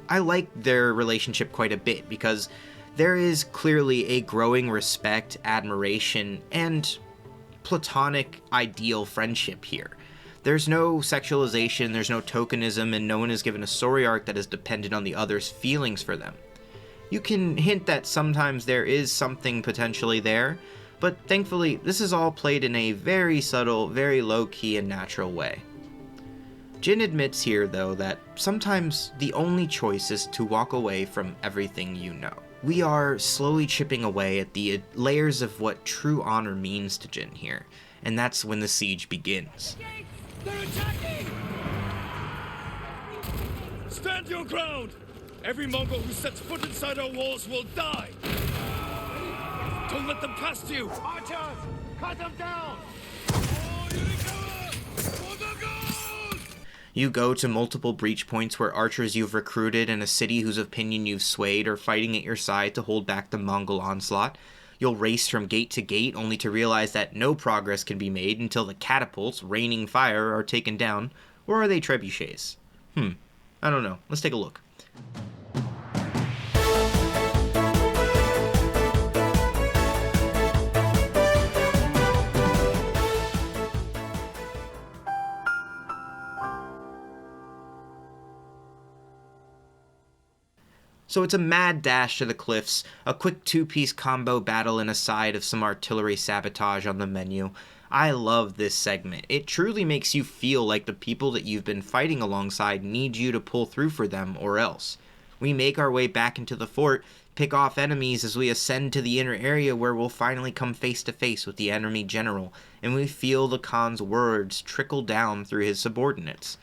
[SPEAKER 1] I like their relationship quite a bit because there is clearly a growing respect, admiration, and platonic ideal friendship here. There's no sexualization, there's no tokenism, and no one is given a story arc that is dependent on the other's feelings for them. You can hint that sometimes there is something potentially there, but thankfully this is all played in a very subtle, very low-key and natural way. Jin admits here, though, that sometimes the only choice is to walk away from everything you know. We are slowly chipping away at the layers of what true honor means to Jin here, and that's when the siege begins.
[SPEAKER 14] They're attacking! Stand your ground! Every Mongol who sets foot inside our walls will die! Don't let them past you! Archers! Cut them down!
[SPEAKER 1] You go to multiple breach points where archers you've recruited and a city whose opinion you've swayed are fighting at your side to hold back the Mongol onslaught. You'll race from gate to gate only to realize that no progress can be made until the catapults, raining fire, are taken down. Or are they trebuchets? I don't know. Let's take a look. So it's a mad dash to the cliffs, a quick two-piece combo battle and a side of some artillery sabotage on the menu. I love this segment. It truly makes you feel like the people that you've been fighting alongside need you to pull through for them or else. We make our way back into the fort, pick off enemies as we ascend to the inner area where we'll finally come face to face with the enemy general, and we feel the Khan's words trickle down through his subordinates.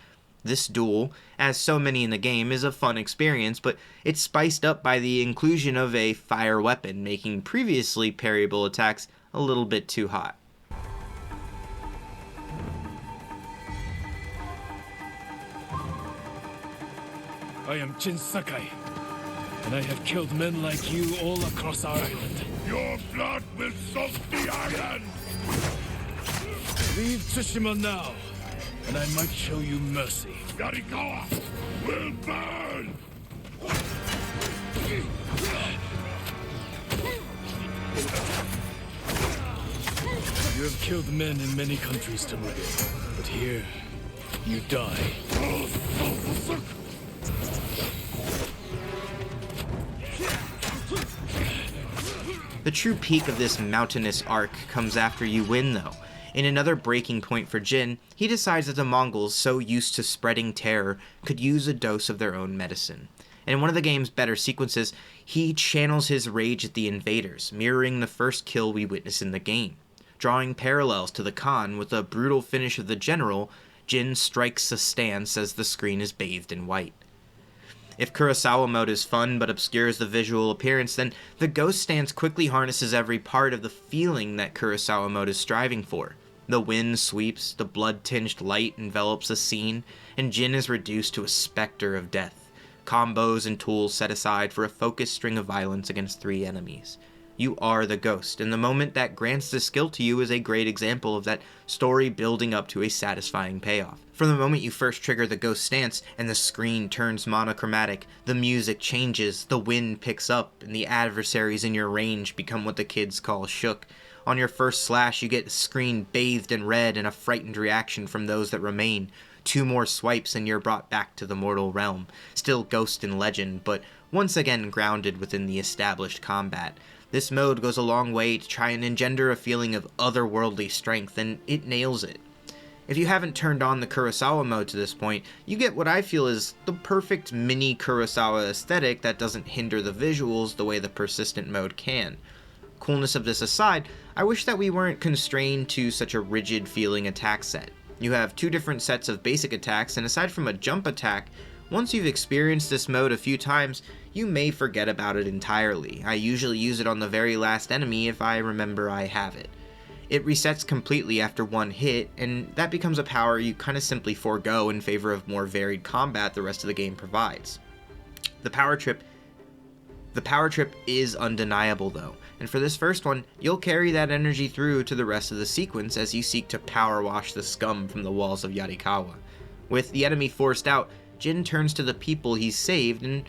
[SPEAKER 1] This duel, as so many in the game, is a fun experience, but it's spiced up by the inclusion of a fire weapon, making previously parryable attacks a little bit too hot.
[SPEAKER 8] I am Jin Sakai, and I have killed men like you all across our island.
[SPEAKER 14] Your blood will soak the island!
[SPEAKER 8] Leave Tsushima now, and I might show you mercy.
[SPEAKER 14] Yarikawa will burn!
[SPEAKER 8] You have killed men in many countries, Tamura, but here, you die.
[SPEAKER 1] The true peak of this mountainous arc comes after you win, though. In another breaking point for Jin, he decides that the Mongols, so used to spreading terror, could use a dose of their own medicine. And in one of the game's better sequences, he channels his rage at the invaders, mirroring the first kill we witness in the game. Drawing parallels to the Khan with a brutal finish of the general, Jin strikes a stance as the screen is bathed in white. If Kurosawa mode is fun but obscures the visual appearance, then the Ghost stance quickly harnesses every part of the feeling that Kurosawa mode is striving for. The wind sweeps, the blood-tinged light envelops the scene, and Jin is reduced to a specter of death. Combos and tools set aside for a focused string of violence against 3 enemies. You are the Ghost, and the moment that grants the skill to you is a great example of that story building up to a satisfying payoff. From the moment you first trigger the Ghost stance and the screen turns monochromatic, the music changes, the wind picks up, and the adversaries in your range become what the kids call shook. On your first slash, you get the screen bathed in red and a frightened reaction from those that remain. 2 more swipes and you're brought back to the mortal realm, still Ghost in legend, but once again grounded within the established combat. This mode goes a long way to try and engender a feeling of otherworldly strength, and it nails it. If you haven't turned on the Kurosawa mode to this point, you get what I feel is the perfect mini Kurosawa aesthetic that doesn't hinder the visuals the way the persistent mode can. Coolness of this aside, I wish that we weren't constrained to such a rigid feeling attack set. You have 2 different sets of basic attacks, and aside from a jump attack, once you've experienced this mode a few times, you may forget about it entirely. I usually use it on the very last enemy if I remember I have it. It resets completely after 1 hit, and that becomes a power you kinda simply forego in favor of more varied combat the rest of the game provides. The power trip is undeniable though, and for this first one, you'll carry that energy through to the rest of the sequence as you seek to power wash the scum from the walls of Yarikawa. With the enemy forced out, Jin turns to the people he's saved and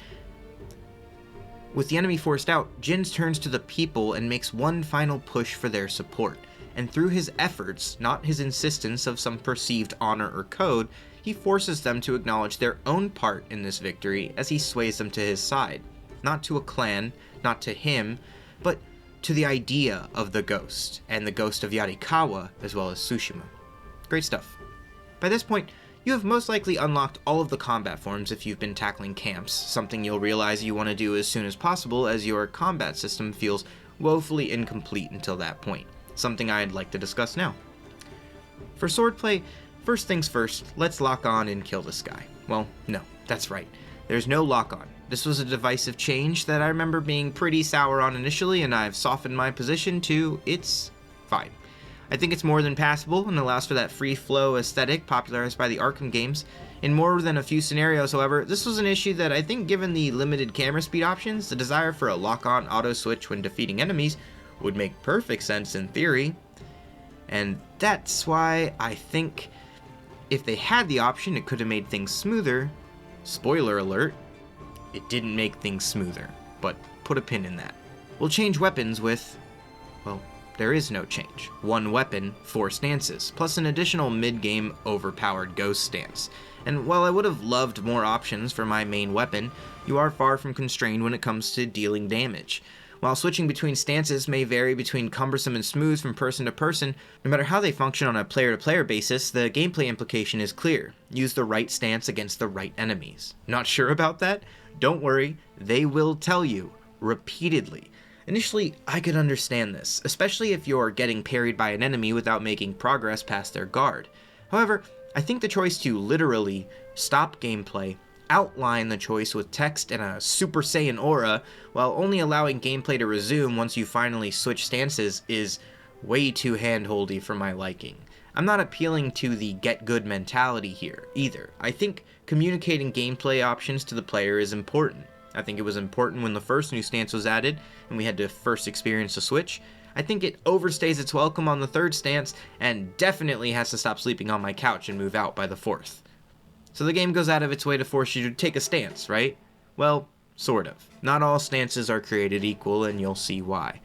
[SPEAKER 1] Jin turns to the people and makes one final push for their support. And through his efforts, not his insistence of some perceived honor or code, he forces them to acknowledge their own part in this victory as he sways them to his side. Not to a clan, not to him, but to the idea of the ghost, and the ghost of Yarikawa, as well as Tsushima. Great stuff. By this point, you have most likely unlocked all of the combat forms if you've been tackling camps, something you'll realize you want to do as soon as possible as your combat system feels woefully incomplete until that point. Something I'd like to discuss now. For swordplay, first things first, let's lock on and kill this guy. Well, no, that's right. There's no lock on. This was a divisive change that I remember being pretty sour on initially, and I've softened my position to it's fine. I think it's more than passable and allows for that free flow aesthetic popularized by the Arkham games. In more than a few scenarios, however, this was an issue that I think given the limited camera speed options, the desire for a lock-on auto switch when defeating enemies would make perfect sense in theory. And that's why I think if they had the option, it could have made things smoother. Spoiler alert, it didn't make things smoother, but put a pin in that. We'll change weapons with, well, there is no change. 1 weapon, 4 stances, plus an additional mid-game overpowered ghost stance. And while I would have loved more options for my main weapon, you are far from constrained when it comes to dealing damage. While switching between stances may vary between cumbersome and smooth from person to person, no matter how they function on a player-to-player basis, the gameplay implication is clear. Use the right stance against the right enemies. Not sure about that? Don't worry, they will tell you, repeatedly. Initially, I could understand this, especially if you're getting parried by an enemy without making progress past their guard. However, I think the choice to literally stop gameplay, outline the choice with text and a Super Saiyan aura, while only allowing gameplay to resume once you finally switch stances is way too handholdy for my liking. I'm not appealing to the get good mentality here, either. I think communicating gameplay options to the player is important. I think it was important when the first new stance was added, and we had to first experience the switch. I think it overstays its welcome on the 3rd stance, and definitely has to stop sleeping on my couch and move out by the 4th. So the game goes out of its way to force you to take a stance, right? Well, sort of. Not all stances are created equal, and you'll see why.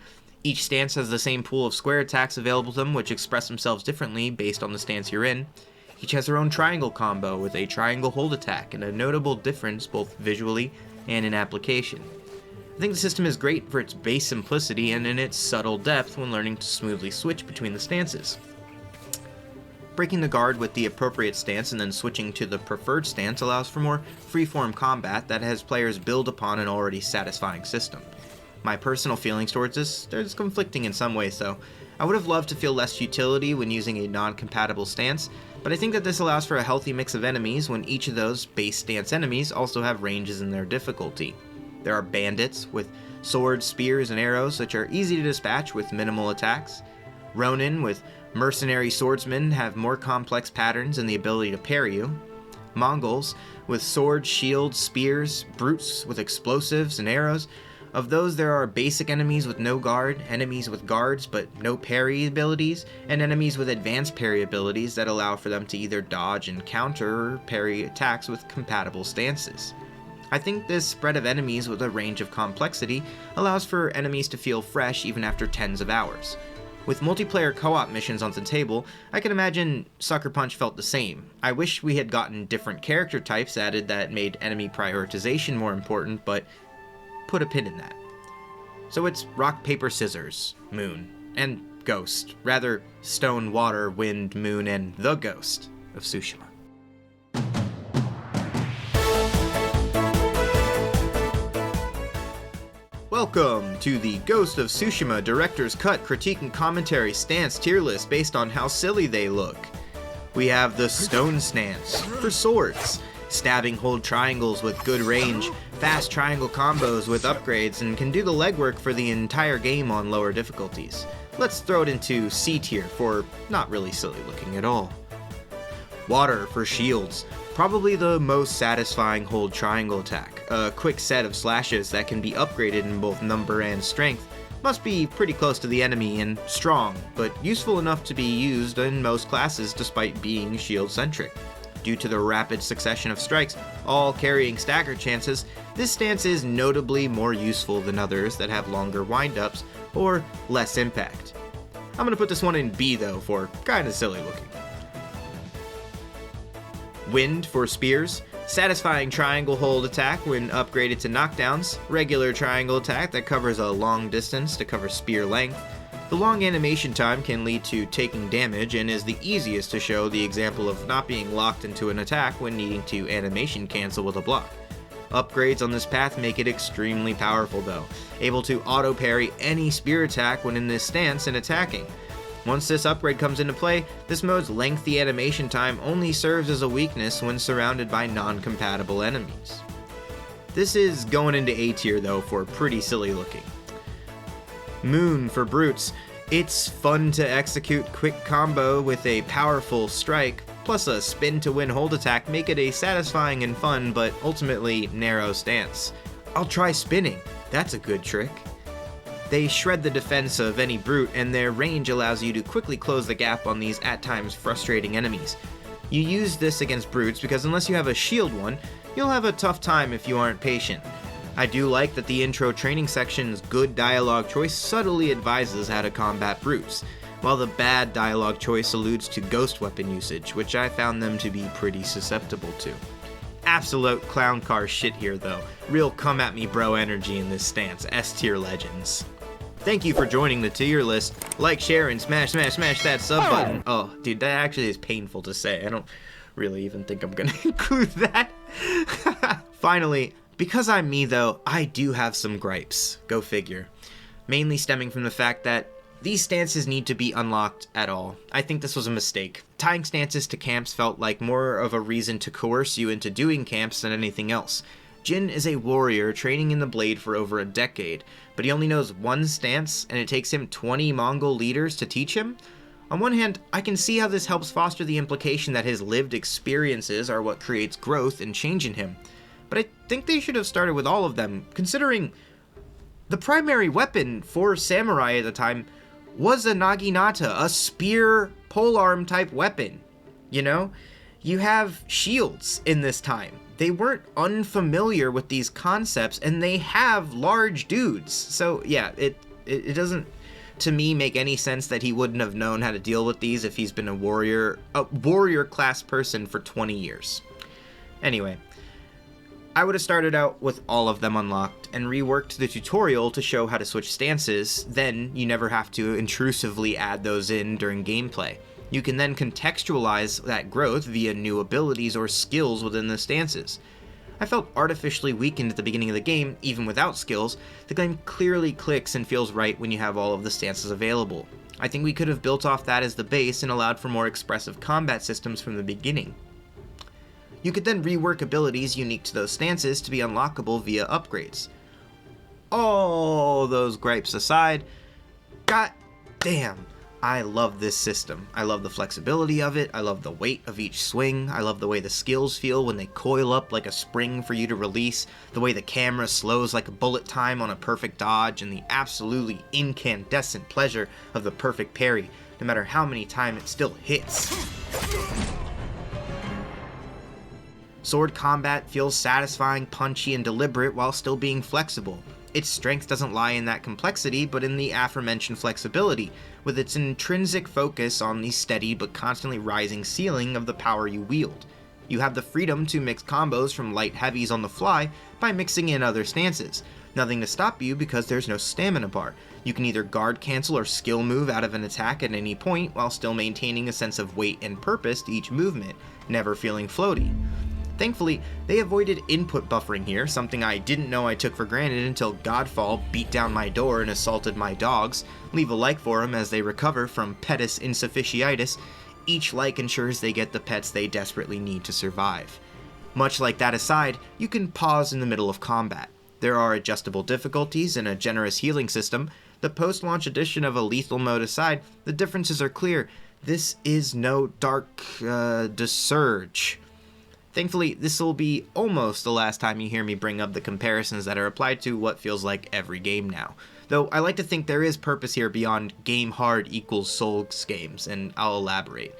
[SPEAKER 1] Each stance has the same pool of square attacks available to them, which express themselves differently based on the stance you're in. Each has their own triangle combo with a triangle hold attack, and a notable difference both visually and in application. I think the system is great for its base simplicity and in its subtle depth when learning to smoothly switch between the stances. Breaking the guard with the appropriate stance and then switching to the preferred stance allows for more freeform combat that has players build upon an already satisfying system. My personal feelings towards this, they're conflicting in some ways though. I would have loved to feel less utility when using a non-compatible stance, but I think that this allows for a healthy mix of enemies when each of those base stance enemies also have ranges in their difficulty. There are bandits with swords, spears, and arrows which are easy to dispatch with minimal attacks. Ronin with mercenary swordsmen have more complex patterns and the ability to parry you. Mongols with swords, shields, spears, brutes with explosives and arrows. Of those, there are basic enemies with no guard, enemies with guards but no parry abilities, and enemies with advanced parry abilities that allow for them to either dodge and counter or parry attacks with compatible stances. I think this spread of enemies with a range of complexity allows for enemies to feel fresh even after tens of hours. With multiplayer co-op missions on the table, I can imagine Sucker Punch felt the same. I wish we had gotten different character types added that made enemy prioritization more important, but put a pin in that. So it's rock, paper, scissors, Moon. And ghost. Rather, stone, water, wind, moon, and the ghost of Tsushima. Welcome to the Ghost of Tsushima Director's Cut Critique and Commentary Stance tier list based on how silly they look. We have the Stone Stance for swords, stabbing hold triangles with good range, fast triangle combos with upgrades, and can do the legwork for the entire game on lower difficulties. Let's throw it into C tier for not really silly looking at all. Water for shields, probably the most satisfying hold triangle attack, a quick set of slashes that can be upgraded in both number and strength. Must be pretty close to the enemy and strong, but useful enough to be used in most classes despite being shield-centric. Due to the rapid succession of strikes, all carrying stagger chances, this stance is notably more useful than others that have longer wind-ups or less impact. I'm gonna put this one in B though for kinda silly looking. Wind for spears, satisfying triangle hold attack when upgraded to knockdowns, regular triangle attack that covers a long distance to cover spear length. The long animation time can lead to taking damage and is the easiest to show the example of not being locked into an attack when needing to animation cancel with a block. Upgrades on this path make it extremely powerful though, able to auto parry any spear attack when in this stance and attacking. Once this upgrade comes into play, this mode's lengthy animation time only serves as a weakness when surrounded by non-compatible enemies. This is going into A tier though for pretty silly looking. Moon for brutes. It's fun to execute quick combo with a powerful strike, plus a spin to win hold attack make it a satisfying and fun but ultimately narrow stance. I'll try spinning, that's a good trick. They shred the defense of any brute, and their range allows you to quickly close the gap on these at times frustrating enemies. You use this against brutes because unless you have a shield one, you'll have a tough time if you aren't patient. I do like that the intro training section's good dialogue choice subtly advises how to combat brutes, while the bad dialogue choice alludes to ghost weapon usage, which I found them to be pretty susceptible to. Absolute clown car shit here though, real come at me bro energy in this stance, S tier legends. Thank you for joining the tier list. Like, share, and smash that sub button. Oh, dude, that actually is painful to say. I don't really even think I'm gonna include that. Finally, because I'm me though, I do have some gripes. Go figure. Mainly stemming from the fact that these stances need to be unlocked at all. I think this was a mistake. Tying stances to camps felt like more of a reason to coerce you into doing camps than anything else. Jin is a warrior training in the blade for over a decade, but he only knows one stance and it takes him 20 Mongol leaders to teach him? On one hand, I can see how this helps foster the implication that his lived experiences are what creates growth and change in him. But I think they should have started with all of them, considering the primary weapon for samurai at the time was a naginata, a spear polearm type weapon. You know? You have shields in this time. They weren't unfamiliar with these concepts, and they have large dudes. So yeah, it doesn't, to me, make any sense that he wouldn't have known how to deal with these if he's been a warrior class person for 20 years. Anyway, I would have started out with all of them unlocked and reworked the tutorial to show how to switch stances, then you never have to intrusively add those in during gameplay. You can then contextualize that growth via new abilities or skills within the stances. I felt artificially weakened at the beginning of the game, even without skills. The game clearly clicks and feels right when you have all of the stances available. I think we could have built off that as the base and allowed for more expressive combat systems from the beginning. You could then rework abilities unique to those stances to be unlockable via upgrades. All those gripes aside, god damn, I love this system. I love the flexibility of it, I love the weight of each swing, I love the way the skills feel when they coil up like a spring for you to release, the way the camera slows like a bullet time on a perfect dodge, and the absolutely incandescent pleasure of the perfect parry, no matter how many times it still hits. Sword combat feels satisfying, punchy, and deliberate while still being flexible. Its strength doesn't lie in that complexity, but in the aforementioned flexibility, with its intrinsic focus on the steady but constantly rising ceiling of the power you wield. You have the freedom to mix combos from light heavies on the fly by mixing in other stances, Nothing to stop you because there's no stamina bar. You can either guard cancel or skill move out of an attack at any point while still maintaining a sense of weight and purpose to each movement, never feeling floaty. Thankfully, they avoided input buffering here, something I didn't know I took for granted until Godfall beat down my door and assaulted my dogs. Leave a like for them as they recover from petis insufficiitis. Each like ensures they get the pets they desperately need to survive. Much like that aside, you can pause in the middle of combat. There are adjustable difficulties and a generous healing system. The post-launch edition of a lethal mode aside, the differences are clear. This is no Dark Surge. Thankfully, this will be almost the last time you hear me bring up the comparisons that are applied to what feels like every game now. Though I like to think there is purpose here beyond game hard equals Souls games, and I'll elaborate.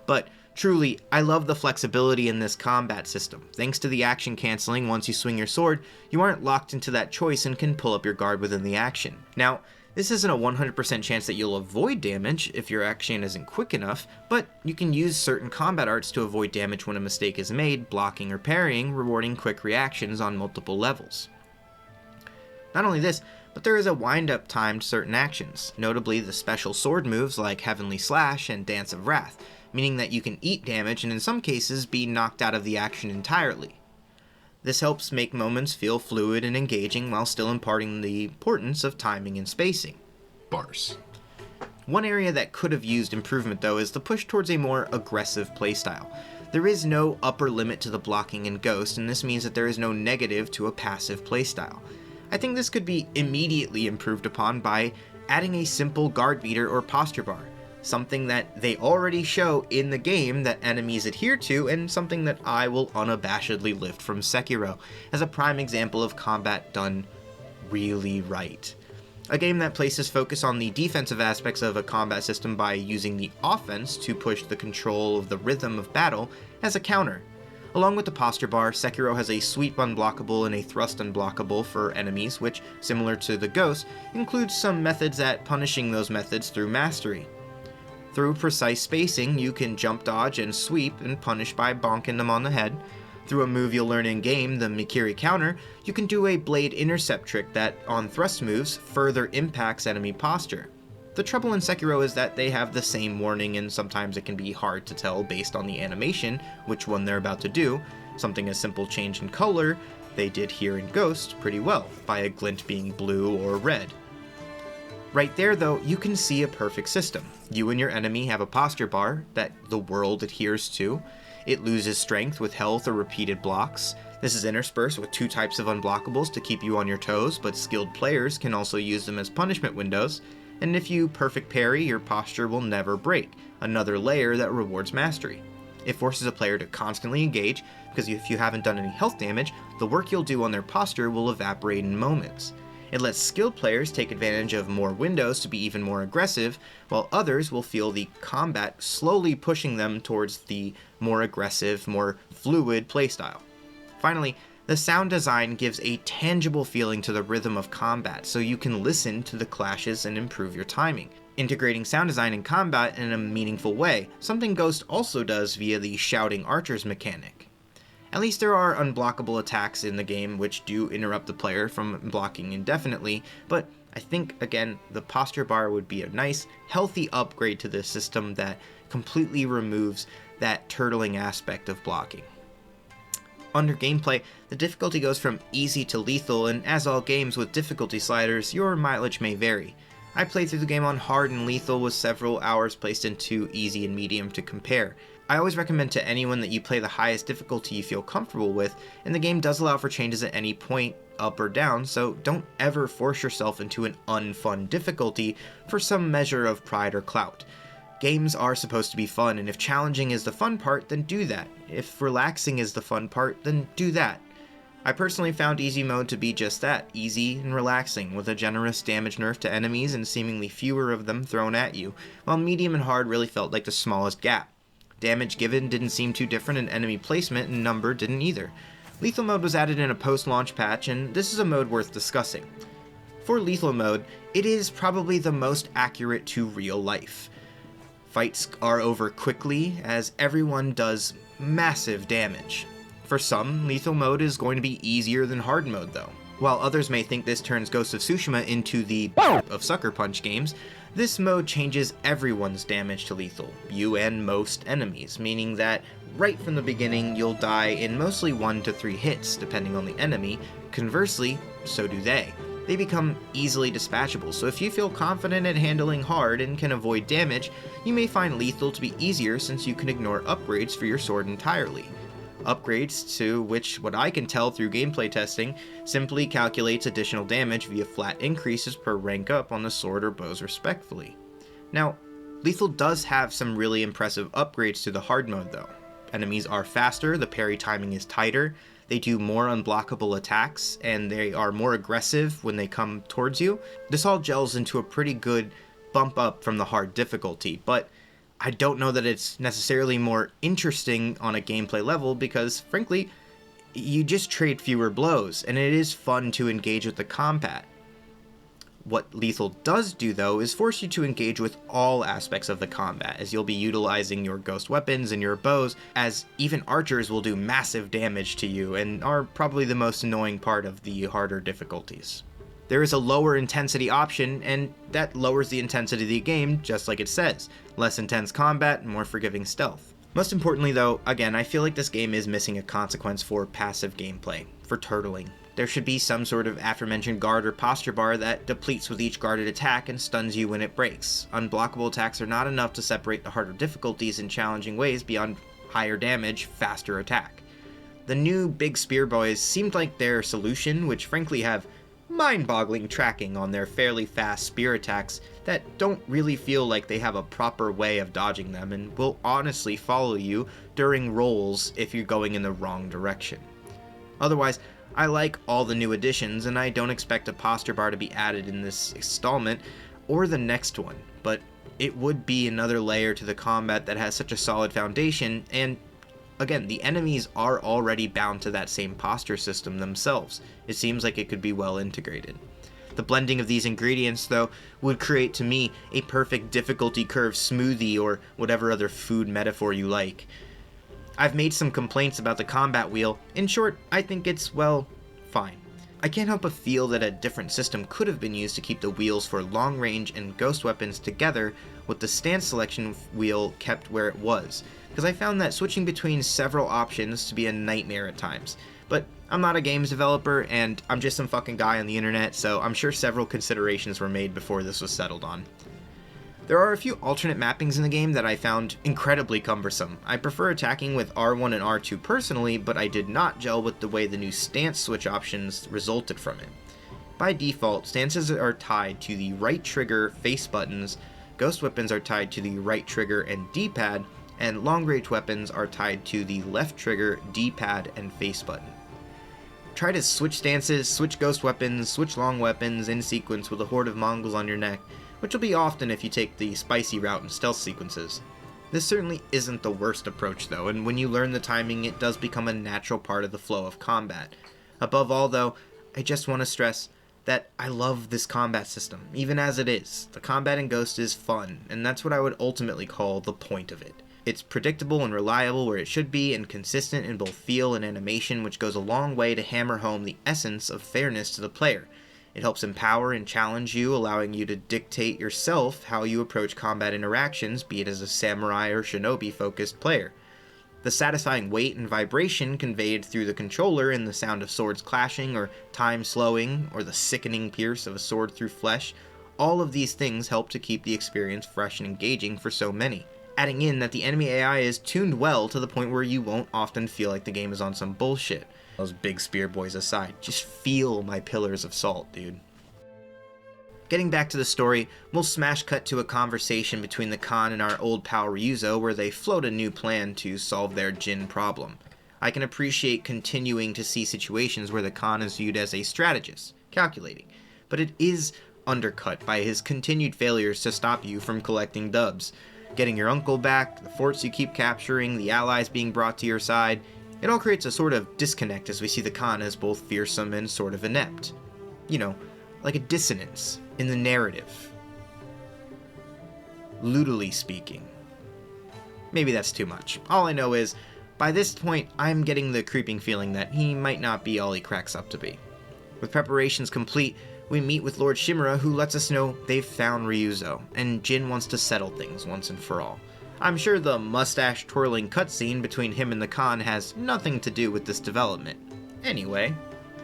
[SPEAKER 1] But truly, I love the flexibility in this combat system. Thanks to the action canceling once you swing your sword, you aren't locked into that choice and can pull up your guard within the action. Now, this isn't a 100% chance that you'll avoid damage if your action isn't quick enough, but you can use certain combat arts to avoid damage when a mistake is made, blocking or parrying, rewarding quick reactions on multiple levels. Not only this, but there is a wind-up time to certain actions, notably the special sword moves like Heavenly Slash and Dance of Wrath, meaning that you can eat damage and in some cases be knocked out of the action entirely. This helps make moments feel fluid and engaging while still imparting the importance of timing and spacing.
[SPEAKER 6] Bars.
[SPEAKER 1] One area that could have used improvement though is the push towards a more aggressive playstyle. There is no upper limit to the blocking in Ghost, and this means that there is no negative to a passive playstyle. I think this could be immediately improved upon by adding a simple guard beater or posture bar. Something that they already show in the game that enemies adhere to, and something that I will unabashedly lift from Sekiro as a prime example of combat done really right. A game that places focus on the defensive aspects of a combat system by using the offense to push the control of the rhythm of battle as a counter. Along with the posture bar, Sekiro has a sweep unblockable and a thrust unblockable for enemies, which, similar to the Ghost, includes some methods at punishing those methods through mastery. Through precise spacing, you can jump dodge and sweep and punish by bonking them on the head. Through a move you'll learn in-game, the Mikiri counter, you can do a blade intercept trick that, on thrust moves, further impacts enemy posture. The trouble in Sekiro is that they have the same warning, and sometimes it can be hard to tell based on the animation which one they're about to do. Something as simple change in color they did here in Ghost pretty well, by a glint being blue or red. Right there though, you can see a perfect system. You and your enemy have a posture bar that the world adheres to. It loses strength with health or repeated blocks. This is interspersed with two types of unblockables to keep you on your toes, but skilled players can also use them as punishment windows. And if you perfect parry, your posture will never break, another layer that rewards mastery. It forces a player to constantly engage, because if you haven't done any health damage, the work you'll do on their posture will evaporate in moments. It lets skilled players take advantage of more windows to be even more aggressive, while others will feel the combat slowly pushing them towards the more aggressive, more fluid playstyle. Finally, the sound design gives a tangible feeling to the rhythm of combat, so you can listen to the clashes and improve your timing, integrating sound design in combat in a meaningful way, something Ghost also does via the shouting archers mechanic. At least there are unblockable attacks in the game which do interrupt the player from blocking indefinitely, but I think, again, the posture bar would be a nice, healthy upgrade to this system that completely removes that turtling aspect of blocking. Under gameplay, the difficulty goes from easy to lethal, and as all games with difficulty sliders, your mileage may vary. I played through the game on hard and lethal with several hours placed into easy and medium to compare. I always recommend to anyone that you play the highest difficulty you feel comfortable with, and the game does allow for changes at any point, up or down, so don't ever force yourself into an unfun difficulty for some measure of pride or clout. Games are supposed to be fun, and if challenging is the fun part, then do that. If relaxing is the fun part, then do that. I personally found easy mode to be just that, easy and relaxing, with a generous damage nerf to enemies and seemingly fewer of them thrown at you, while medium and hard really felt like the smallest gap. Damage given didn't seem too different, and enemy placement and number didn't either. Lethal mode was added in a post-launch patch, and this is a mode worth discussing. For lethal mode, it is probably the most accurate to real life. Fights are over quickly, as everyone does massive damage. For some, lethal mode is going to be easier than hard mode though. While others may think this turns Ghost of Tsushima into the of Sucker Punch games, this mode changes everyone's damage to lethal, you and most enemies, meaning that right from the beginning you'll die in mostly 1 to 3 hits, depending on the enemy. Conversely, so do they. They become easily dispatchable, so if you feel confident at handling hard and can avoid damage, you may find lethal to be easier since you can ignore upgrades for your sword entirely. Upgrades to which, what I can tell through gameplay testing, simply calculates additional damage via flat increases per rank up on the sword or bows respectively. Now, lethal does have some really impressive upgrades to the hard mode though. Enemies are faster, the parry timing is tighter, they do more unblockable attacks, and they are more aggressive when they come towards you. This all gels into a pretty good bump up from the hard difficulty, but I don't know that it's necessarily more interesting on a gameplay level because, frankly, you just trade fewer blows, and it is fun to engage with the combat. What lethal does do, though, is force you to engage with all aspects of the combat, as you'll be utilizing your ghost weapons and your bows, as even archers will do massive damage to you and are probably the most annoying part of the harder difficulties. There is a lower intensity option, and that lowers the intensity of the game, just like it says. Less intense combat, more forgiving stealth. Most importantly though, again, I feel like this game is missing a consequence for passive gameplay, for turtling. There should be some sort of aforementioned guard or posture bar that depletes with each guarded attack and stuns you when it breaks. Unblockable attacks are not enough to separate the harder difficulties in challenging ways beyond higher damage, faster attack. The new big spear boys seemed like their solution, which frankly have mind-boggling tracking on their fairly fast spear attacks that don't really feel like they have a proper way of dodging them and will honestly follow you during rolls if you're going in the wrong direction. Otherwise, I like all the new additions and I don't expect a posture bar to be added in this installment or the next one, but it would be another layer to the combat that has such a solid foundation, and again, the enemies are already bound to that same posture system themselves. It seems like it could be well integrated. The blending of these ingredients, though, would create to me a perfect difficulty curve smoothie or whatever other food metaphor you like. I've made some complaints about the combat wheel. In short, I think it's, well, fine. I can't help but feel that a different system could have been used to keep the wheels for long range and ghost weapons together with the stance selection wheel kept where it was, because I found that switching between several options to be a nightmare at times. But I'm not a games developer, and I'm just some fucking guy on the internet, so I'm sure several considerations were made before this was settled on. There are a few alternate mappings in the game that I found incredibly cumbersome. I prefer attacking with R1 and R2 personally, but I did not gel with the way the new stance switch options resulted from it. By default, stances are tied to the right trigger face buttons, ghost weapons are tied to the right trigger and D-pad, and long-range weapons are tied to the left trigger, D-pad, and face button. Try to switch stances, switch ghost weapons, switch long weapons in sequence with a horde of Mongols on your neck, which will be often if you take the spicy route in stealth sequences. This certainly isn't the worst approach though, and when you learn the timing it does become a natural part of the flow of combat. Above all though, I just want to stress that I love this combat system, even as it is. The combat in Ghost is fun, and that's what I would ultimately call the point of it. It's predictable and reliable where it should be, and consistent in both feel and animation, which goes a long way to hammer home the essence of fairness to the player. It helps empower and challenge you, allowing you to dictate yourself how you approach combat interactions, be it as a samurai or shinobi-focused player. The satisfying weight and vibration conveyed through the controller in the sound of swords clashing, or time slowing, or the sickening pierce of a sword through flesh, all of these things help to keep the experience fresh and engaging for so many. Adding in that the enemy AI is tuned well to the point where you won't often feel like the game is on some bullshit. Those big spear boys aside, just feel my pillars of salt, dude. Getting back to the story, we'll smash cut to a conversation between the Khan and our old pal Ryuzo where they float a new plan to solve their Jin problem. I can appreciate continuing to see situations where the Khan is viewed as a strategist, calculating, but it is undercut by his continued failures to stop you from collecting dubs. Getting your uncle back, the forts you keep capturing, the allies being brought to your side, it all creates a sort of disconnect as we see the Khan as both fearsome and sort of inept. You know, like a dissonance in the narrative. Ludily speaking. Maybe that's too much. All I know is, by this point, I'm getting the creeping feeling that he might not be all he cracks up to be. With preparations complete, we meet with Lord Shimura, who lets us know they've found Ryuzo, and Jin wants to settle things once and for all. I'm sure the mustache-twirling cutscene between him and the Khan has nothing to do with this development. Anyway,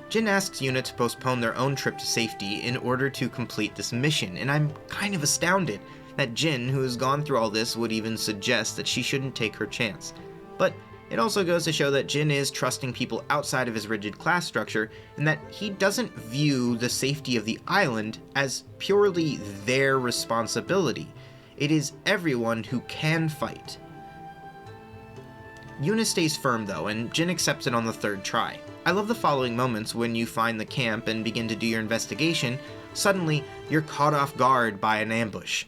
[SPEAKER 1] Jin asks Yuna to postpone their own trip to safety in order to complete this mission, and I'm kind of astounded that Jin, who has gone through all this, would even suggest that she shouldn't take her chance. But it also goes to show that Jin is trusting people outside of his rigid class structure, and that he doesn't view the safety of the island as purely their responsibility. It is everyone who can fight. Yuna stays firm though, and Jin accepts it on the third try. I love the following moments when you find the camp and begin to do your investigation. Suddenly, you're caught off guard by an ambush.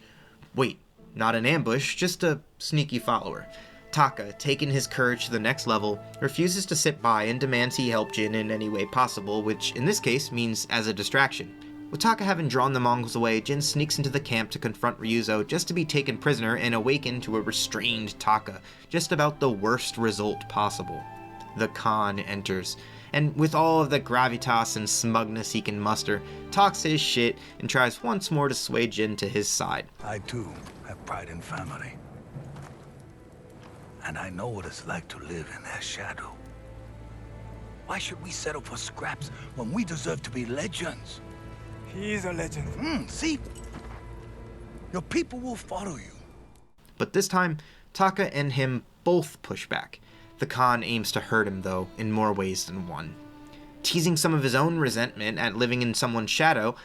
[SPEAKER 1] Wait, not an ambush, just a sneaky follower. Taka, taking his courage to the next level, refuses to sit by and demands he help Jin in any way possible, which in this case means as a distraction. With Taka having drawn the Mongols away, Jin sneaks into the camp to confront Ryuzo just to be taken prisoner and awaken to a restrained Taka, just about the worst result possible. The Khan enters, and with all of the gravitas and smugness he can muster, talks his shit and tries once more to sway Jin to his side.
[SPEAKER 3] I too have pride in family. And I know what it's like to live in their shadow. Why should we settle for scraps when we deserve to be legends?
[SPEAKER 11] He is a legend.
[SPEAKER 3] See? Your people will follow you.
[SPEAKER 1] But this time, Taka and him both push back. The Khan aims to hurt him, though, in more ways than one. Teasing some of his own resentment at living in someone's shadow,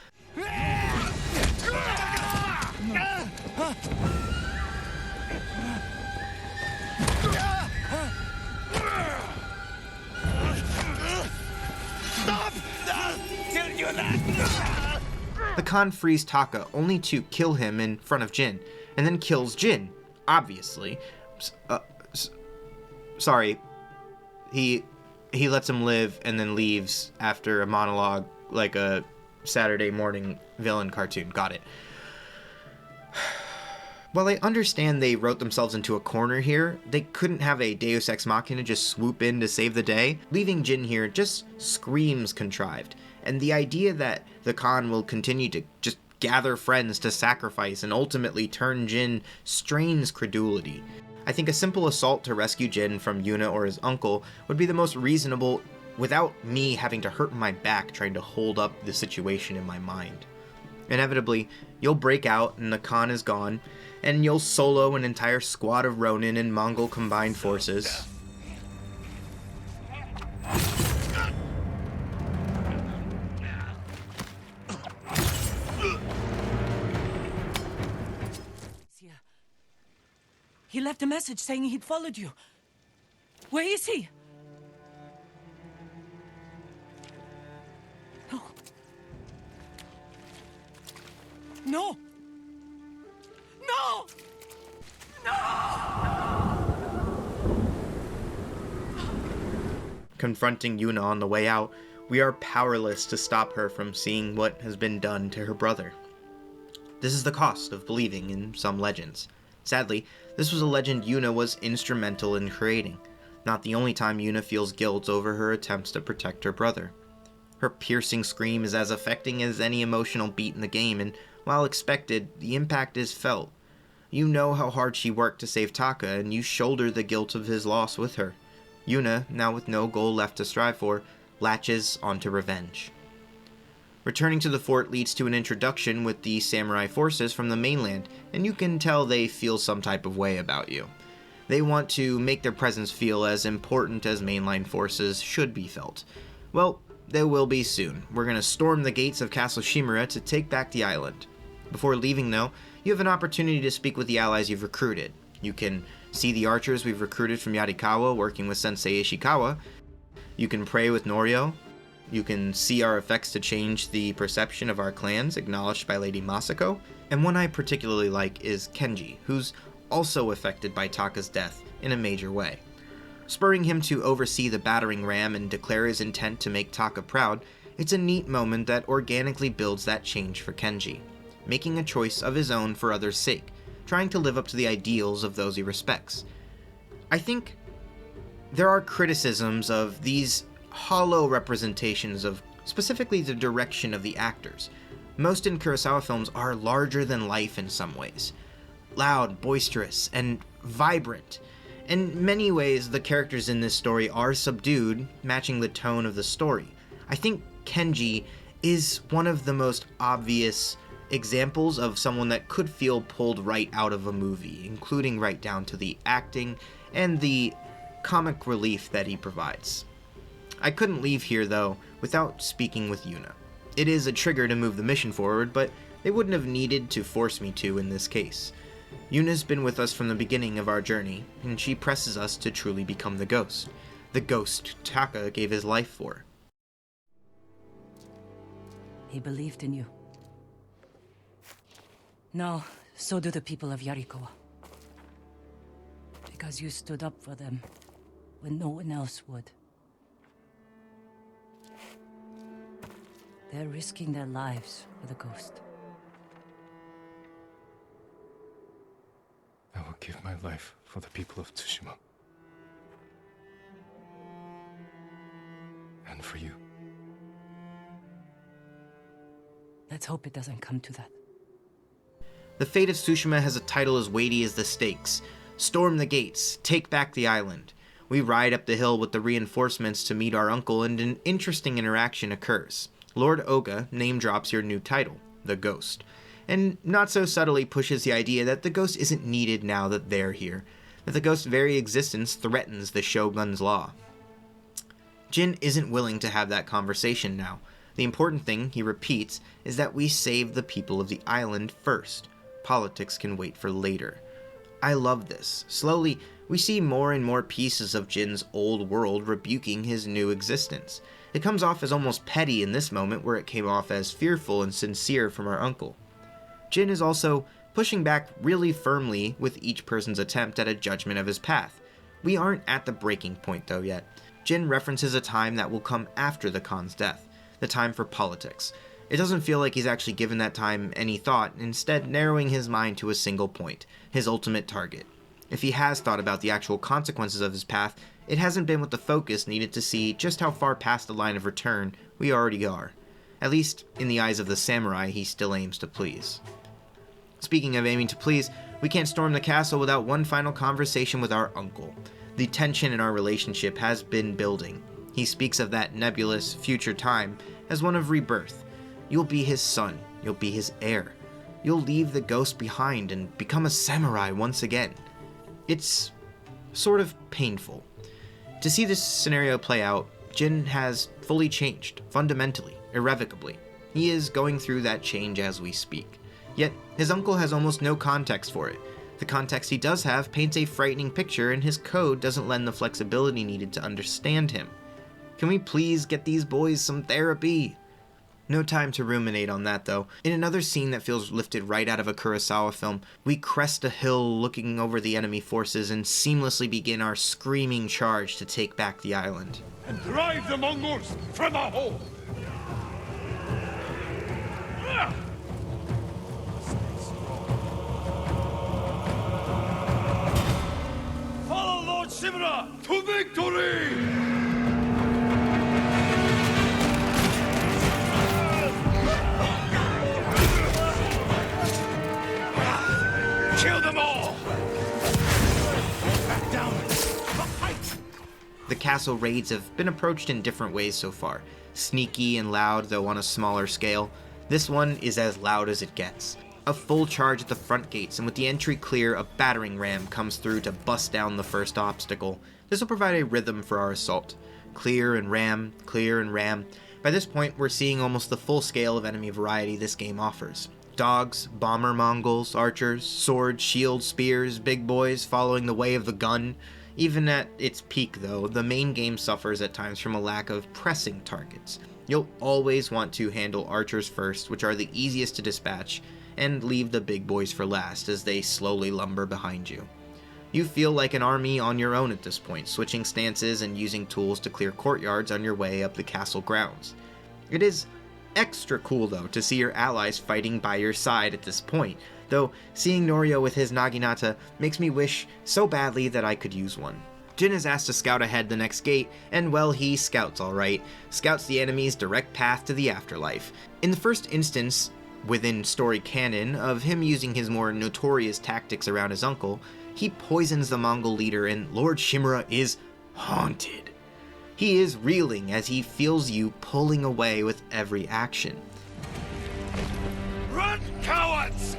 [SPEAKER 1] the Khan frees Taka only to kill him in front of Jin, and then kills Jin, obviously. Sorry, he lets him live and then leaves after a monologue like a Saturday morning villain cartoon. Got it. While I understand they wrote themselves into a corner here, they couldn't have a Deus Ex Machina just swoop in to save the day. Leaving Jin here just screams contrived, and the idea that the Khan will continue to just gather friends to sacrifice and ultimately turn Jin strains credulity. I think a simple assault to rescue Jin from Yuna or his uncle would be the most reasonable without me having to hurt my back trying to hold up the situation in my mind. Inevitably, you'll break out and the Khan is gone, and you'll solo an entire squad of Ronin and Mongol combined forces.
[SPEAKER 13] He left a message saying he'd followed you. Where is he? No. No! No! No!
[SPEAKER 1] Confronting Yuna on the way out, we are powerless to stop her from seeing what has been done to her brother. This is the cost of believing in some legends. Sadly, this was a legend Yuna was instrumental in creating, not the only time Yuna feels guilt over her attempts to protect her brother. Her piercing scream is as affecting as any emotional beat in the game, and while expected, the impact is felt. You know how hard she worked to save Taka, and you shoulder the guilt of his loss with her. Yuna, now with no goal left to strive for, latches onto revenge. Returning to the fort leads to an introduction with the samurai forces from the mainland, and you can tell they feel some type of way about you. They want to make their presence feel as important as mainline forces should be felt. Well, they will be soon. We're going to storm the gates of Castle Shimura to take back the island. Before leaving, though, you have an opportunity to speak with the allies you've recruited. You can see the archers we've recruited from Yarikawa working with Sensei Ishikawa. You can pray with Norio. You can see our effects to change the perception of our clans, acknowledged by Lady Masako. And one I particularly like is Kenji, who's also affected by Taka's death in a major way. Spurring him to oversee the battering ram and declare his intent to make Taka proud, it's a neat moment that organically builds that change for Kenji, making a choice of his own for others' sake, trying to live up to the ideals of those he respects. I think there are criticisms of these hollow representations of specifically the direction of the actors. Most in Kurosawa films are larger than life in some ways. Loud, boisterous, and vibrant. In many ways, the characters in this story are subdued, matching the tone of the story. I think Kenji is one of the most obvious examples of someone that could feel pulled right out of a movie, including right down to the acting and the comic relief that he provides. I couldn't leave here, though, without speaking with Yuna. It is a trigger to move the mission forward, but they wouldn't have needed to force me to in this case. Yuna's been with us from the beginning of our journey, and she presses us to truly become the ghost Taka gave his life for.
[SPEAKER 13] He believed in you. No, so do the people of Yarikawa. Because you stood up for them when no one else would. They're risking their lives for the ghost.
[SPEAKER 7] I will give my life for the people of Tsushima. And for you.
[SPEAKER 13] Let's hope it doesn't come to that.
[SPEAKER 1] The fate of Tsushima has a title as weighty as the stakes. Storm the gates, take back the island. We ride up the hill with the reinforcements to meet our uncle, and an interesting interaction occurs. Lord Oga name drops your new title, the Ghost, and not so subtly pushes the idea that the ghost isn't needed now that they're here, that the ghost's very existence threatens the Shogun's law. Jin isn't willing to have that conversation now. The important thing, he repeats, is that we save the people of the island first. Politics can wait for later. I love this. Slowly, we see more and more pieces of Jin's old world rebuking his new existence. It comes off as almost petty in this moment, where it came off as fearful and sincere from our uncle. Jin is also pushing back really firmly with each person's attempt at a judgment of his path. We aren't at the breaking point though yet. Jin references a time that will come after the Khan's death, the time for politics. It doesn't feel like he's actually given that time any thought, instead narrowing his mind to a single point, his ultimate target. If he has thought about the actual consequences of his path, it hasn't been with the focus needed to see just how far past the line of return we already are. At least, in the eyes of the samurai he still aims to please. Speaking of aiming to please, we can't storm the castle without one final conversation with our uncle. The tension in our relationship has been building. He speaks of that nebulous future time as one of rebirth. You'll be his son, you'll be his heir. You'll leave the ghost behind and become a samurai once again. It's sort of painful. To see this scenario play out, Jin has fully changed, fundamentally, irrevocably. He is going through that change as we speak. Yet, his uncle has almost no context for it. The context he does have paints a frightening picture, and his code doesn't lend the flexibility needed to understand him. Can we please get these boys some therapy? No time to ruminate on that though. In another scene that feels lifted right out of a Kurosawa film, we crest a hill looking over the enemy forces and seamlessly begin our screaming charge to take back the island.
[SPEAKER 14] And drive the Mongols from our home! Follow Lord Shimura to victory! Kill them all! Back down!
[SPEAKER 1] The castle raids have been approached in different ways so far. Sneaky and loud, though on a smaller scale. This one is as loud as it gets. A full charge at the front gates, and with the entry clear, a battering ram comes through to bust down the first obstacle. This will provide a rhythm for our assault. Clear and ram, clear and ram. By this point, we're seeing almost the full scale of enemy variety this game offers. Dogs, bomber Mongols, archers, swords, shields, spears, big boys following the way of the gun. Even at its peak though, the main game suffers at times from a lack of pressing targets. You'll always want to handle archers first, which are the easiest to dispatch, and leave the big boys for last as they slowly lumber behind you. You feel like an army on your own at this point, switching stances and using tools to clear courtyards on your way up the castle grounds. It is extra cool though to see your allies fighting by your side at this point, though seeing Norio with his Naginata makes me wish so badly that I could use one. Jin is asked to scout ahead the next gate, and well, he scouts alright. Scouts the enemy's direct path to the afterlife. In the first instance, within story canon, of him using his more notorious tactics around his uncle, he poisons the Mongol leader and Lord Shimura is haunted. He is reeling as he feels you pulling away with every action.
[SPEAKER 14] Run, cowards!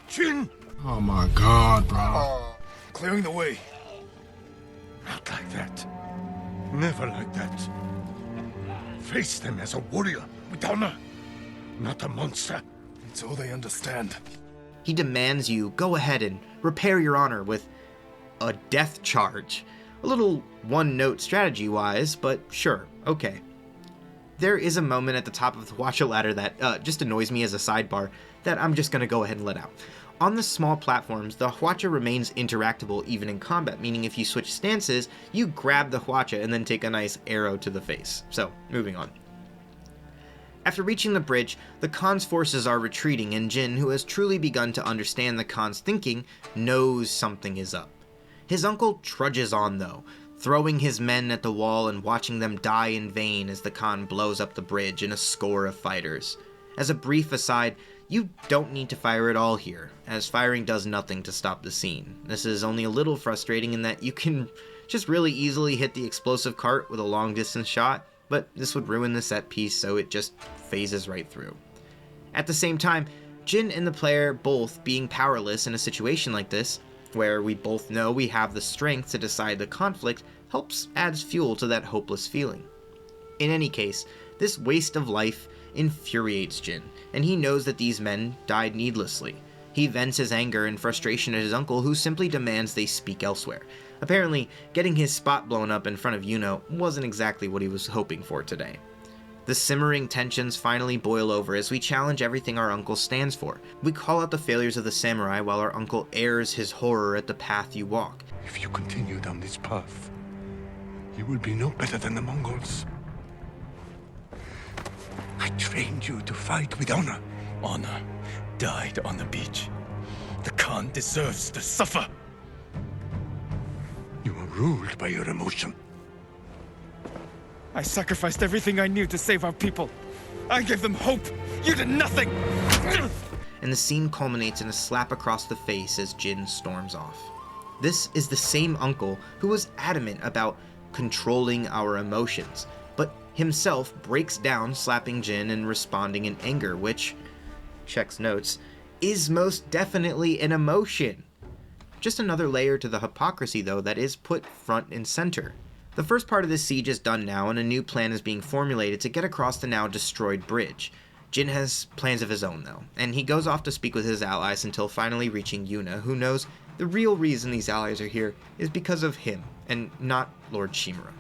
[SPEAKER 14] Jin!
[SPEAKER 12] Oh my god, bro.
[SPEAKER 14] Clearing the way. Not like that. Never like that. Face them as a warrior with honor, not a monster. It's all they understand.
[SPEAKER 1] He demands you go ahead and repair your honor with a death charge. A little one-note strategy-wise, but sure, okay. There is a moment at the top of the Hwacha ladder that just annoys me as a sidebar that I'm just going to go ahead and let out. On the small platforms, the Hwacha remains interactable even in combat, meaning if you switch stances, you grab the Hwacha and then take a nice arrow to the face. So, moving on. After reaching the bridge, the Khan's forces are retreating, and Jin, who has truly begun to understand the Khan's thinking, knows something is up. His uncle trudges on though, throwing his men at the wall and watching them die in vain as the Khan blows up the bridge and a score of fighters. As a brief aside, you don't need to fire at all here, as firing does nothing to stop the scene. This is only a little frustrating in that you can just really easily hit the explosive cart with a long distance shot, but this would ruin the set piece, so it just phases right through. At the same time, Jin and the player both being powerless in a situation like this, where we both know we have the strength to decide the conflict, adds fuel to that hopeless feeling. In any case, this waste of life infuriates Jin, and he knows that these men died needlessly. He vents his anger and frustration at his uncle, who simply demands they speak elsewhere. Apparently, getting his spot blown up in front of Yuno wasn't exactly what he was hoping for today. The simmering tensions finally boil over as we challenge everything our uncle stands for. We call out the failures of the samurai while our uncle airs his horror at the path you walk.
[SPEAKER 14] If you continue down this path, you will be no better than the Mongols. I trained you to fight with honor. Honor died on the beach. The Khan deserves to suffer. You are ruled by your emotion. I sacrificed everything I knew to save our people. I gave them hope. You did nothing!
[SPEAKER 1] And the scene culminates in a slap across the face as Jin storms off. This is the same uncle who was adamant about controlling our emotions, but himself breaks down, slapping Jin and responding in anger, which, checks notes, is most definitely an emotion. Just another layer to the hypocrisy, though, that is put front and center. The first part of this siege is done now, and a new plan is being formulated to get across the now destroyed bridge. Jin has plans of his own, though, and he goes off to speak with his allies until finally reaching Yuna, who knows the real reason these allies are here is because of him, and not Lord Shimura.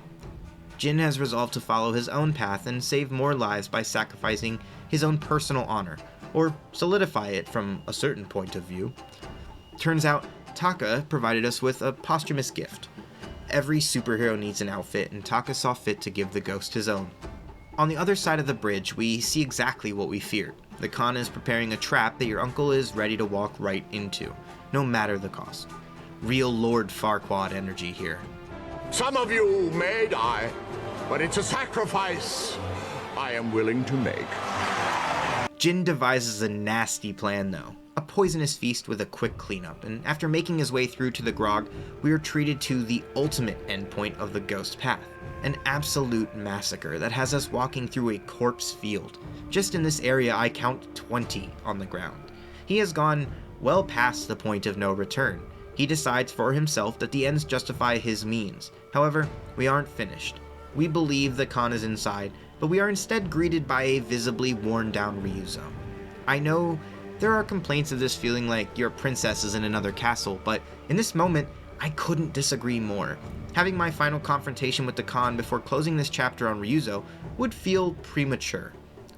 [SPEAKER 1] Jin has resolved to follow his own path and save more lives by sacrificing his own personal honor, or solidify it from a certain point of view. Turns out, Taka provided us with a posthumous gift. Every superhero needs an outfit, and Taka saw fit to give the ghost his own. On the other side of the bridge, we see exactly what we feared. The Khan is preparing a trap that your uncle is ready to walk right into, no matter the cost. Real Lord Farquaad energy here.
[SPEAKER 2] Some of you may die, but it's a sacrifice I am willing to make.
[SPEAKER 1] Jin devises a nasty plan, though. A poisonous feast with a quick cleanup, and after making his way through to the grog, we are treated to the ultimate endpoint of the ghost path. An absolute massacre that has us walking through a corpse field. Just in this area I count 20 on the ground. He has gone well past the point of no return. He decides for himself that the ends justify his means. However, we aren't finished. We believe the Khan is inside, but we are instead greeted by a visibly worn down Ryuzo. I know there are complaints of this feeling like your princess is in another castle, but in this moment, I couldn't disagree more. Having my final confrontation with the Khan before closing this chapter on Ryuzo would feel premature.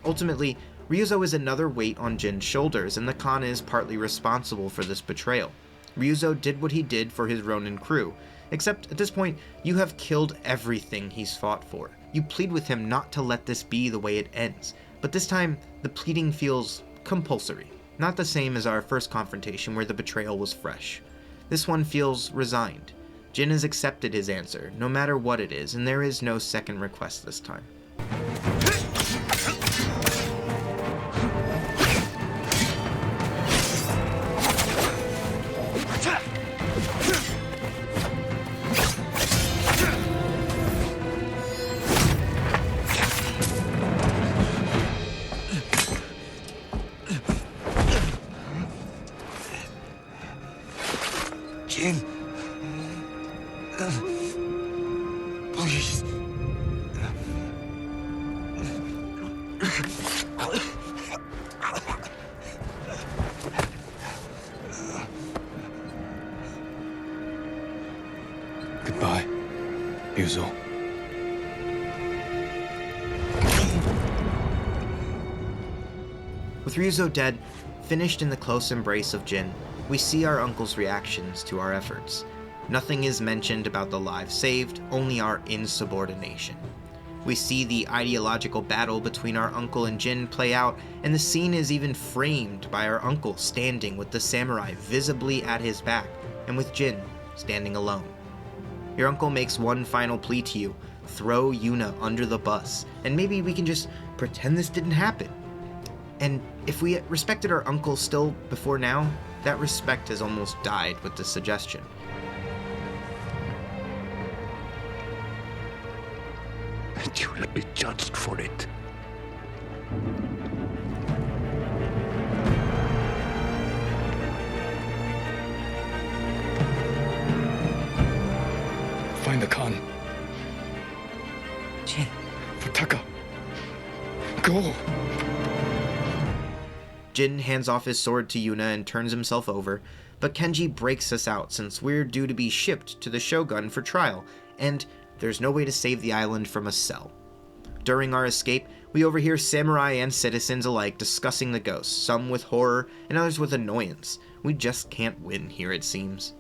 [SPEAKER 1] Ultimately, Ryuzo is another weight on Jin's shoulders, and the Khan is partly responsible for this betrayal. Ryuzo did what he did for his Ronin crew, except at this point, you have killed everything he's fought for. You plead with him not to let this be the way it ends, but this time, the pleading feels compulsory. Not the same as our first confrontation where the betrayal was fresh. This one feels resigned. Jin has accepted his answer, no matter what it is, and there is no second request this time.
[SPEAKER 3] Jin. Please.
[SPEAKER 6] Goodbye, Ryuzo.
[SPEAKER 1] With Ryuzo dead, finished in the close embrace of Jin, we see our uncle's reactions to our efforts. Nothing is mentioned about the lives saved, only our insubordination. We see the ideological battle between our uncle and Jin play out, and the scene is even framed by our uncle standing with the samurai visibly at his back, and with Jin standing alone. Your uncle makes one final plea to you: throw Yuna under the bus, and maybe we can just pretend this didn't happen. And if we respected our uncle still before now, that respect has almost died with this suggestion.
[SPEAKER 2] And you will be judged for it.
[SPEAKER 6] Find the Khan.
[SPEAKER 4] Jin.
[SPEAKER 6] For Taka. Go!
[SPEAKER 1] Jin hands off his sword to Yuna and turns himself over, but Kenji breaks us out since we're due to be shipped to the Shogun for trial, and there's no way to save the island from a cell. During our escape, we overhear samurai and citizens alike discussing the ghosts, some with horror and others with annoyance. We just can't win here, it seems.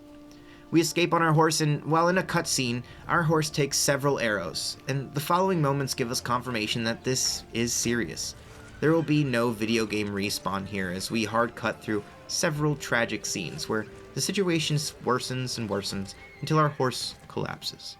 [SPEAKER 1] We escape on our horse, and while in a cutscene, our horse takes several arrows, and the following moments give us confirmation that this is serious. There will be no video game respawn here as we hard cut through several tragic scenes where the situation worsens and worsens until our horse collapses.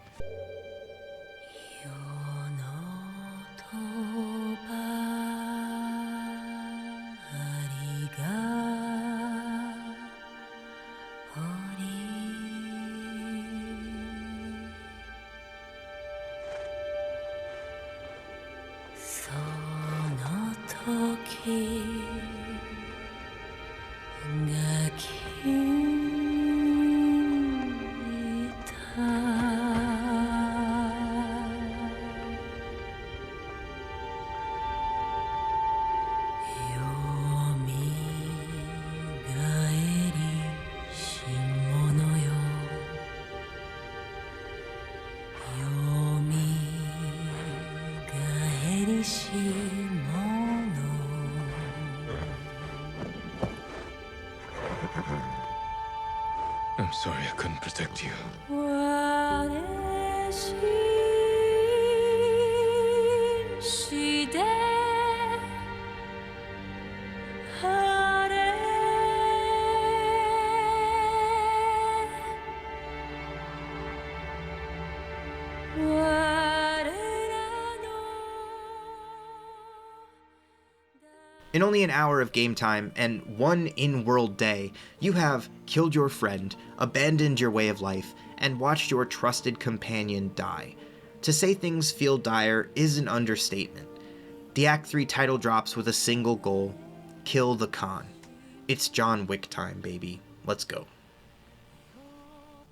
[SPEAKER 6] I'm sorry I couldn't protect you.
[SPEAKER 1] In only an hour of game time and one in-world day, you have killed your friend, abandoned your way of life, and watched your trusted companion die. To say things feel dire is an understatement. The Act 3 title drops with a single goal: kill the Khan. It's John Wick time, baby. Let's go.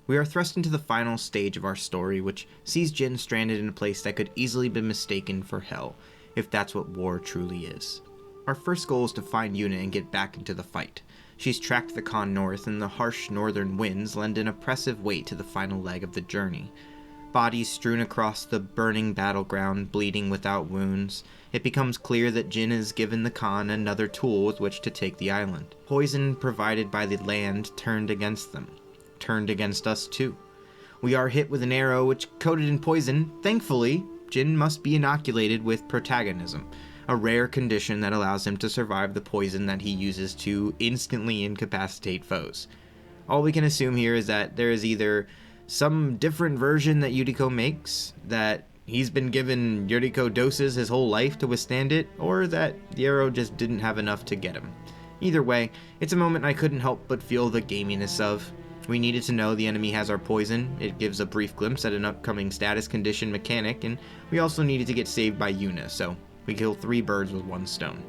[SPEAKER 1] We are thrust into the final stage of our story, which sees Jin stranded in a place that could easily be mistaken for hell, if that's what war truly is. Our first goal is to find Yuna and get back into the fight. She's tracked the Khan north, and the harsh northern winds lend an oppressive weight to the final leg of the journey. Bodies strewn across the burning battleground, bleeding without wounds, it becomes clear that Jin has given the Khan another tool with which to take the island. Poison provided by the land turned against them. Turned against us too. We are hit with an arrow which, coated in poison, thankfully, Jin must be inoculated with protagonism, a rare condition that allows him to survive the poison that he uses to instantly incapacitate foes. All we can assume here is that there is either some different version that Yuriko makes, that he's been given Yuriko doses his whole life to withstand it, or that the arrow just didn't have enough to get him. Either way, it's a moment I couldn't help but feel the gaminess of. We needed to know the enemy has our poison, it gives a brief glimpse at an upcoming status condition mechanic, and we also needed to get saved by Yuna, so we killed 3 birds with 1 stone.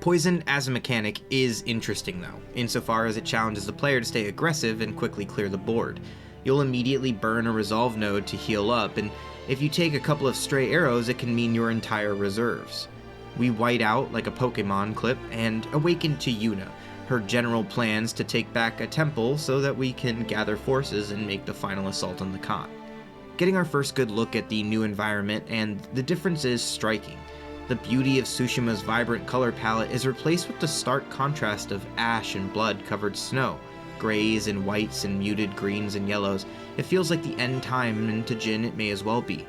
[SPEAKER 1] Poison as a mechanic is interesting though, insofar as it challenges the player to stay aggressive and quickly clear the board. You'll immediately burn a resolve node to heal up, and if you take a couple of stray arrows, it can mean your entire reserves. We white out like a Pokemon clip and awaken to Yuna, her general plans to take back a temple so that we can gather forces and make the final assault on the Khan. Getting our first good look at the new environment, and the difference is striking. The beauty of Tsushima's vibrant color palette is replaced with the stark contrast of ash and blood-covered snow, grays and whites and muted greens and yellows. It feels like the end time, and to Jin it may as well be.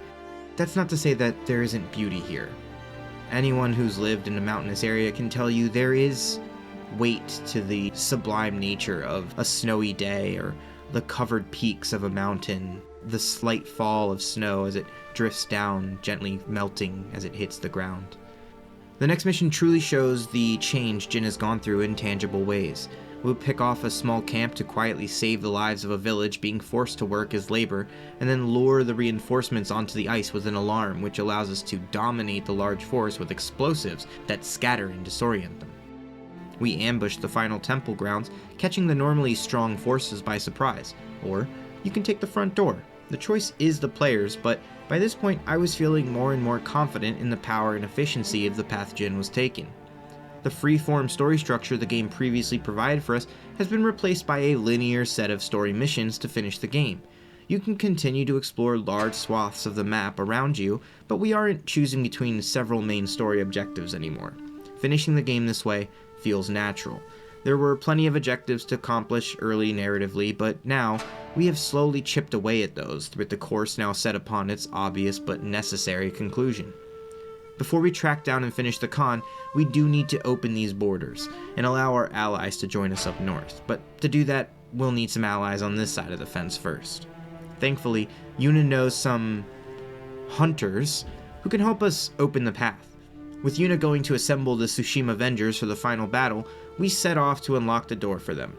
[SPEAKER 1] That's not to say that there isn't beauty here. Anyone who's lived in a mountainous area can tell you there is weight to the sublime nature of a snowy day, or the covered peaks of a mountain, the slight fall of snow as it drifts down, gently melting as it hits the ground. The next mission truly shows the change Jin has gone through in tangible ways. We'll pick off a small camp to quietly save the lives of a village being forced to work as labor, and then lure the reinforcements onto the ice with an alarm, which allows us to dominate the large force with explosives that scatter and disorient them. We ambush the final temple grounds, catching the normally strong forces by surprise, or you can take the front door. The choice is the player's, but by this point I was feeling more and more confident in the power and efficiency of the path Jin was taking. The free-form story structure the game previously provided for us has been replaced by a linear set of story missions to finish the game. You can continue to explore large swaths of the map around you, but we aren't choosing between several main story objectives anymore. Finishing the game this way feels natural. There were plenty of objectives to accomplish early narratively, but now we have slowly chipped away at those, with the course now set upon its obvious but necessary conclusion. Before we track down and finish the Khan, we do need to open these borders and allow our allies to join us up north, but to do that, we'll need some allies on this side of the fence first. Thankfully, Yuna knows some hunters who can help us open the path. With Yuna going to assemble the Tsushima Avengers for the final battle, we set off to unlock the door for them.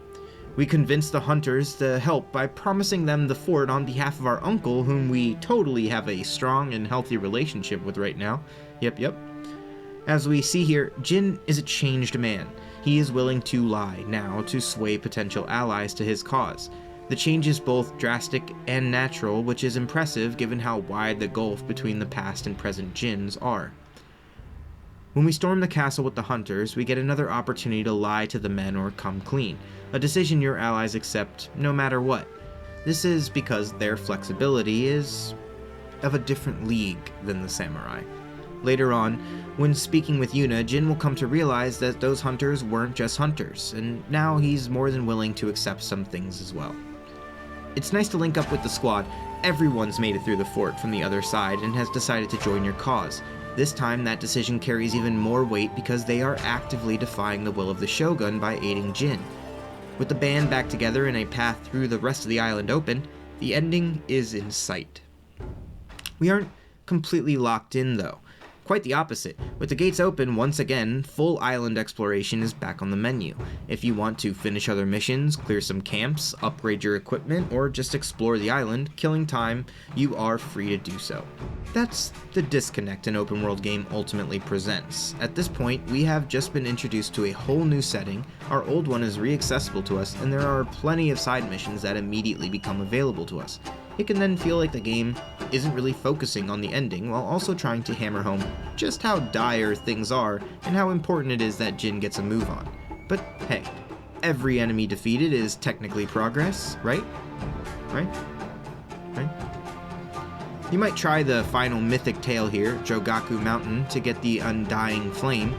[SPEAKER 1] We convinced the hunters to help by promising them the fort on behalf of our uncle, whom we totally have a strong and healthy relationship with right now. Yep. As we see here, Jin is a changed man. He is willing to lie now to sway potential allies to his cause. The change is both drastic and natural, which is impressive given how wide the gulf between the past and present Jins are. When we storm the castle with the hunters, we get another opportunity to lie to the men or come clean, a decision your allies accept no matter what. This is because their flexibility is of a different league than the samurai. Later on, when speaking with Yuna, Jin will come to realize that those hunters weren't just hunters, and now he's more than willing to accept some things as well. It's nice to link up with the squad. Everyone's made it through the fort from the other side and has decided to join your cause. This time that decision carries even more weight because they are actively defying the will of the Shogun by aiding Jin. With the band back together and a path through the rest of the island open, the ending is in sight. We aren't completely locked in though. Quite the opposite. With the gates open once again, full island exploration is back on the menu. If you want to finish other missions, clear some camps, upgrade your equipment, or just explore the island, killing time, you are free to do so. That's the disconnect an open world game ultimately presents. At this point, we have just been introduced to a whole new setting, our old one is re-accessible to us, and there are plenty of side missions that immediately become available to us. It can then feel like the game isn't really focusing on the ending while also trying to hammer home just how dire things are and how important it is that Jin gets a move on. But hey, every enemy defeated is technically progress, right? Right? You might try the final mythic tale here, Jogaku Mountain, to get the Undying Flame.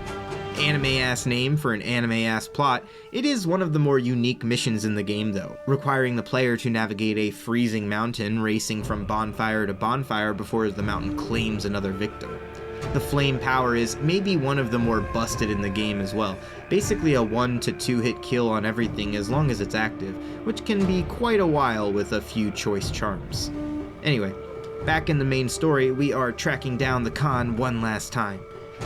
[SPEAKER 1] Anime-ass name for an anime-ass plot, it is one of the more unique missions in the game though, requiring the player to navigate a freezing mountain racing from bonfire to bonfire before the mountain claims another victim. The flame power is maybe one of the more busted in the game as well, basically a 1 to 2 hit kill on everything as long as it's active, which can be quite a while with a few choice charms. Anyway, back in the main story, we are tracking down the Khan one last time.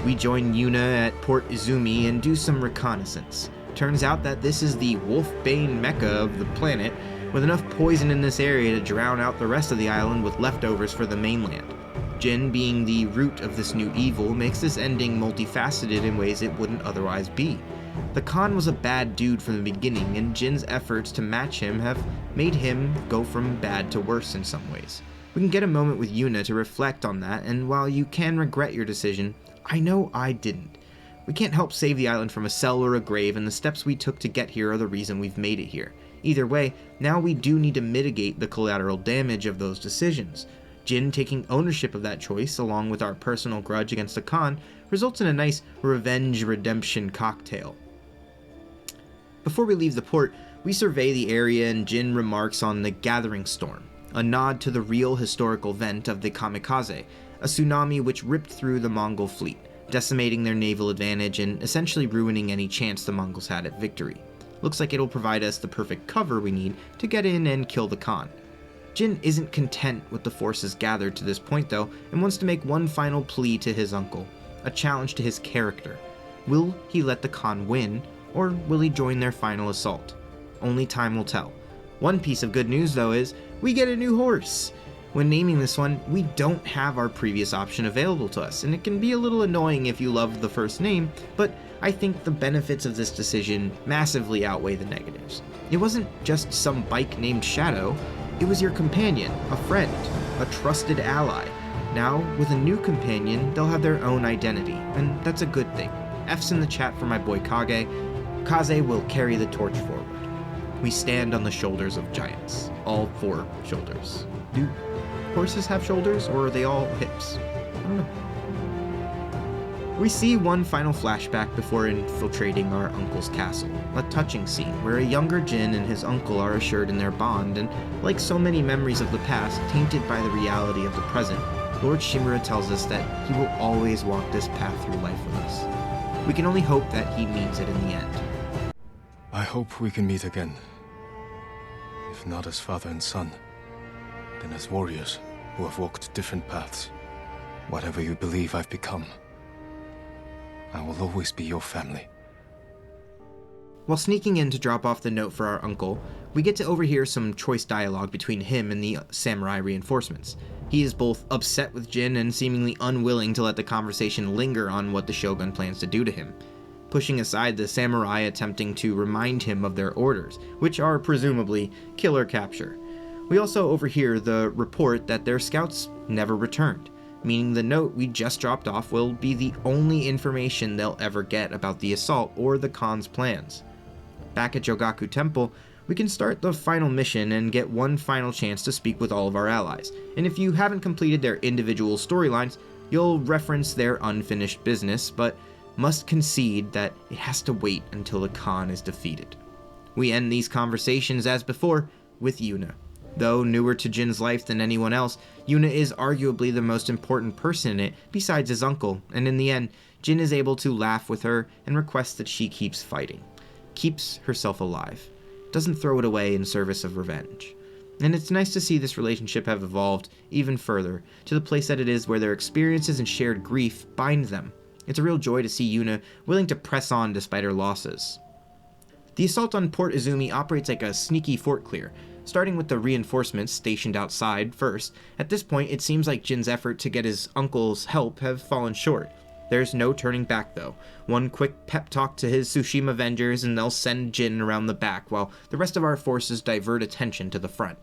[SPEAKER 1] We join Yuna at Port Izumi and do some reconnaissance. Turns out that this is the Wolfbane mecca of the planet, with enough poison in this area to drown out the rest of the island with leftovers for the mainland. Jin being the root of this new evil makes this ending multifaceted in ways it wouldn't otherwise be. The Khan was a bad dude from the beginning, and Jin's efforts to match him have made him go from bad to worse in some ways. We can get a moment with Yuna to reflect on that, and while you can regret your decision, I know I didn't. We can't help save the island from a cell or a grave, and the steps we took to get here are the reason we've made it here. Either way, now we do need to mitigate the collateral damage of those decisions. Jin taking ownership of that choice, along with our personal grudge against the Khan, results in a nice revenge redemption cocktail. Before we leave the port, we survey the area and Jin remarks on the Gathering Storm, a nod to the real historical event of the Kamikaze, a tsunami which ripped through the Mongol fleet, decimating their naval advantage and essentially ruining any chance the Mongols had at victory. Looks like it'll provide us the perfect cover we need to get in and kill the Khan. Jin isn't content with the forces gathered to this point though, and wants to make one final plea to his uncle, a challenge to his character. Will he let the Khan win, or will he join their final assault? Only time will tell. One piece of good news though is, we get a new horse! When naming this one, we don't have our previous option available to us, and it can be a little annoying if you love the first name, but I think the benefits of this decision massively outweigh the negatives. It wasn't just some bike named Shadow, it was your companion, a friend, a trusted ally. Now, with a new companion, they'll have their own identity, and that's a good thing. F's in the chat for my boy Kage. Kaze will carry the torch forward. We stand on the shoulders of giants. All 4 shoulders. Do horses have shoulders, or are they all hips? I don't know. We see one final flashback before infiltrating our uncle's castle, a touching scene where a younger Jin and his uncle are assured in their bond, and like so many memories of the past tainted by the reality of the present, Lord Shimura tells us that he will always walk this path through life with us. We can only hope that he means it in the end.
[SPEAKER 7] I hope we can meet again. If not as father and son, then as warriors who have walked different paths. Whatever you believe I've become, I will always be your family.
[SPEAKER 1] While sneaking in to drop off the note for our uncle, we get to overhear some choice dialogue between him and the samurai reinforcements. He is both upset with Jin and seemingly unwilling to let the conversation linger on what the Shogun plans to do to him, pushing aside the samurai attempting to remind him of their orders, which are presumably kill or capture. We also overhear the report that their scouts never returned, meaning the note we just dropped off will be the only information they'll ever get about the assault or the Khan's plans. Back at Jogaku Temple, we can start the final mission and get one final chance to speak with all of our allies, and if you haven't completed their individual storylines, you'll reference their unfinished business, but must concede that it has to wait until the Khan is defeated. We end these conversations as before with Yuna. Though newer to Jin's life than anyone else, Yuna is arguably the most important person in it besides his uncle, and in the end, Jin is able to laugh with her and requests that she keeps fighting. Keeps herself alive. Doesn't throw it away in service of revenge. And it's nice to see this relationship have evolved even further, to the place that it is where their experiences and shared grief bind them. It's a real joy to see Yuna willing to press on despite her losses. The assault on Port Izumi operates like a sneaky fort clear, starting with the reinforcements stationed outside first. At this point, it seems like Jin's effort to get his uncle's help have fallen short. There's no turning back though. One quick pep talk to his Tsushima Avengers and they'll send Jin around the back while the rest of our forces divert attention to the front.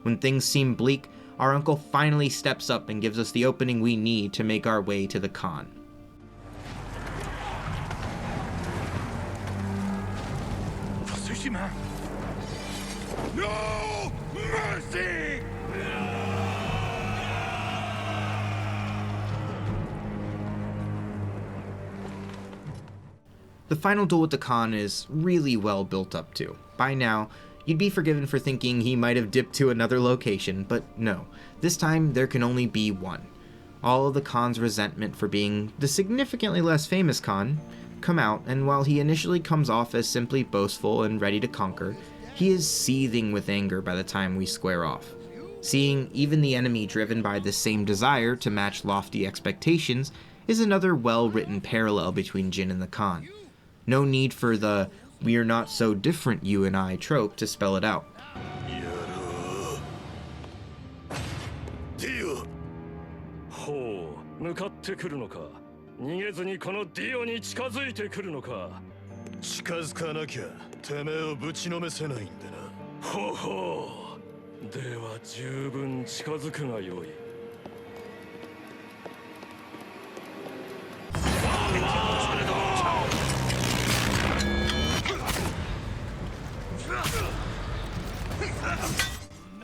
[SPEAKER 1] When things seem bleak, our uncle finally steps up and gives us the opening we need to make our way to the Khan.
[SPEAKER 14] For Tsushima, No mercy!
[SPEAKER 1] The final duel with the Khan is really well built up to. By now, you'd be forgiven for thinking he might have dipped to another location, but no. This time, there can only be one. All of the Khan's resentment for being the significantly less famous Khan come out, and while he initially comes off as simply boastful and ready to conquer, he is seething with anger by the time we square off. Seeing even the enemy driven by the same desire to match lofty expectations is another well-written parallel between Jin and the Khan. No need for the "we're not so different, you and I" trope to spell it out.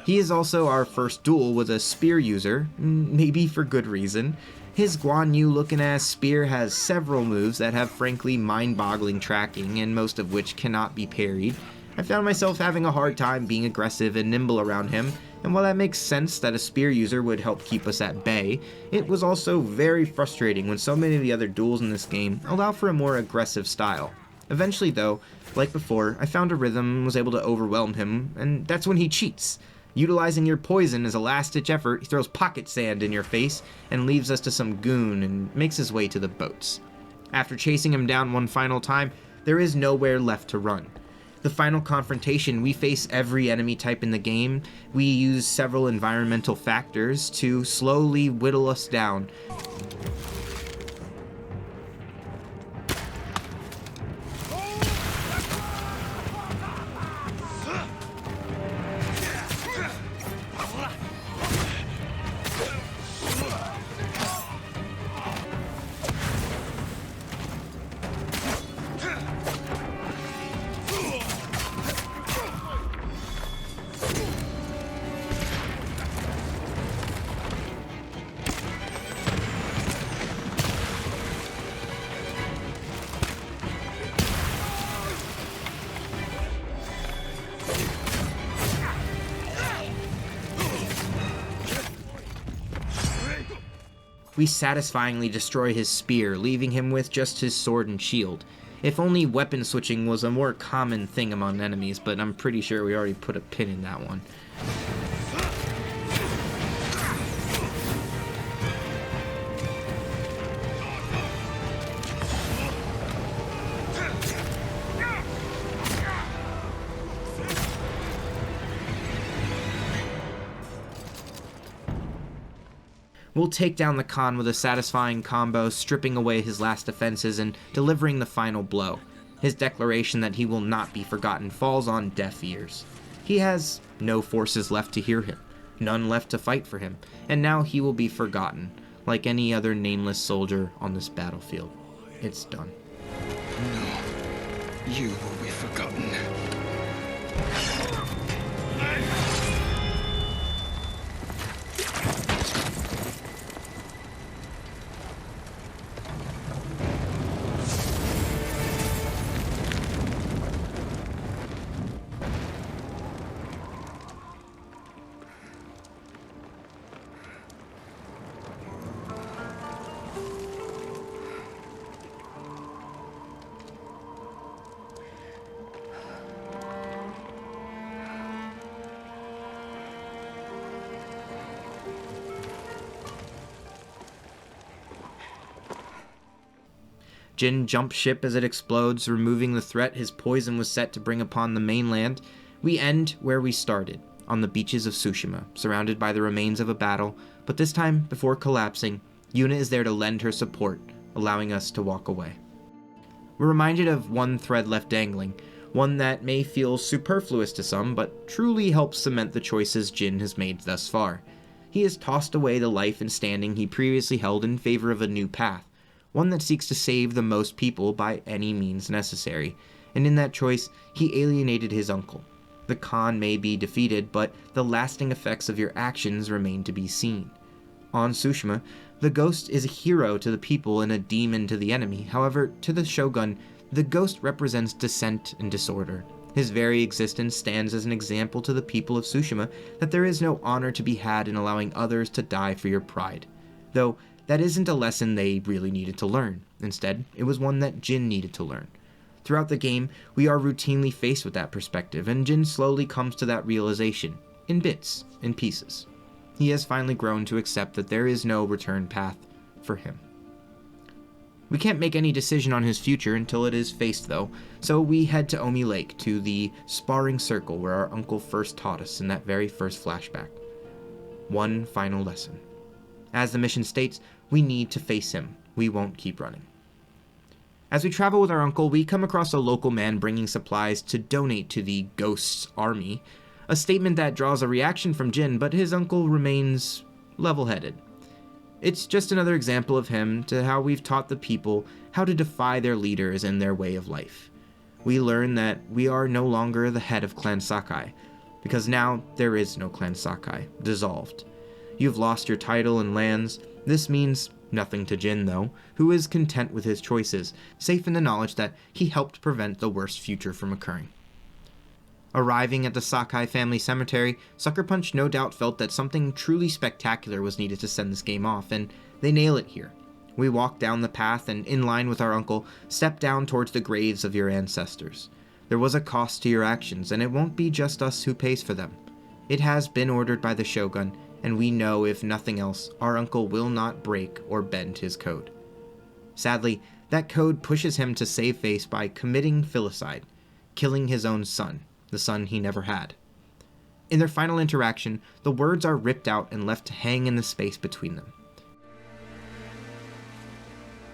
[SPEAKER 1] He is also our first duel with a spear user, maybe for good reason. His Guan Yu looking ass spear has several moves that have frankly mind-boggling tracking, and most of which cannot be parried. I found myself having a hard time being aggressive and nimble around him, and while that makes sense that a spear user would help keep us at bay, it was also very frustrating when so many of the other duels in this game allow for a more aggressive style. Eventually though, like before, I found a rhythm and was able to overwhelm him, and that's when he cheats. Utilizing your poison as a last-ditch effort, he throws pocket sand in your face and leaves us to some goon and makes his way to the boats. After chasing him down one final time, there is nowhere left to run. The final confrontation, we face every enemy type in the game. We use several environmental factors to slowly whittle us down. We satisfyingly destroy his spear, leaving him with just his sword and shield. If only weapon switching was a more common thing among enemies, but I'm pretty sure we already put a pin in that one. We'll take down the Khan with a satisfying combo, stripping away his last defenses and delivering the final blow. His declaration that he will not be forgotten falls on deaf ears. He has no forces left to hear him, none left to fight for him, and now he will be forgotten, like any other nameless soldier on this battlefield. It's done.
[SPEAKER 15] No, you will be forgotten.
[SPEAKER 1] Jin jumps ship as it explodes, removing the threat his poison was set to bring upon the mainland. We end where we started, on the beaches of Tsushima, surrounded by the remains of a battle, but this time, before collapsing, Yuna is there to lend her support, allowing us to walk away. We're reminded of one thread left dangling, one that may feel superfluous to some, but truly helps cement the choices Jin has made thus far. He has tossed away the life and standing he previously held in favor of a new path, one that seeks to save the most people by any means necessary, and in that choice, he alienated his uncle. The Khan may be defeated, but the lasting effects of your actions remain to be seen. On Tsushima, the ghost is a hero to the people and a demon to the enemy. However, to the Shogun, the ghost represents dissent and disorder. His very existence stands as an example to the people of Tsushima that there is no honor to be had in allowing others to die for your pride. Though, that isn't a lesson they really needed to learn. Instead, it was one that Jin needed to learn. Throughout the game, we are routinely faced with that perspective, and Jin slowly comes to that realization, in bits, in pieces. He has finally grown to accept that there is no return path for him. We can't make any decision on his future until it is faced, though, so we head to Omi Lake, to the sparring circle where our uncle first taught us in that very first flashback. One final lesson. As the mission states, we need to face him. We won't keep running. As we travel with our uncle, we come across a local man bringing supplies to donate to the Ghost's army, a statement that draws a reaction from Jin, but his uncle remains level-headed. It's just another example of him to how we've taught the people how to defy their leaders and their way of life. We learn that we are no longer the head of Clan Sakai, because now there is no Clan Sakai, dissolved. You've lost your title and lands. This means nothing to Jin, though, who is content with his choices, safe in the knowledge that he helped prevent the worst future from occurring. Arriving at the Sakai family cemetery, Sucker Punch no doubt felt that something truly spectacular was needed to send this game off, and they nail it here. We walk down the path and, in line with our uncle, step down towards the graves of your ancestors. There was a cost to your actions, and it won't be just us who pays for them. It has been ordered by the Shogun, and we know, if nothing else, our uncle will not break or bend his code. Sadly, that code pushes him to save face by committing filicide, killing his own son, the son he never had. In their final interaction, the words are ripped out and left to hang in the space between them.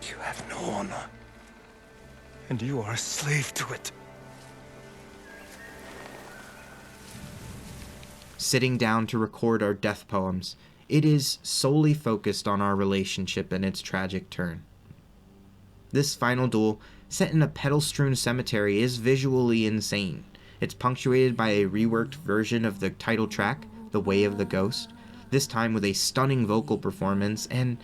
[SPEAKER 11] You have no honor, and you are a slave to it.
[SPEAKER 1] Sitting down to record our death poems, it is solely focused on our relationship and its tragic turn. This final duel, set in a petal-strewn cemetery, is visually insane. It's punctuated by a reworked version of the title track, The Way of the Ghost, this time with a stunning vocal performance, and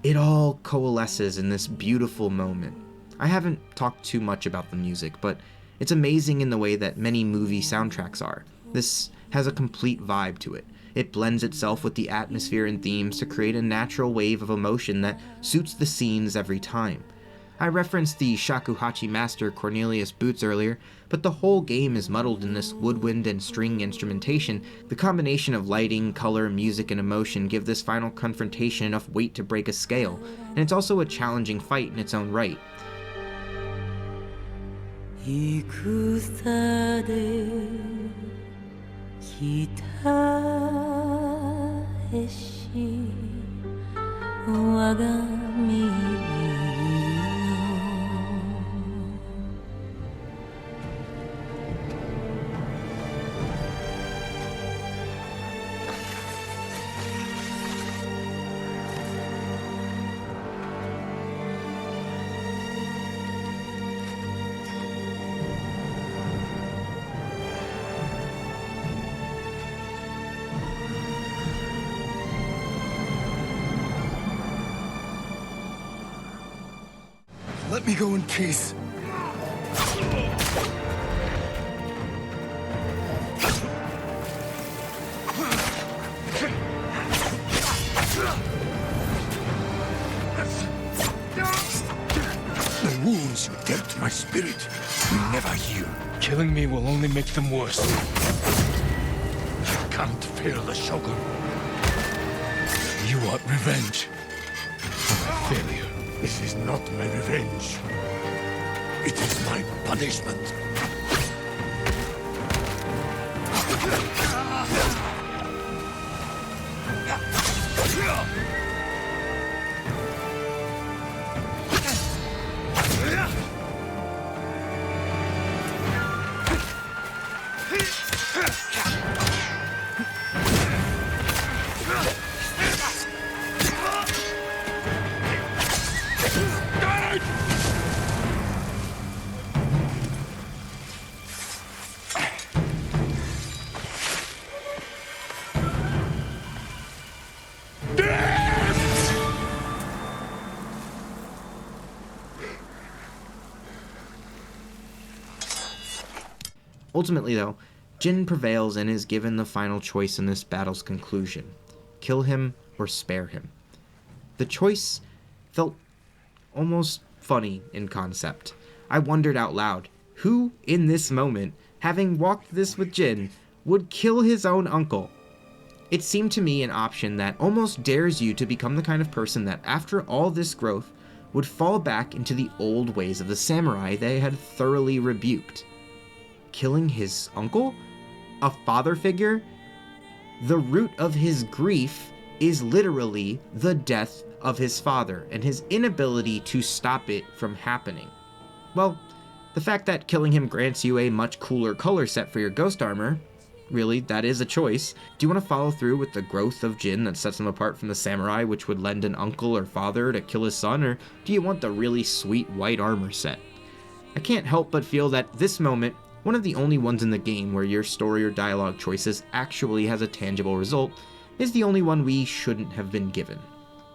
[SPEAKER 1] it all coalesces in this beautiful moment. I haven't talked too much about the music, but it's amazing in the way that many movie soundtracks are. This has a complete vibe to it. It blends itself with the atmosphere and themes to create a natural wave of emotion that suits the scenes every time. I referenced the shakuhachi master Cornelius Boots earlier, but the whole game is muddled in this woodwind and string instrumentation. The combination of lighting, color, music, and emotion give this final confrontation enough weight to break a scale, and it's also a challenging fight in its own right.
[SPEAKER 11] Let me go in peace.
[SPEAKER 14] The wounds you dealt my spirit will never heal.
[SPEAKER 8] Killing me will only make them worse.
[SPEAKER 14] I can't fail the Shogun. You want revenge for my failure. This is not my revenge. It is my punishment.
[SPEAKER 1] Ultimately, though, Jin prevails and is given the final choice in this battle's conclusion: kill him or spare him. The choice felt almost funny in concept. I wondered out loud, who in this moment, having walked this with Jin, would kill his own uncle? It seemed to me an option that almost dares you to become the kind of person that, after all this growth, would fall back into the old ways of the samurai they had thoroughly rebuked. Killing his uncle? A father figure? The root of his grief is literally the death of his father and his inability to stop it from happening. Well, the fact that killing him grants you a much cooler color set for your ghost armor, really, that is a choice. Do you want to follow through with the growth of Jin that sets him apart from the samurai, which would lend an uncle or father to kill his son, or do you want the really sweet white armor set? I can't help but feel that this moment, one of the only ones in the game where your story or dialogue choices actually has a tangible result, is the only one we shouldn't have been given.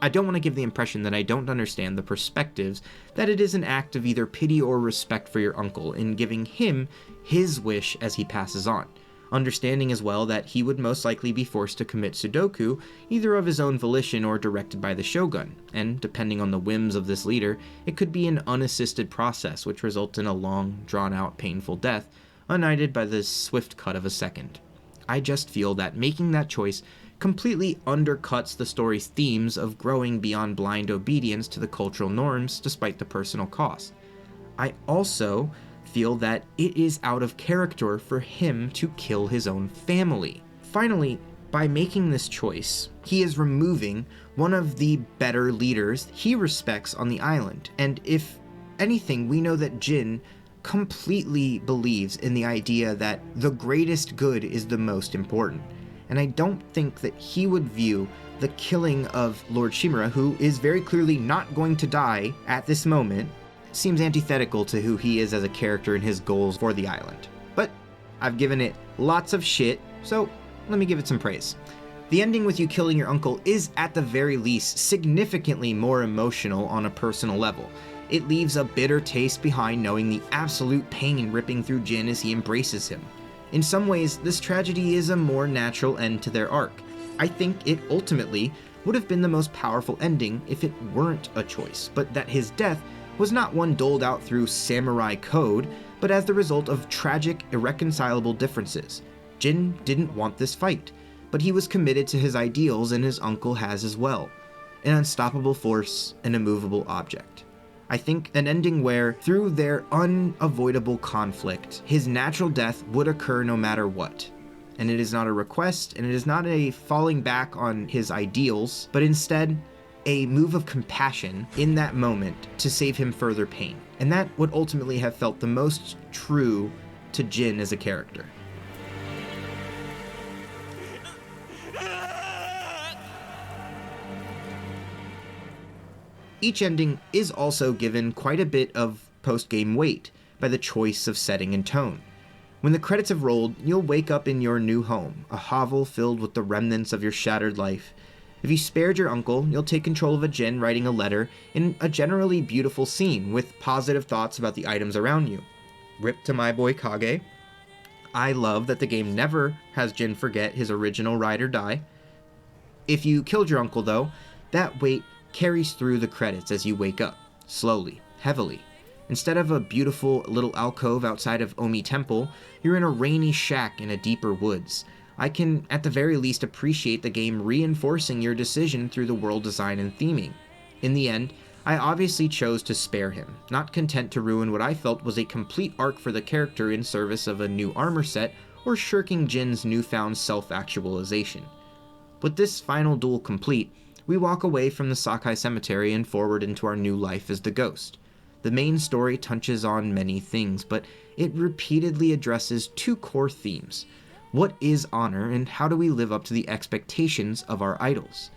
[SPEAKER 1] I don't want to give the impression that I don't understand the perspectives that it is an act of either pity or respect for your uncle in giving him his wish as he passes on, understanding as well that he would most likely be forced to commit Sudoku either of his own volition or directed by the shogun, and depending on the whims of this leader, it could be an unassisted process which results in a long, drawn-out, painful death, united by the swift cut of a second. I just feel that making that choice completely undercuts the story's themes of growing beyond blind obedience to the cultural norms despite the personal cost. I also feel that it is out of character for him to kill his own family. Finally, by making this choice, he is removing one of the better leaders he respects on the island, and if anything, we know that Jin completely believes in the idea that the greatest good is the most important. And I don't think that he would view the killing of Lord Shimura, who is very clearly not going to die at this moment, seems antithetical to who he is as a character and his goals for the island. But I've given it lots of shit, so let me give it some praise. The ending with you killing your uncle is at the very least significantly more emotional on a personal level. It leaves a bitter taste behind knowing the absolute pain ripping through Jin as he embraces him. In some ways, this tragedy is a more natural end to their arc. I think it ultimately would have been the most powerful ending if it weren't a choice, but that his death was not one doled out through samurai code, but as the result of tragic, irreconcilable differences. Jin didn't want this fight, but he was committed to his ideals, and his uncle has as well. An unstoppable force, an immovable object. I think an ending where, through their unavoidable conflict, his natural death would occur no matter what. And it is not a request, and it is not a falling back on his ideals, but instead a move of compassion in that moment to save him further pain. And that would ultimately have felt the most true to Jin as a character. Each ending is also given quite a bit of post-game weight by the choice of setting and tone. When the credits have rolled, you'll wake up in your new home, a hovel filled with the remnants of your shattered life. If you spared your uncle, you'll take control of a Jin writing a letter in a generally beautiful scene with positive thoughts about the items around you. Rip to my boy Kage. I love that the game never has Jin forget his original ride or die. If you killed your uncle though, that weight carries through the credits as you wake up, slowly, heavily. Instead of a beautiful little alcove outside of Omi Temple, you're in a rainy shack in a deeper woods. I can, at the very least, appreciate the game reinforcing your decision through the world design and theming. In the end, I obviously chose to spare him, not content to ruin what I felt was a complete arc for the character in service of a new armor set or shirking Jin's newfound self-actualization. With this final duel complete, we walk away from the Sakai Cemetery and forward into our new life as the Ghost. The main story touches on many things, but it repeatedly addresses two core themes. What is honor, and how do we live up to the expectations of our idols?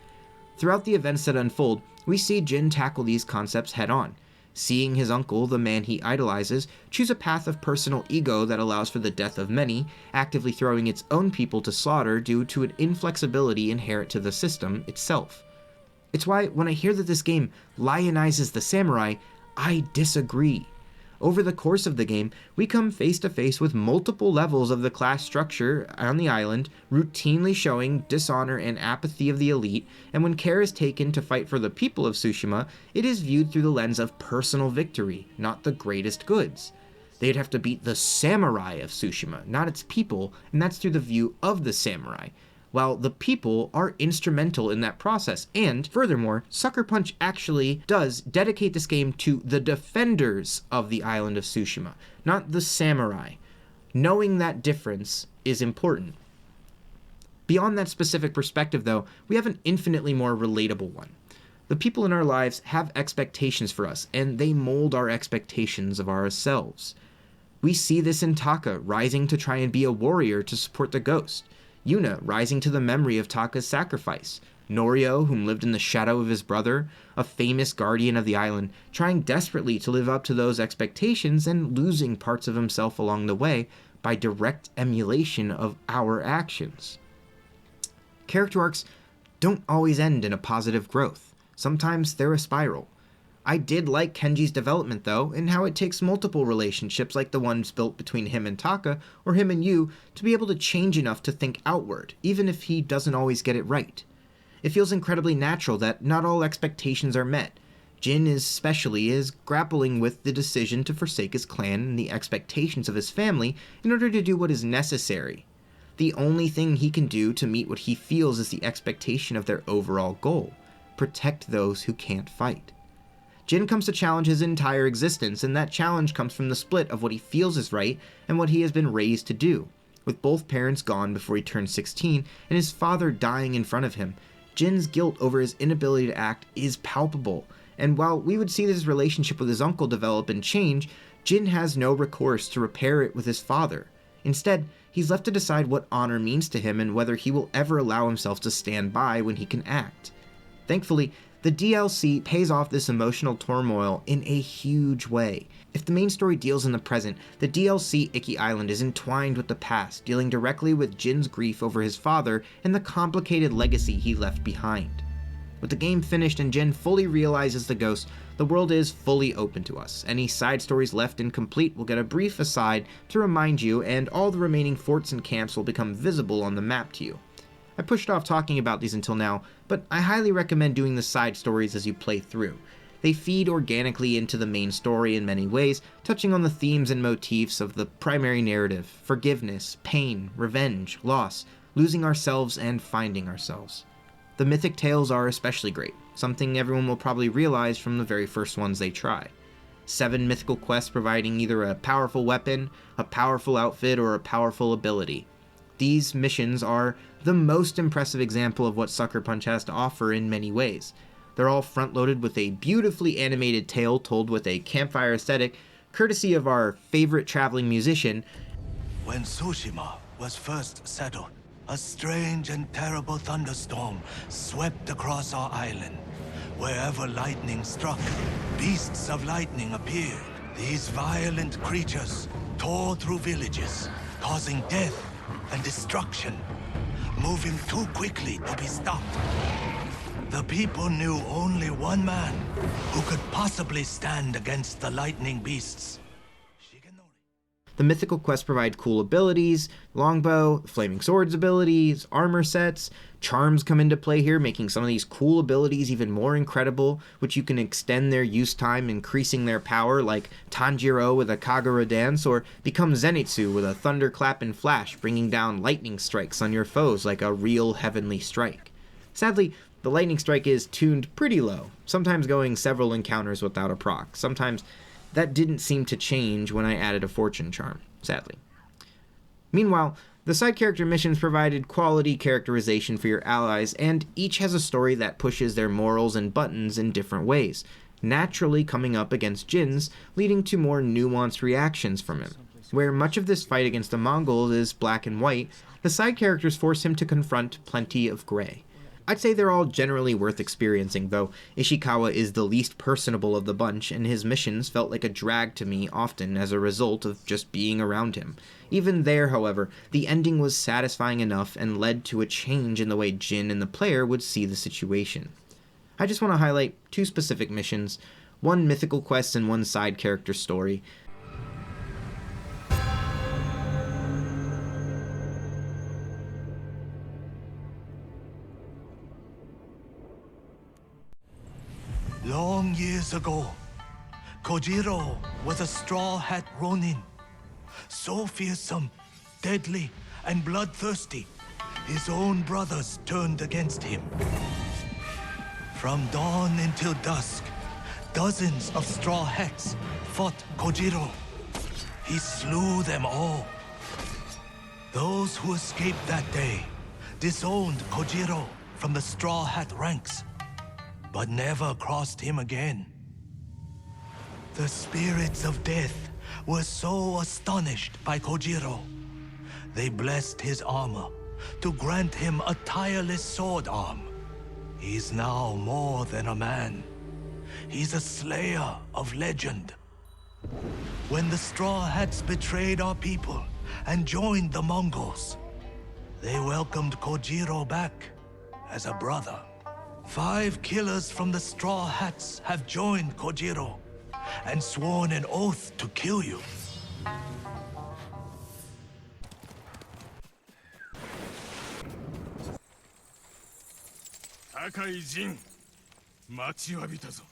[SPEAKER 1] Throughout the events that unfold, we see Jin tackle these concepts head-on, seeing his uncle, the man he idolizes, choose a path of personal ego that allows for the death of many, actively throwing its own people to slaughter due to an inflexibility inherent to the system itself. It's why when I hear that this game lionizes the samurai, I disagree. Over the course of the game, we come face to face with multiple levels of the class structure on the island, routinely showing dishonor and apathy of the elite, and when care is taken to fight for the people of Tsushima, it is viewed through the lens of personal victory, not the greatest goods. They'd have to beat the samurai of Tsushima, not its people, and that's through the view of the samurai, while the people are instrumental in that process. And furthermore, Sucker Punch actually does dedicate this game to the defenders of the island of Tsushima, not the samurai. Knowing that difference is important. Beyond that specific perspective, though, we have an infinitely more relatable one. The people in our lives have expectations for us, and they mold our expectations of ourselves. We see this in Taka rising to try and be a warrior to support the ghost, Yuna rising to the memory of Taka's sacrifice, Norio, whom lived in the shadow of his brother, a famous guardian of the island, trying desperately to live up to those expectations and losing parts of himself along the way by direct emulation of our actions. Character arcs don't always end in a positive growth. Sometimes they're a spiral. I did like Kenji's development, though, and how it takes multiple relationships like the ones built between him and Taka, or him and Yu, to be able to change enough to think outward, even if he doesn't always get it right. It feels incredibly natural that not all expectations are met. Jin especially is grappling with the decision to forsake his clan and the expectations of his family in order to do what is necessary. The only thing he can do to meet what he feels is the expectation of their overall goal: protect those who can't fight. Jin comes to challenge his entire existence, and that challenge comes from the split of what he feels is right and what he has been raised to do. With both parents gone before he turned 16 and his father dying in front of him, Jin's guilt over his inability to act is palpable, and while we would see this relationship with his uncle develop and change, Jin has no recourse to repair it with his father. Instead, he's left to decide what honor means to him and whether he will ever allow himself to stand by when he can act. Thankfully, the DLC pays off this emotional turmoil in a huge way. If the main story deals in the present, the DLC Iki Island is entwined with the past, dealing directly with Jin's grief over his father and the complicated legacy he left behind. With the game finished and Jin fully realizes the ghost, the world is fully open to us. Any side stories left incomplete will get a brief aside to remind you, and all the remaining forts and camps will become visible on the map to you. I pushed off talking about these until now, but I highly recommend doing the side stories as you play through. They feed organically into the main story in many ways, touching on the themes and motifs of the primary narrative: forgiveness, pain, revenge, loss, losing ourselves and finding ourselves. The mythic tales are especially great, something everyone will probably realize from the very first ones they try. 7 mythical quests providing either a powerful weapon, a powerful outfit, or a powerful ability. These missions are the most impressive example of what Sucker Punch has to offer in many ways. They're all front-loaded with a beautifully animated tale told with a campfire aesthetic, courtesy of our favorite traveling musician.
[SPEAKER 3] When Tsushima was first settled, a strange and terrible thunderstorm swept across our island. Wherever lightning struck, beasts of lightning appeared. These violent creatures tore through villages, causing death and destruction, moving too quickly to be stopped. The people knew only one man who could possibly stand against the lightning beasts.
[SPEAKER 1] The mythical quests provide cool abilities: longbow, flaming swords abilities, armor sets. Charms come into play here, making some of these cool abilities even more incredible, which you can extend their use time, increasing their power, like Tanjiro with a Kagura dance, or become Zenitsu with a thunderclap and flash, bringing down lightning strikes on your foes like a real heavenly strike. Sadly, the lightning strike is tuned pretty low, sometimes going several encounters without a proc. Sometimes that didn't seem to change when I added a fortune charm, sadly. Meanwhile, the side character missions provided quality characterization for your allies, and each has a story that pushes their morals and buttons in different ways, naturally coming up against Jin's, leading to more nuanced reactions from him. Where much of this fight against the Mongols is black and white, the side characters force him to confront plenty of gray. I'd say they're all generally worth experiencing, though Ishikawa is the least personable of the bunch, and his missions felt like a drag to me often as a result of just being around him. Even there, however, the ending was satisfying enough and led to a change in the way Jin and the player would see the situation. I just want to highlight 2 specific missions, 1 mythical quest and 1 side character story.
[SPEAKER 10] Long years ago, Kojiro was a Straw Hat Ronin. So fearsome, deadly, and bloodthirsty, his own brothers turned against him. From dawn until dusk, dozens of Straw Hats fought Kojiro. He slew them all. Those who escaped that day disowned Kojiro from the Straw Hat ranks, but never crossed him again. The spirits of death were so astonished by Kojiro, they blessed his armor to grant him a tireless sword arm. He's now more than a man. He's a slayer of legend. When the Straw Hats betrayed our people and joined the Mongols, they welcomed Kojiro back as a brother. 5 killers from the Straw Hats have joined Kojiro and sworn an oath to kill you.
[SPEAKER 8] 高い陣、待ちわびたぞ。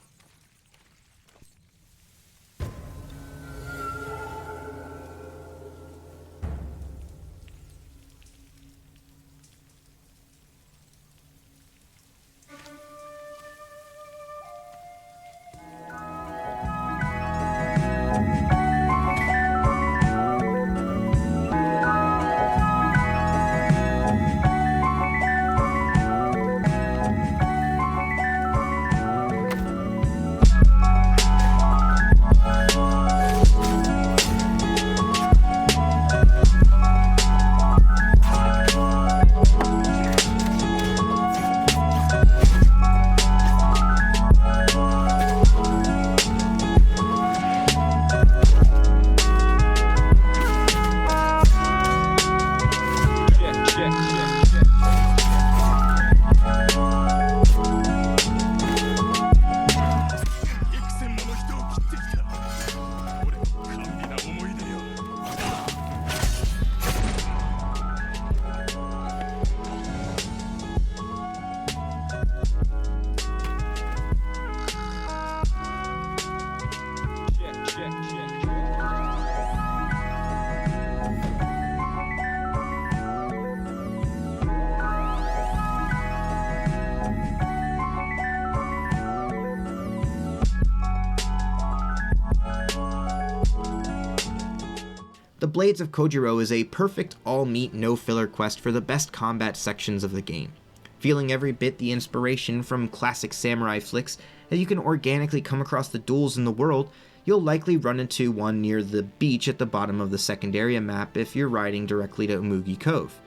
[SPEAKER 1] The Blades of Kojiro is a perfect all-meat, no-filler quest for the best combat sections of the game. Feeling every bit the inspiration from classic samurai flicks, and you can organically come across the duels in the world, you'll likely run into one near the beach at the bottom of the second area map if you're riding directly to Umugi Cove.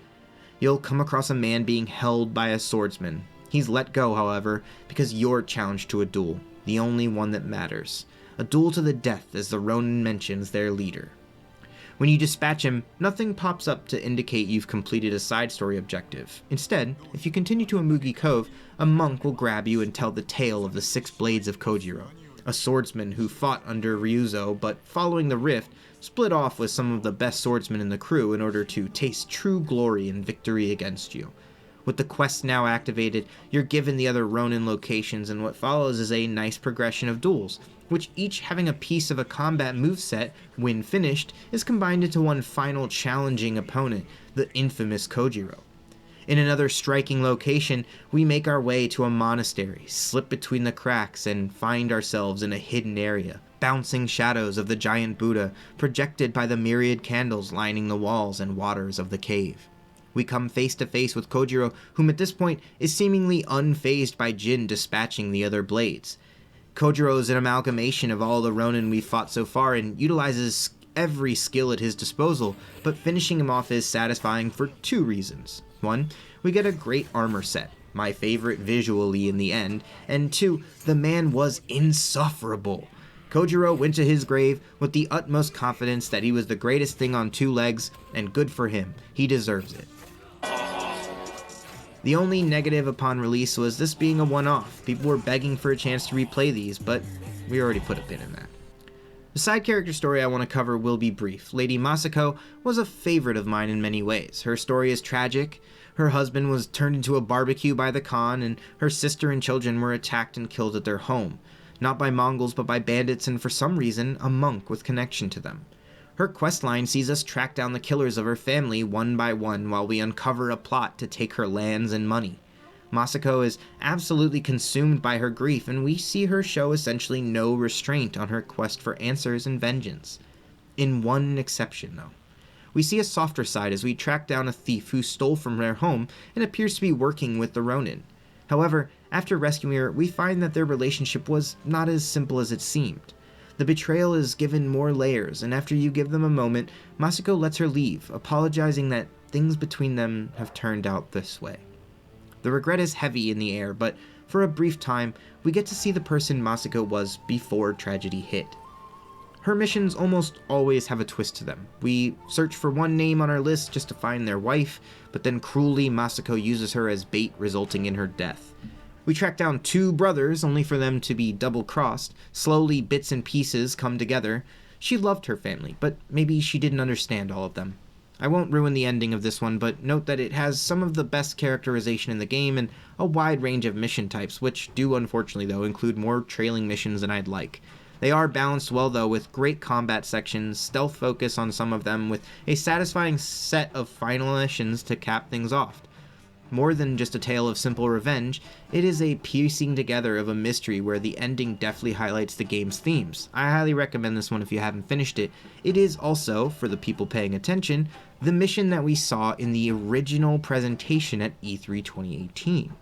[SPEAKER 1] You'll come across a man being held by a swordsman. He's let go, however, because you're challenged to a duel, the only one that matters. A duel to the death, as the Ronin mentions their leader. When you dispatch him, nothing pops up to indicate you've completed a side story objective. Instead, if you continue to Umugi Cove, a monk will grab you and tell the tale of the 6 Blades of Kojiro, a swordsman who fought under Ryuzo, but following the rift, split off with some of the best swordsmen in the crew in order to taste true glory and victory against you. With the quest now activated, you're given the other Ronin locations, and what follows is a nice progression of duels, which each having a piece of a combat moveset, when finished, is combined into one final challenging opponent, the infamous Kojiro. In another striking location, we make our way to a monastery, slip between the cracks, and find ourselves in a hidden area, bouncing shadows of the giant Buddha projected by the myriad candles lining the walls and waters of the cave. We come face to face with Kojiro, whom at this point is seemingly unfazed by Jin dispatching the other blades. Kojiro is an amalgamation of all the Ronin we've fought so far and utilizes every skill at his disposal, but finishing him off is satisfying for 2 reasons. 1, we get a great armor set, my favorite visually in the end, and 2, the man was insufferable. Kojiro went to his grave with the utmost confidence that he was the greatest thing on 2 legs, and good for him, he deserves it. The only negative upon release was this being a one-off. People were begging for a chance to replay these, but we already put a pin in that. The side character story I want to cover will be brief. Lady Masako was a favorite of mine in many ways. Her story is tragic, Her husband was turned into a barbecue by the Khan, and her sister and children were attacked and killed at their home. Not by Mongols, but by bandits, and for some reason, a monk with connection to them. Her questline sees us track down the killers of her family one by one while we uncover a plot to take her lands and money. Masako is absolutely consumed by her grief, and we see her show essentially no restraint on her quest for answers and vengeance. In one exception, though. We see a softer side as we track down a thief who stole from their home and appears to be working with the Ronin. However, after rescuing her, we find that their relationship was not as simple as it seemed. The betrayal is given more layers, and after you give them a moment, Masako lets her leave, apologizing that things between them have turned out this way. The regret is heavy in the air, but for a brief time, we get to see the person Masako was before tragedy hit. Her missions almost always have a twist to them. We search for one name on our list just to find their wife, but then cruelly Masako uses her as bait, resulting in her death. We track down 2 brothers, only for them to be double-crossed. Slowly, bits and pieces come together. She loved her family, but maybe she didn't understand all of them. I won't ruin the ending of this one, but note that it has some of the best characterization in the game and a wide range of mission types, which do unfortunately though include more trailing missions than I'd like. They are balanced well though, with great combat sections, stealth focus on some of them, with a satisfying set of final missions to cap things off. More than just a tale of simple revenge, it is a piecing together of a mystery where the ending definitely highlights the game's themes. I highly recommend this one if you haven't finished it. It is also, for the people paying attention, the mission that we saw in the original presentation at E3 2018.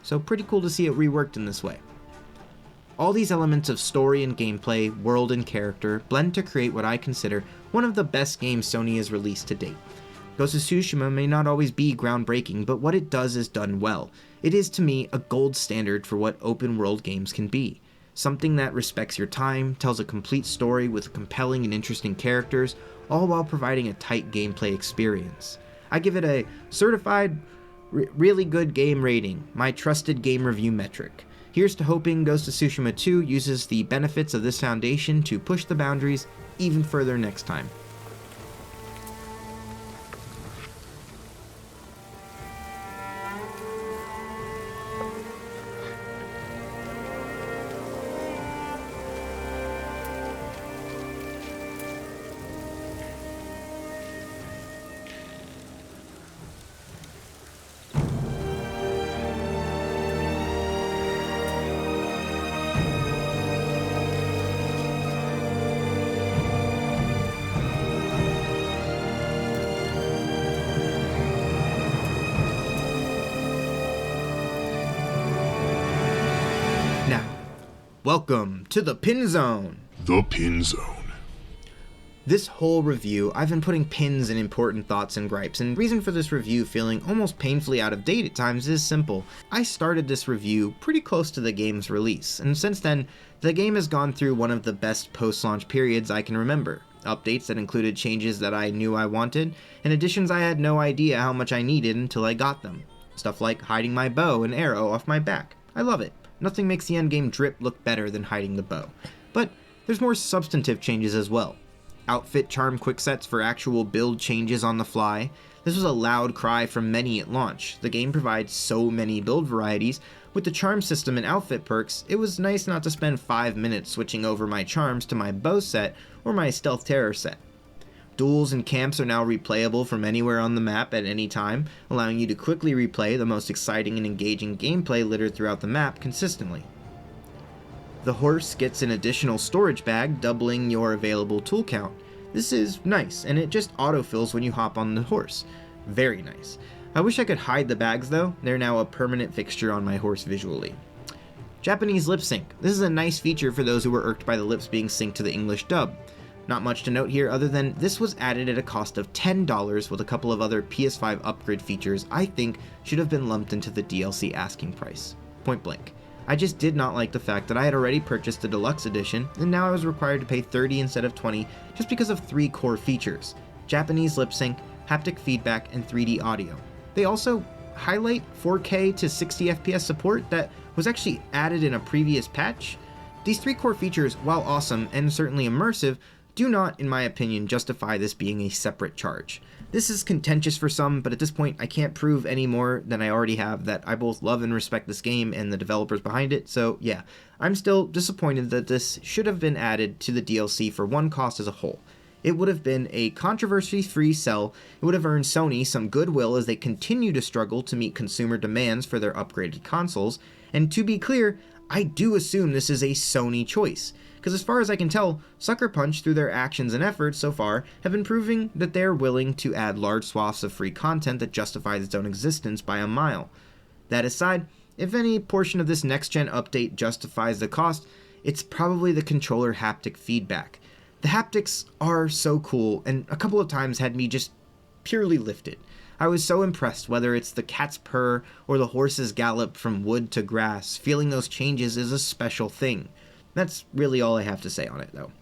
[SPEAKER 1] So pretty cool to see it reworked in this way. All these elements of story and gameplay, world and character, blend to create what I consider one of the best games Sony has released to date. Ghost of Tsushima may not always be groundbreaking, but what it does is done well. It is, to me, a gold standard for what open world games can be. Something that respects your time, tells a complete story with compelling and interesting characters, all while providing a tight gameplay experience. I give it a certified, really good game rating, my trusted game review metric. Here's to hoping Ghost of Tsushima 2 uses the benefits of this foundation to push the boundaries even further next time. Welcome to the Pin Zone!
[SPEAKER 12] The Pin Zone.
[SPEAKER 1] This whole review, I've been putting pins in important thoughts and gripes, and the reason for this review feeling almost painfully out of date at times is simple. I started this review pretty close to the game's release, and since then, the game has gone through one of the best post-launch periods I can remember. Updates that included changes that I knew I wanted, and additions I had no idea how much I needed until I got them. Stuff like hiding my bow and arrow off my back. I love it. Nothing makes the endgame drip look better than hiding the bow. But there's more substantive changes as well. Outfit charm quicksets for actual build changes on the fly. This was a loud cry from many at launch. The game provides so many build varieties. With the charm system and outfit perks, it was nice not to spend 5 minutes switching over my charms to my bow set or my stealth terror set. Duels and camps are now replayable from anywhere on the map at any time, allowing you to quickly replay the most exciting and engaging gameplay littered throughout the map consistently. The horse gets an additional storage bag, doubling your available tool count. This is nice, and it just autofills when you hop on the horse. Very nice. I wish I could hide the bags though, they're now a permanent fixture on my horse visually. Japanese lip sync. This is a nice feature for those who were irked by the lips being synced to the English dub. Not much to note here other than this was added at a cost of $10 with a couple of other PS5 upgrade features I think should have been lumped into the DLC asking price. Point blank. I just did not like the fact that I had already purchased the deluxe edition and now I was required to pay $30 instead of $20 just because of 3 core features: Japanese lip sync, haptic feedback, and 3D audio. They also highlight 4K to 60 FPS support that was actually added in a previous patch. These 3 core features, while awesome and certainly immersive, do not, in my opinion, justify this being a separate charge. This is contentious for some, but at this point I can't prove any more than I already have that I both love and respect this game and the developers behind it, so yeah, I'm still disappointed that this should have been added to the DLC for one cost as a whole. It would have been a controversy-free sell, it would have earned Sony some goodwill as they continue to struggle to meet consumer demands for their upgraded consoles, and to be clear, I do assume this is a Sony choice, because as far as I can tell, Sucker Punch, through their actions and efforts so far, have been proving that they're willing to add large swaths of free content that justifies its own existence by a mile. That aside, if any portion of this next-gen update justifies the cost, it's probably the controller haptic feedback. The haptics are so cool, and a couple of times had me just purely lifted. I was so impressed, whether it's the cat's purr or the horse's gallop from wood to grass. Feeling those changes is a special thing. That's really all I have to say on it, though.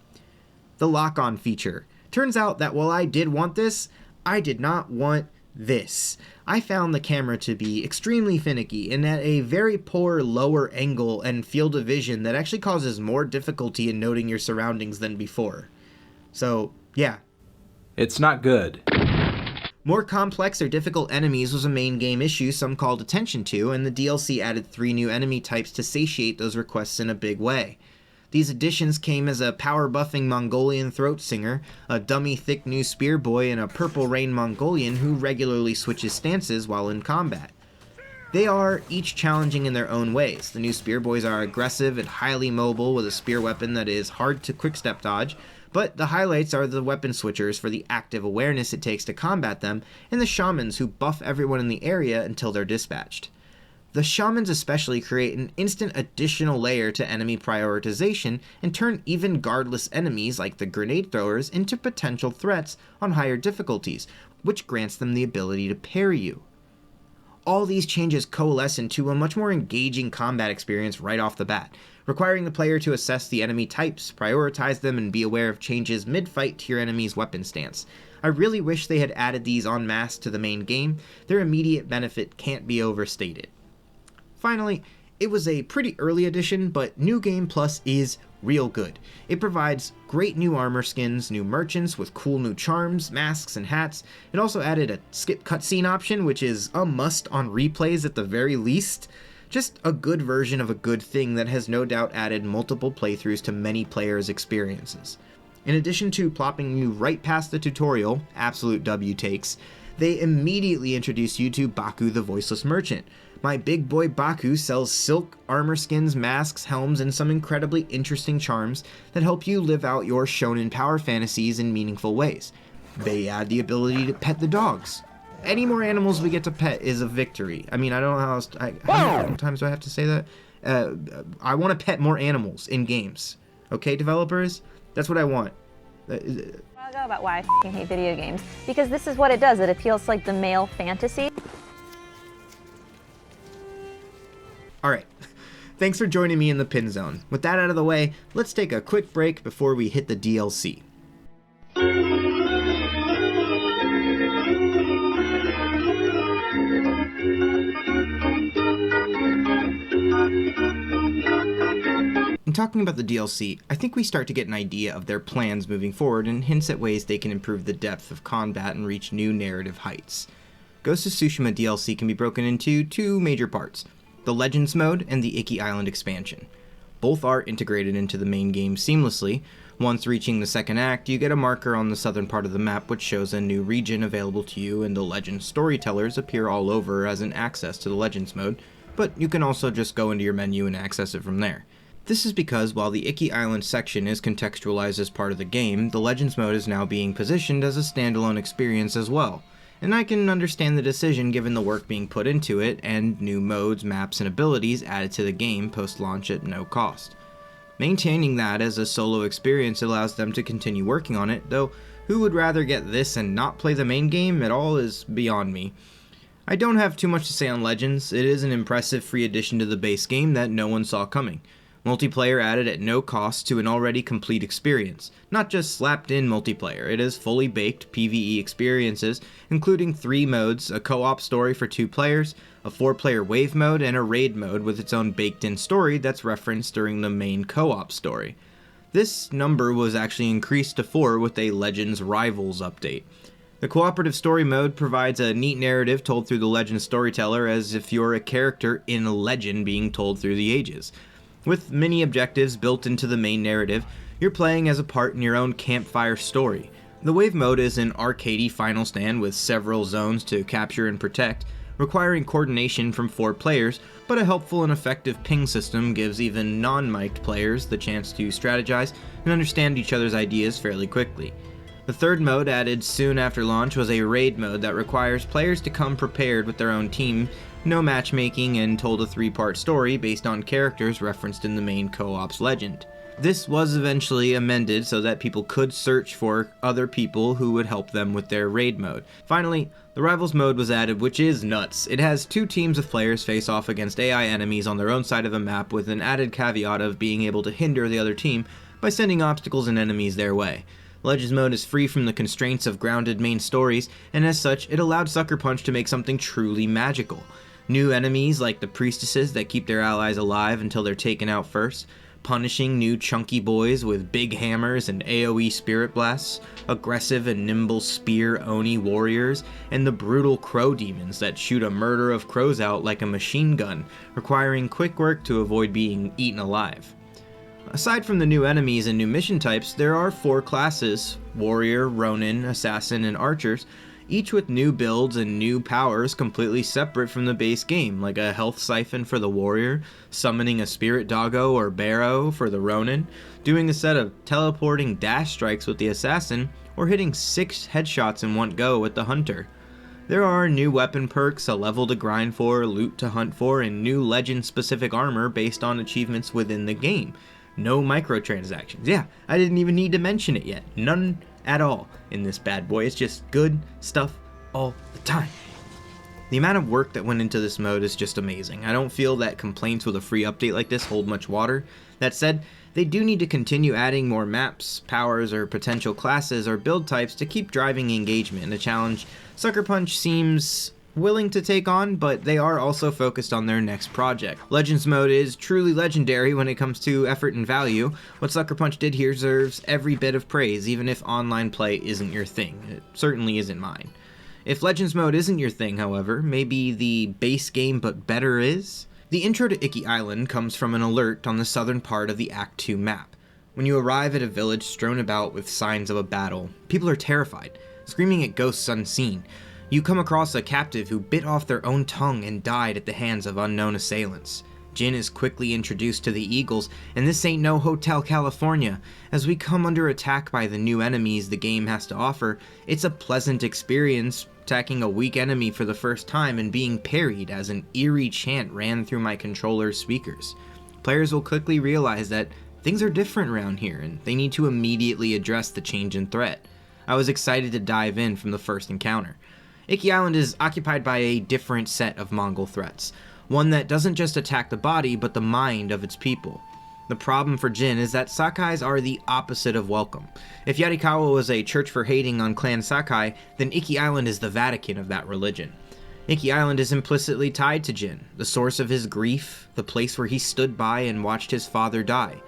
[SPEAKER 1] The lock-on feature. Turns out that while I did want this, I did not want this. I found the camera to be extremely finicky and at a very poor lower angle and field of vision that actually causes more difficulty in noting your surroundings than before. So, yeah.
[SPEAKER 16] It's not good.
[SPEAKER 1] More complex or difficult enemies was a main game issue some called attention to, and the DLC added 3 new enemy types to satiate those requests in a big way. These additions came as a power-buffing Mongolian throat singer, a dummy thick new spear boy, and a Purple Rain Mongolian who regularly switches stances while in combat. They are each challenging in their own ways. The new spear boys are aggressive and highly mobile with a spear weapon that is hard to quick-step dodge, but the highlights are the weapon switchers for the active awareness it takes to combat them, and the shamans who buff everyone in the area until they're dispatched. The shamans especially create an instant additional layer to enemy prioritization and turn even guardless enemies like the grenade throwers into potential threats on higher difficulties, which grants them the ability to parry you. All these changes coalesce into a much more engaging combat experience right off the bat, requiring the player to assess the enemy types, prioritize them, and be aware of changes mid-fight to your enemy's weapon stance. I really wish they had added these en masse to the main game. Their immediate benefit can't be overstated. Finally, it was a pretty early edition, but New Game Plus is real good. It provides great new armor skins, new merchants with cool new charms, masks, and hats. It also added a skip cutscene option, which is a must on replays at the very least. Just a good version of a good thing that has no doubt added multiple playthroughs to many players' experiences. In addition to plopping you right past the tutorial, absolute W takes, they immediately introduce you to Baku the Voiceless Merchant. My big boy Baku sells silk, armor skins, masks, helms, and some incredibly interesting charms that help you live out your shonen power fantasies in meaningful ways. They add the ability to pet the dogs. Any more animals we get to pet is a victory. I mean, I don't know how else... how many times do I have to say that? I want to pet more animals in games. Okay, developers? That's what I want.
[SPEAKER 17] About why I f***ing hate video games. Because this is what it does. It appeals to, like, the male fantasy.
[SPEAKER 1] Alright, thanks for joining me in the Pin Zone. With that out of the way, let's take a quick break before we hit the DLC. In talking about the DLC, I think we start to get an idea of their plans moving forward and hints at ways they can improve the depth of combat and reach new narrative heights. Ghost of Tsushima DLC can be broken into 2 major parts: the Legends mode and the Iki Island expansion. Both are integrated into the main game seamlessly. Once reaching the second act, you get a marker on the southern part of the map which shows a new region available to you, and the Legends storytellers appear all over as an access to the Legends mode, but you can also just go into your menu and access it from there. This is because while the Iki Island section is contextualized as part of the game, the Legends mode is now being positioned as a standalone experience as well. And I can understand the decision given the work being put into it and new modes, maps, and abilities added to the game post-launch at no cost. Maintaining that as a solo experience allows them to continue working on it, though who would rather get this and not play the main game at all is beyond me. I don't have too much to say on Legends. It is an impressive free addition to the base game that no one saw coming. Multiplayer added at no cost to an already complete experience. Not just slapped in multiplayer, it is fully baked PvE experiences, including 3 modes, a co-op story for 2 players, a 4-player wave mode, and a raid mode with its own baked in story that's referenced during the main co-op story. This number was actually increased to 4 with a Legends Rivals update. The cooperative story mode provides a neat narrative told through the legend storyteller as if you're a character in a legend being told through the ages. With many objectives built into the main narrative, you're playing as a part in your own campfire story. The wave mode is an arcadey final stand with several zones to capture and protect, requiring coordination from 4 players, but a helpful and effective ping system gives even non-mic'd players the chance to strategize and understand each other's ideas fairly quickly. The third mode, added soon after launch, was a raid mode that requires players to come prepared with their own team, no matchmaking, and told a 3-part story based on characters referenced in the main co-op's legend. This was eventually amended so that people could search for other people who would help them with their raid mode. Finally, the Rivals mode was added, which is nuts. It has 2 teams of players face off against AI enemies on their own side of a map with an added caveat of being able to hinder the other team by sending obstacles and enemies their way. Legends mode is free from the constraints of grounded main stories, and as such, it allowed Sucker Punch to make something truly magical. New enemies like the priestesses that keep their allies alive until they're taken out first, punishing new chunky boys with big hammers and AoE spirit blasts, aggressive and nimble spear Oni warriors, and the brutal crow demons that shoot a murder of crows out like a machine gun, requiring quick work to avoid being eaten alive. Aside from the new enemies and new mission types, there are 4 classes: Warrior, Ronin, Assassin, and Archers, each with new builds and new powers completely separate from the base game, like a health siphon for the Warrior, summoning a spirit doggo or barrow for the Ronin, doing a set of teleporting dash strikes with the Assassin, or hitting 6 headshots in one go with the Hunter. There are new weapon perks, a level to grind for, loot to hunt for, and new legend-specific armor based on achievements within the game. No microtransactions. Yeah, I didn't even need to mention it yet. None at all in this bad boy. It's just good stuff all the time. The amount of work that went into this mode is just amazing. I don't feel that complaints with a free update like this hold much water. That said, they do need to continue adding more maps, powers, or potential classes or build types to keep driving engagement, a challenge Sucker Punch seems willing to take on, but they are also focused on their next project. Legends mode is truly legendary when it comes to effort and value. What Sucker Punch did here deserves every bit of praise, even if online play isn't your thing. It certainly isn't mine. If Legends mode isn't your thing, however, maybe the base game but better is? The intro to Iki Island comes from an alert on the southern part of the Act 2 map. When you arrive at a village strewn about with signs of a battle, people are terrified, screaming at ghosts unseen. You come across a captive who bit off their own tongue and died at the hands of unknown assailants. Jin is quickly introduced to the Eagles, and this ain't no Hotel California. As we come under attack by the new enemies the game has to offer, it's a pleasant experience attacking a weak enemy for the first time and being parried as an eerie chant ran through my controller's speakers. Players will quickly realize that things are different around here, and they need to immediately address the change in threat. I was excited to dive in from the first encounter. Iki Island is occupied by a different set of Mongol threats, one that doesn't just attack the body but the mind of its people. The problem for Jin is that Sakais are the opposite of welcome. If Yarikawa was a church for hating on Clan Sakai, then Iki Island is the Vatican of that religion. Iki Island is implicitly tied to Jin, the source of his grief, the place where he stood by and watched his father die.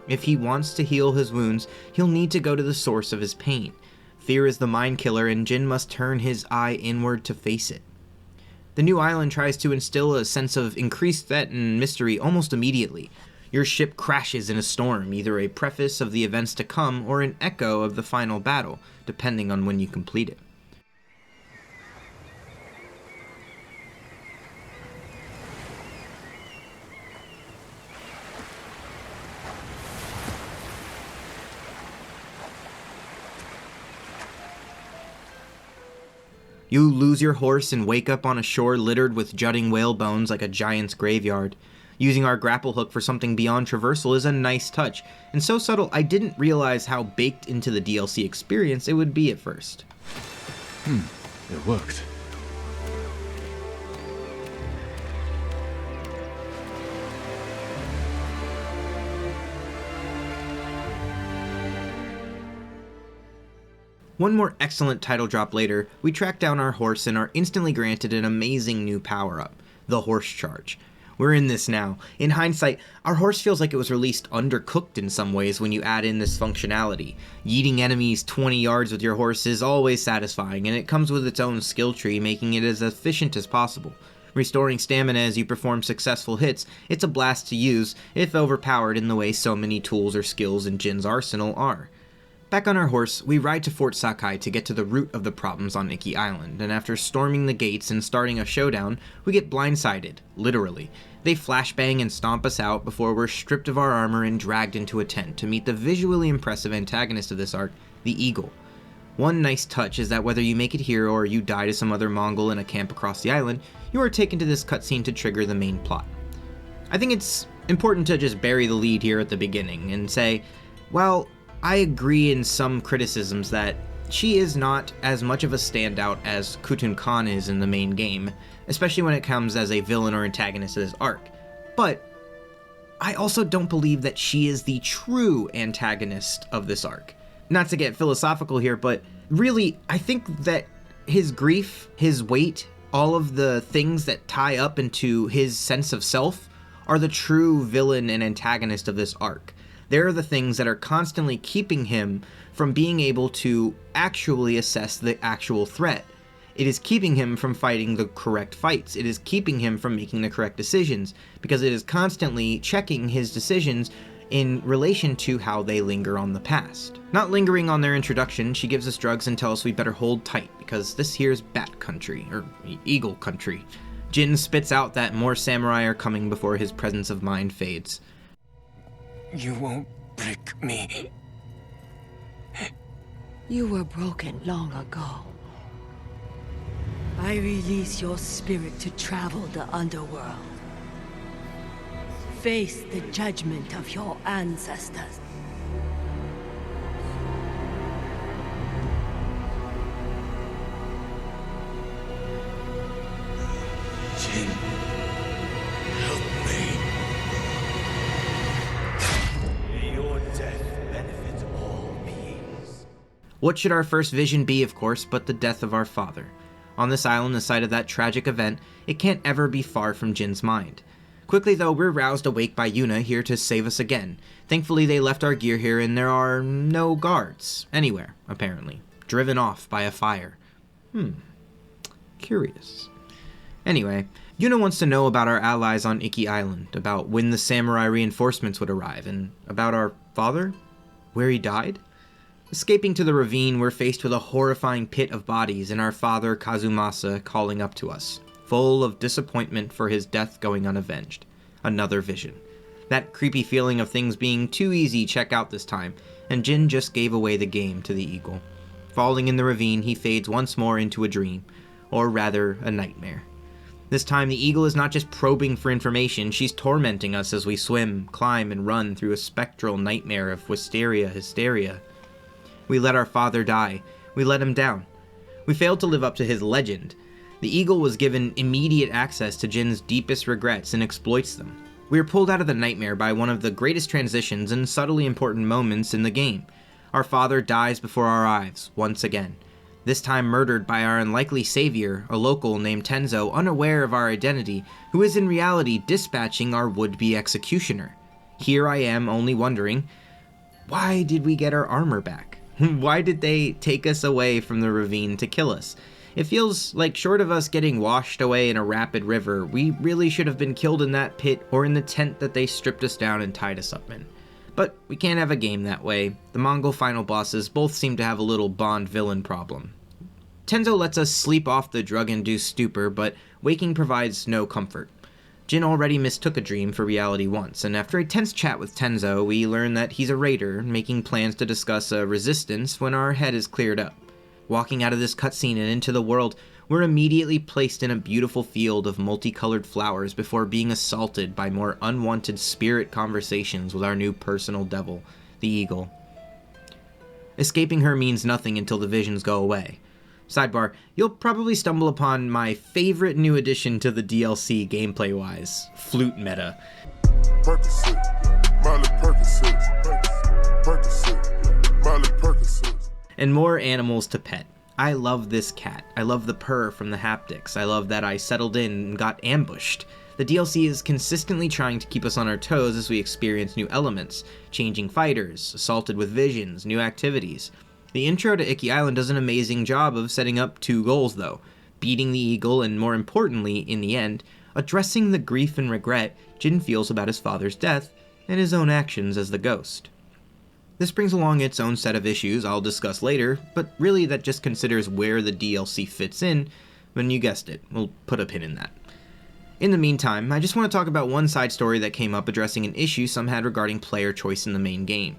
[SPEAKER 1] If he wants to heal his wounds, he'll need to go to the source of his pain. Fear is the mind killer, and Jin must turn his eye inward to face it. The new island tries to instill a sense of increased threat and mystery almost immediately. Your ship crashes in a storm, either a preface of the events to come or an echo of the final battle, depending on when you complete it. You lose your horse and wake up on a shore littered with jutting whale bones like a giant's graveyard. Using our grapple hook for something beyond traversal is a nice touch, and so subtle I didn't realize how baked into the DLC experience it would be at first.
[SPEAKER 7] It worked.
[SPEAKER 1] One more excellent title drop later, we track down our horse and are instantly granted an amazing new power-up, the Horse Charge. We're in this now. In hindsight, our horse feels like it was released undercooked in some ways when you add in this functionality. Yeeting enemies 20 yards with your horse is always satisfying, and it comes with its own skill tree, making it as efficient as possible. Restoring stamina as you perform successful hits, it's a blast to use, if overpowered in the way so many tools or skills in Jin's arsenal are. Back on our horse, we ride to Fort Sakai to get to the root of the problems on Iki Island, and after storming the gates and starting a showdown, we get blindsided, literally. They flashbang and stomp us out before we're stripped of our armor and dragged into a tent to meet the visually impressive antagonist of this arc, the Eagle. One nice touch is that whether you make it here or you die to some other Mongol in a camp across the island, you are taken to this cutscene to trigger the main plot. I think it's important to just bury the lead here at the beginning and say, well, I agree in some criticisms that she is not as much of a standout as Khutun Khan is in the main game, especially when it comes as a villain or antagonist of this arc. But I also don't believe that she is the true antagonist of this arc. Not to get philosophical here, but really, I think that his grief, his weight, all of the things that tie up into his sense of self are the true villain and antagonist of this arc. They're the things that are constantly keeping him from being able to actually assess the actual threat. It is keeping him from fighting the correct fights. It is keeping him from making the correct decisions, because it is constantly checking his decisions in relation to how they linger on the past. Not lingering on their introduction, she gives us drugs and tells us we better hold tight, because this here's Bat Country, or Eagle Country. Jin spits out that more samurai are coming before his presence of mind fades.
[SPEAKER 11] You won't break me.
[SPEAKER 18] You were broken long ago. I release your spirit to travel the underworld. Face the judgment of your ancestors.
[SPEAKER 10] Jin, help me. May your death benefit all beings.
[SPEAKER 1] What should our first vision be, of course, but the death of our father? On this island, the site of that tragic event, it can't ever be far from Jin's mind. Quickly though, we're roused awake by Yuna here to save us again. Thankfully they left our gear here and there are no guards anywhere, apparently. Driven off by a fire. Curious. Anyway, Yuna wants to know about our allies on Iki Island, about when the samurai reinforcements would arrive, and about our father? Where he died? Escaping to the ravine, we're faced with a horrifying pit of bodies and our father Kazumasa calling up to us, full of disappointment for his death going unavenged. Another vision. That creepy feeling of things being too easy check out this time, and Jin just gave away the game to the Eagle. Falling in the ravine, he fades once more into a dream, or rather, a nightmare. This time, the Eagle is not just probing for information, she's tormenting us as we swim, climb, and run through a spectral nightmare of wisteria, hysteria. We let our father die. We let him down. We failed to live up to his legend. The Eagle was given immediate access to Jin's deepest regrets and exploits them. We are pulled out of the nightmare by one of the greatest transitions and subtly important moments in the game. Our father dies before our eyes, once again. This time murdered by our unlikely savior, a local named Tenzo, unaware of our identity, who is in reality dispatching our would-be executioner. Here I am only wondering, why did we get our armor back? Why did they take us away from the ravine to kill us? It feels like short of us getting washed away in a rapid river, we really should have been killed in that pit or in the tent that they stripped us down and tied us up in. But we can't have a game that way. The Mongol final bosses both seem to have a little Bond-villain problem. Tenzo lets us sleep off the drug-induced stupor, but waking provides no comfort. Jin already mistook a dream for reality once, and after a tense chat with Tenzo, we learn that he's a raider, making plans to discuss a resistance when our head is cleared up. Walking out of this cutscene and into the world, we're immediately placed in a beautiful field of multicolored flowers before being assaulted by more unwanted spirit conversations with our new personal devil, the Eagle. Escaping her means nothing until the visions go away. Sidebar, you'll probably stumble upon my favorite new addition to the DLC gameplay-wise, flute meta. And more animals to pet. I love this cat. I love the purr from the haptics. I love that I settled in and got ambushed. The DLC is consistently trying to keep us on our toes as we experience new elements, changing fighters, assaulted with visions, new activities. The intro to Iki Island does an amazing job of setting up two goals though, beating the eagle and more importantly, in the end, addressing the grief and regret Jin feels about his father's death and his own actions as the ghost. This brings along its own set of issues I'll discuss later, but really that just considers where the DLC fits in, when you guessed it, we'll put a pin in that. In the meantime, I just want to talk about one side story that came up addressing an issue some had regarding player choice in the main game.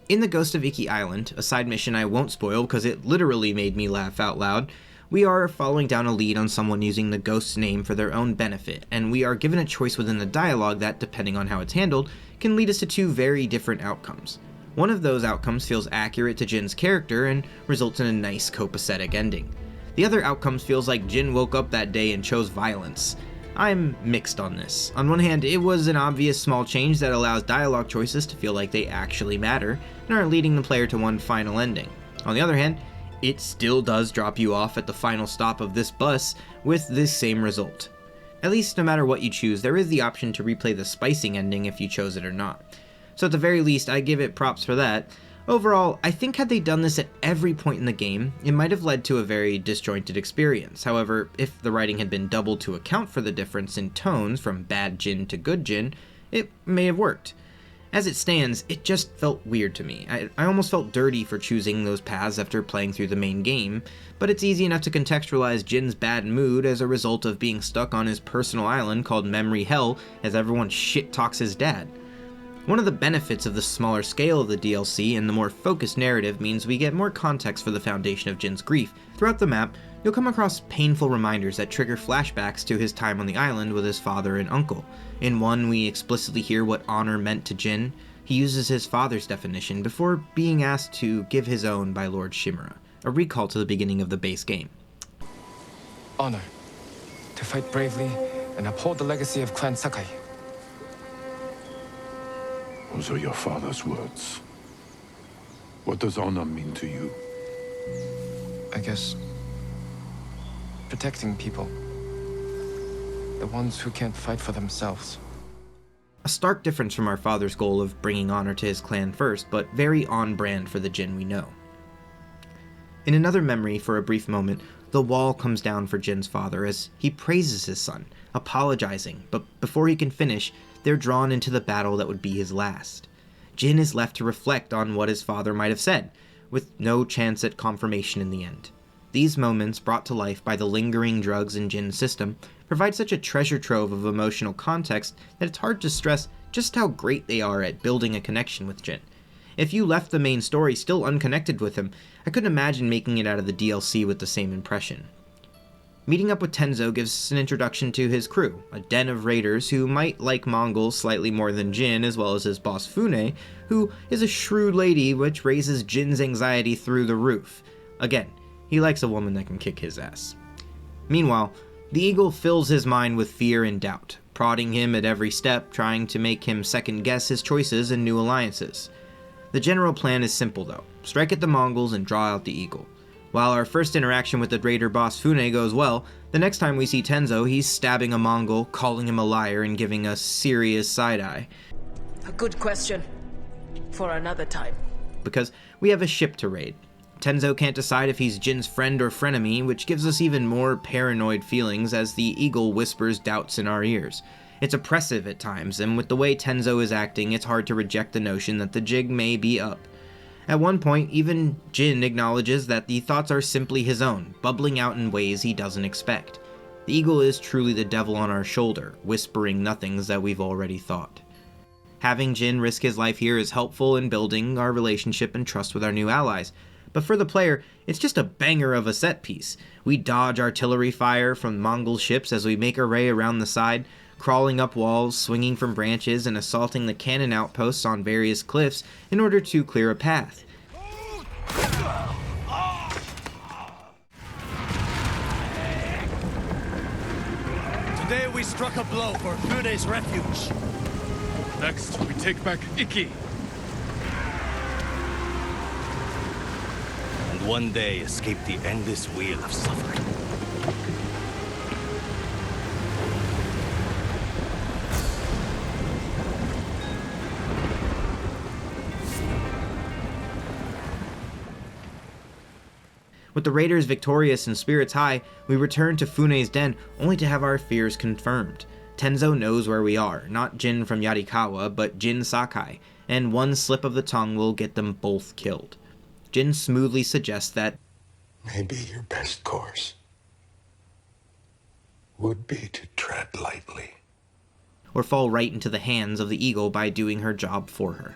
[SPEAKER 1] In the Ghost of Iki Island, a side mission I won't spoil because it literally made me laugh out loud, we are following down a lead on someone using the ghost's name for their own benefit, and we are given a choice within the dialogue that, depending on how it's handled, can lead us to two very different outcomes. One of those outcomes feels accurate to Jin's character and results in a nice copacetic ending. The other outcome feels like Jin woke up that day and chose violence. I'm mixed on this. On one hand, it was an obvious small change that allows dialogue choices to feel like they actually matter and aren't leading the player to one final ending. On the other hand, it still does drop you off at the final stop of this bus with this same result. At least, no matter what you choose, there is the option to replay the spicing ending if you chose it or not. So at the very least, I give it props for that. Overall, I think had they done this at every point in the game, it might have led to a very disjointed experience. However, if the writing had been doubled to account for the difference in tones from bad Jin to good Jin, it may have worked. As it stands, it just felt weird to me. I almost felt dirty for choosing those paths after playing through the main game, but it's easy enough to contextualize Jin's bad mood as a result of being stuck on his personal island called Memory Hell as everyone shit-talks his dad. One of the benefits of the smaller scale of the DLC and the more focused narrative means we get more context for the foundation of Jin's grief. Throughout the map, you'll come across painful reminders that trigger flashbacks to his time on the island with his father and uncle. In one, we explicitly hear what honor meant to Jin. He uses his father's definition before being asked to give his own by Lord Shimura, a recall to the beginning of the base game.
[SPEAKER 15] Honor. To fight bravely and uphold the legacy of Clan Sakai.
[SPEAKER 6] Those are your father's words. What does honor mean to you?
[SPEAKER 15] I guess... protecting people. The ones who can't fight for themselves.
[SPEAKER 1] A stark difference from our father's goal of bringing honor to his clan first, but very on-brand for the Jin we know. In another memory, for a brief moment, the wall comes down for Jin's father as he praises his son, apologizing, but before he can finish, they're drawn into the battle that would be his last. Jin is left to reflect on what his father might have said, with no chance at confirmation in the end. These moments, brought to life by the lingering drugs in Jin's system, provide such a treasure trove of emotional context that it's hard to stress just how great they are at building a connection with Jin. If you left the main story still unconnected with him, I couldn't imagine making it out of the DLC with the same impression. Meeting up with Tenzo gives us an introduction to his crew, a den of raiders who might like Mongols slightly more than Jin, as well as his boss Fune, who is a shrewd lady which raises Jin's anxiety through the roof. Again, he likes a woman that can kick his ass. Meanwhile, the eagle fills his mind with fear and doubt, prodding him at every step, trying to make him second-guess his choices and new alliances. The general plan is simple though, strike at the Mongols and draw out the eagle. While our first interaction with the raider boss Fune goes well, the next time we see Tenzo, he's stabbing a Mongol, calling him a liar, and giving us serious side-eye.
[SPEAKER 18] A good question. For another time.
[SPEAKER 1] Because we have a ship to raid. Tenzo can't decide if he's Jin's friend or frenemy, which gives us even more paranoid feelings as the eagle whispers doubts in our ears. It's oppressive at times, and with the way Tenzo is acting, it's hard to reject the notion that the jig may be up. At one point, even Jin acknowledges that the thoughts are simply his own, bubbling out in ways he doesn't expect. The eagle is truly the devil on our shoulder, whispering nothings that we've already thought. Having Jin risk his life here is helpful in building our relationship and trust with our new allies, but for the player, it's just a banger of a set piece. We dodge artillery fire from Mongol ships as we make our way around the side, crawling up walls, swinging from branches, and assaulting the cannon outposts on various cliffs in order to clear a path.
[SPEAKER 10] Today we struck a blow for Fune's refuge.
[SPEAKER 8] Next, we take back Iki.
[SPEAKER 10] And one day escape the endless wheel of suffering.
[SPEAKER 1] With the raiders victorious and spirits high, we return to Fune's den only to have our fears confirmed. Tenzo knows where we are, not Jin from Yarikawa, but Jin Sakai, and one slip of the tongue will get them both killed. Jin smoothly suggests that
[SPEAKER 14] maybe your best course would be to tread lightly,
[SPEAKER 1] or fall right into the hands of the eagle by doing her job for her.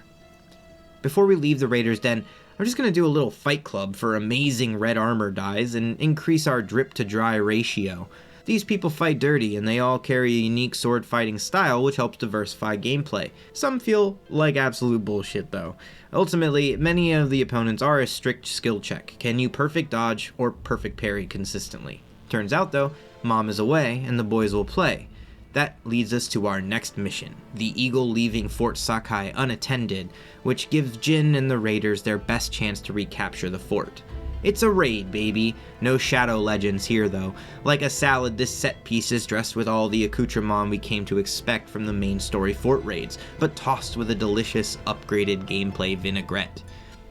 [SPEAKER 1] Before we leave the raiders' den, I'm just going to do a little fight club for amazing red armor dyes and increase our drip to dry ratio. These people fight dirty, and they all carry a unique sword fighting style which helps diversify gameplay. Some feel like absolute bullshit though. Ultimately, many of the opponents are a strict skill check. Can you perfect dodge or perfect parry consistently? Turns out though, Mom is away and the boys will play. That leads us to our next mission, the Eagle leaving Fort Sakai unattended, which gives Jin and the raiders their best chance to recapture the fort. It's a raid, baby. No Shadow Legends here, though. Like a salad, this set piece is dressed with all the accoutrement we came to expect from the main story fort raids, but tossed with a delicious, upgraded gameplay vinaigrette.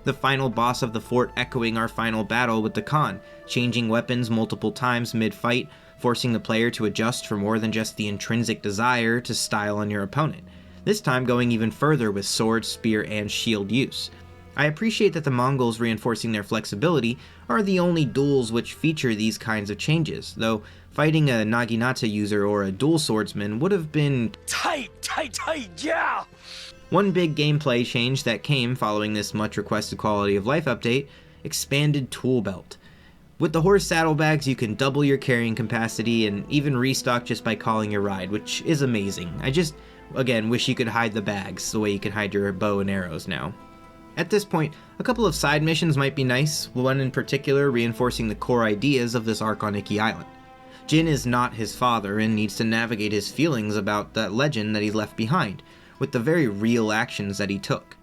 [SPEAKER 1] The final boss of the fort echoing our final battle with the Khan, changing weapons multiple times mid-fight, forcing the player to adjust for more than just the intrinsic desire to style on your opponent. This time going even further with sword, spear, and shield use. I appreciate that the Mongols reinforcing their flexibility are the only duels which feature these kinds of changes, though fighting a Naginata user or a dual swordsman would have been tight, yeah! One big gameplay change that came following this much requested quality of life update, expanded tool belt. With the horse saddlebags you can double your carrying capacity and even restock just by calling your ride, which is amazing. I just, again, wish you could hide the bags the way you can hide your bow and arrows now. At this point, a couple of side missions might be nice, one in particular reinforcing the core ideas of this arc on Iki Island. Jin is not his father and needs to navigate his feelings about that legend that he left behind, with the very real actions that he took.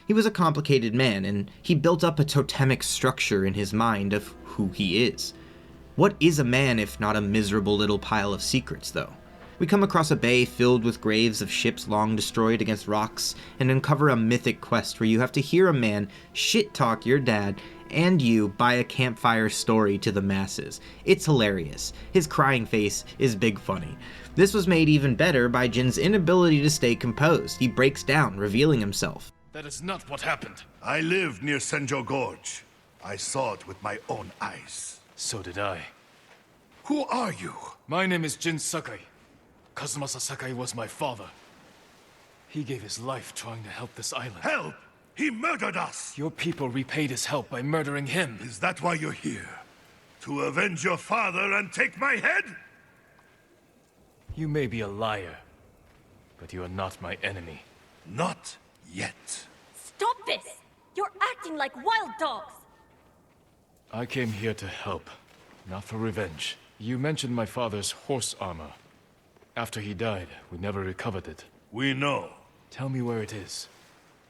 [SPEAKER 1] He was a complicated man, and he built up a totemic structure in his mind of who he is. What is a man if not a miserable little pile of secrets, though? We come across a bay filled with graves of ships long destroyed against rocks, and uncover a mythic quest where you have to hear a man shit-talk your dad and you by a campfire story to the masses. It's hilarious. His crying face is big funny. This was made even better by Jin's inability to stay composed. He breaks down, revealing himself.
[SPEAKER 8] That is not what happened.
[SPEAKER 14] I lived near Senjo Gorge. I saw it with my own eyes.
[SPEAKER 8] So did I.
[SPEAKER 14] Who are you?
[SPEAKER 8] My name is Jin Sakai. Kazumasa Sakai was my father. He gave his life trying to help this island.
[SPEAKER 14] Help! He murdered us!
[SPEAKER 8] Your people repaid his help by murdering him.
[SPEAKER 14] Is that why you're here? To avenge your father and take my head?
[SPEAKER 8] You may be a liar, but you are not my enemy.
[SPEAKER 14] Not yet.
[SPEAKER 19] Stop this! You're acting like wild dogs!
[SPEAKER 8] I came here to help, not for revenge. You mentioned my father's horse armor. After he died, we never recovered it.
[SPEAKER 14] We know.
[SPEAKER 8] Tell me where it is,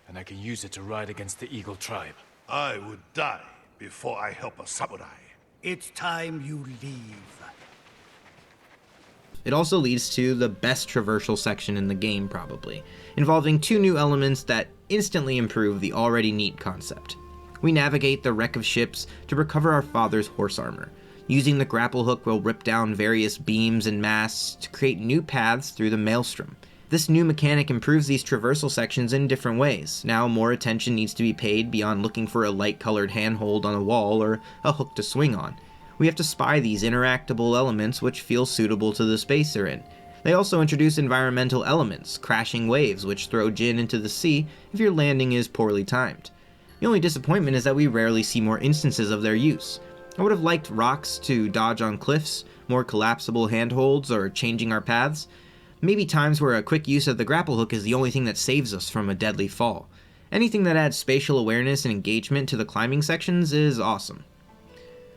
[SPEAKER 8] and I can use it to ride against the Eagle tribe.
[SPEAKER 14] I would die before I help a samurai.
[SPEAKER 10] It's time you leave.
[SPEAKER 1] It also leads to the best traversal section in the game, probably, involving two new elements that instantly improve the already neat concept. We navigate the wreck of ships to recover our father's horse armor. Using the grapple hook, we'll rip down various beams and masts to create new paths through the maelstrom. This new mechanic improves these traversal sections in different ways. Now more attention needs to be paid beyond looking for a light-colored handhold on a wall or a hook to swing on. We have to spy these interactable elements which feel suitable to the space they're in. They also introduce environmental elements, crashing waves which throw Jin into the sea if your landing is poorly timed. The only disappointment is that we rarely see more instances of their use. I would have liked rocks to dodge on cliffs, more collapsible handholds, or changing our paths. Maybe times where a quick use of the grapple hook is the only thing that saves us from a deadly fall. Anything that adds spatial awareness and engagement to the climbing sections is awesome.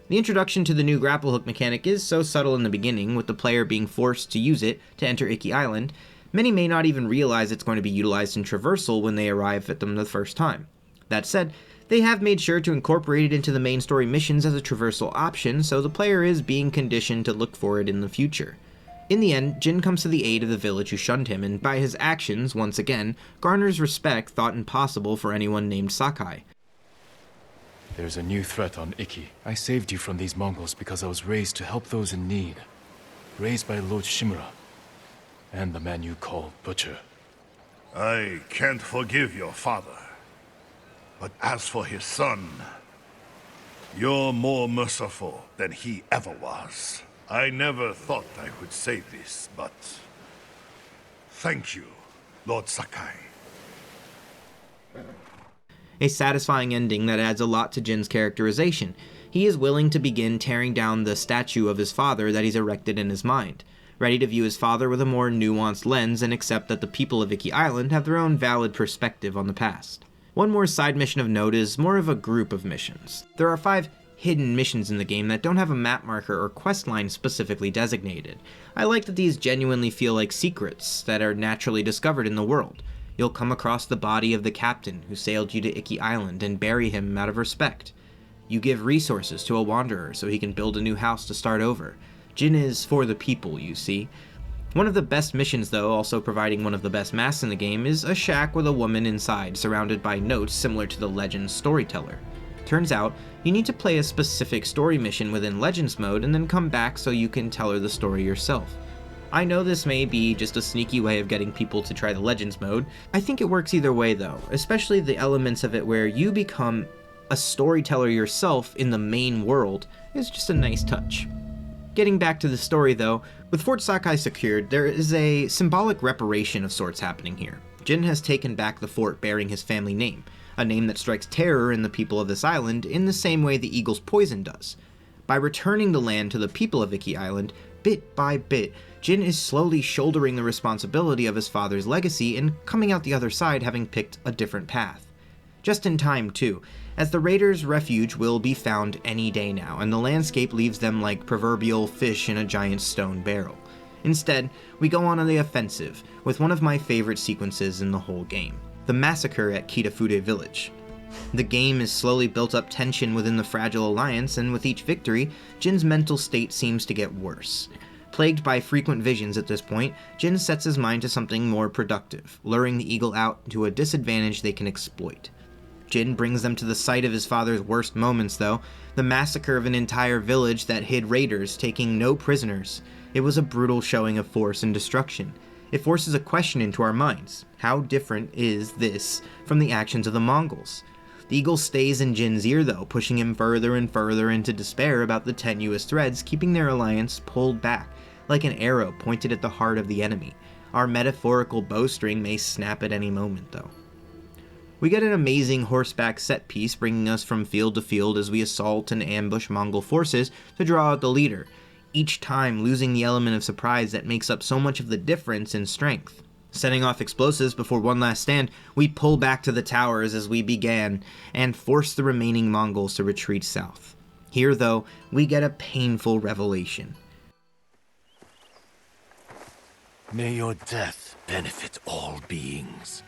[SPEAKER 1] The introduction to the new grapple hook mechanic is so subtle in the beginning, with the player being forced to use it to enter Iki Island, many may not even realize it's going to be utilized in traversal when they arrive at them the first time. That said, they have made sure to incorporate it into the main story missions as a traversal option, so the player is being conditioned to look for it in the future. In the end, Jin comes to the aid of the village who shunned him, and by his actions, once again, garners respect thought impossible for anyone named Sakai.
[SPEAKER 8] There's a new threat on Iki. I saved you from these Mongols because I was raised to help those in need. Raised by Lord Shimura, and the man you call Butcher.
[SPEAKER 14] I can't forgive your father. But as for his son, you're more merciful than he ever was. I never thought I would say this, but thank you, Lord Sakai.
[SPEAKER 1] A satisfying ending that adds a lot to Jin's characterization. He is willing to begin tearing down the statue of his father that he's erected in his mind, ready to view his father with a more nuanced lens and accept that the people of Iki Island have their own valid perspective on the past. One more side mission of note is more of a group of missions. There are 5 hidden missions in the game that don't have a map marker or quest line specifically designated. I like that these genuinely feel like secrets that are naturally discovered in the world. You'll come across the body of the captain who sailed you to Iki Island and bury him out of respect. You give resources to a wanderer so he can build a new house to start over. Jin is for the people, you see. One of the best missions, though, also providing one of the best masks in the game, is a shack with a woman inside surrounded by notes similar to the Legends storyteller. Turns out, you need to play a specific story mission within Legends mode and then come back so you can tell her the story yourself. I know this may be just a sneaky way of getting people to try the Legends mode. I think it works either way though, especially the elements of it where you become a storyteller yourself in the main world is just a nice touch. Getting back to the story though, with Fort Sakai secured, there is a symbolic reparation of sorts happening here. Jin has taken back the fort bearing his family name, a name that strikes terror in the people of this island in the same way the eagle's poison does. By returning the land to the people of Iki Island, bit by bit, Jin is slowly shouldering the responsibility of his father's legacy and coming out the other side having picked a different path. Just in time too, as the raiders' refuge will be found any day now, and the landscape leaves them like proverbial fish in a giant stone barrel. Instead, we go on the offensive, with one of my favorite sequences in the whole game, the massacre at Kitafude village. The game has slowly built up tension within the fragile alliance, and with each victory, Jin's mental state seems to get worse. Plagued by frequent visions at this point, Jin sets his mind to something more productive, luring the eagle out to a disadvantage they can exploit. Jin brings them to the site of his father's worst moments though, the massacre of an entire village that hid raiders, taking no prisoners. It was a brutal showing of force and destruction. It forces a question into our minds. How different is this from the actions of the Mongols? The eagle stays in Jin's ear though, pushing him further and further into despair about the tenuous threads keeping their alliance pulled back, like an arrow pointed at the heart of the enemy. Our metaphorical bowstring may snap at any moment though. We get an amazing horseback set piece bringing us from field to field as we assault and ambush Mongol forces to draw out the leader, each time losing the element of surprise that makes up so much of the difference in strength. Setting off explosives before one last stand, we pull back to the towers as we began and force the remaining Mongols to retreat south. Here though, we get a painful revelation.
[SPEAKER 20] May your death benefit all beings.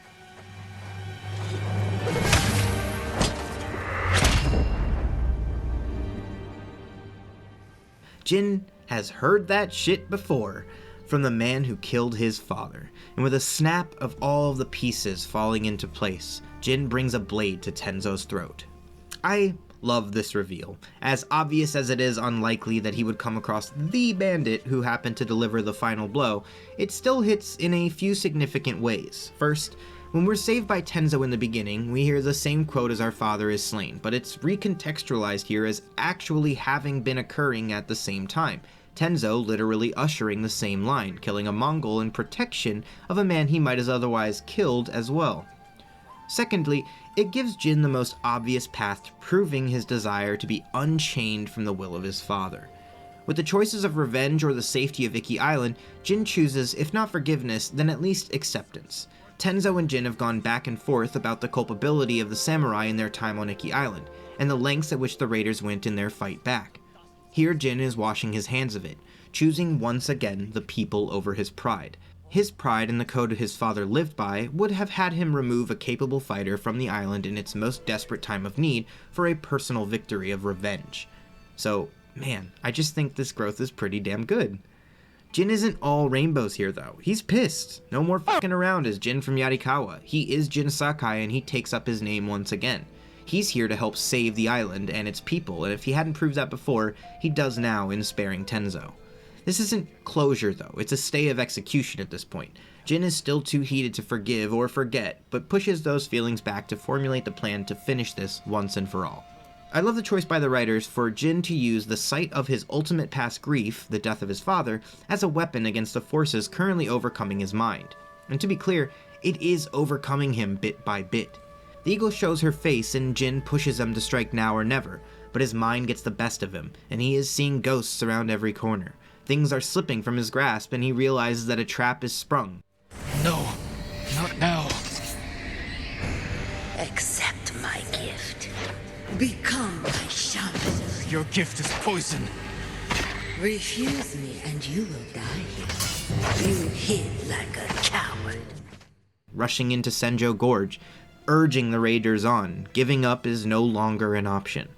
[SPEAKER 1] Jin has heard that shit before from the man who killed his father, and with a snap of all of the pieces falling into place, Jin brings a blade to Tenzo's throat. I love this reveal. As obvious as it is unlikely that he would come across the bandit who happened to deliver the final blow, it still hits in a few significant ways. First, when we're saved by Tenzo in the beginning, we hear the same quote as our father is slain, but it's recontextualized here as actually having been occurring at the same time. Tenzo literally ushering the same line, killing a Mongol in protection of a man he might have otherwise killed as well. Secondly, it gives Jin the most obvious path to proving his desire to be unchained from the will of his father. With the choices of revenge or the safety of Iki Island, Jin chooses, if not forgiveness, then at least acceptance. Tenzo and Jin have gone back and forth about the culpability of the samurai in their time on Iki Island, and the lengths at which the raiders went in their fight back. Here Jin is washing his hands of it, choosing once again the people over his pride. His pride and the code his father lived by would have had him remove a capable fighter from the island in its most desperate time of need for a personal victory of revenge. So, man, I just think this growth is pretty damn good. Jin isn't all rainbows here though. He's pissed. No more fucking around as Jin from Yarikawa. He is Jin Sakai and he takes up his name once again. He's here to help save the island and its people, and if he hadn't proved that before, he does now in sparing Tenzo. This isn't closure though, it's a stay of execution at this point. Jin is still too heated to forgive or forget, but pushes those feelings back to formulate the plan to finish this once and for all. I love the choice by the writers for Jin to use the sight of his ultimate past grief, the death of his father, as a weapon against the forces currently overcoming his mind. And to be clear, it is overcoming him bit by bit. The eagle shows her face and Jin pushes him to strike now or never, but his mind gets the best of him, and he is seeing ghosts around every corner. Things are slipping from his grasp, and he realizes that a trap is sprung.
[SPEAKER 15] No, not now.
[SPEAKER 18] Accept my gift. Become my shaman.
[SPEAKER 15] Your gift is poison.
[SPEAKER 18] Refuse me and you will die here. You hid like a coward.
[SPEAKER 1] Rushing into Senjo Gorge, urging the raiders on. Giving up is no longer an option.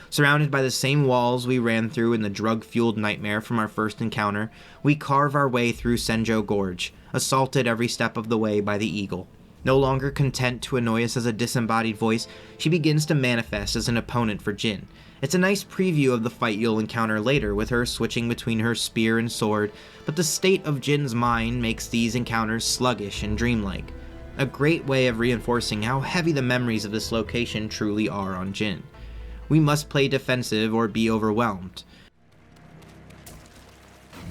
[SPEAKER 1] Surrounded by the same walls we ran through in the drug-fueled nightmare from our first encounter, we carve our way through Senjo Gorge, assaulted every step of the way by the eagle. No longer content to annoy us as a disembodied voice, she begins to manifest as an opponent for Jin. It's a nice preview of the fight you'll encounter later, with her switching between her spear and sword, but the state of Jin's mind makes these encounters sluggish and dreamlike. A great way of reinforcing how heavy the memories of this location truly are on Jin. We must play defensive or be overwhelmed.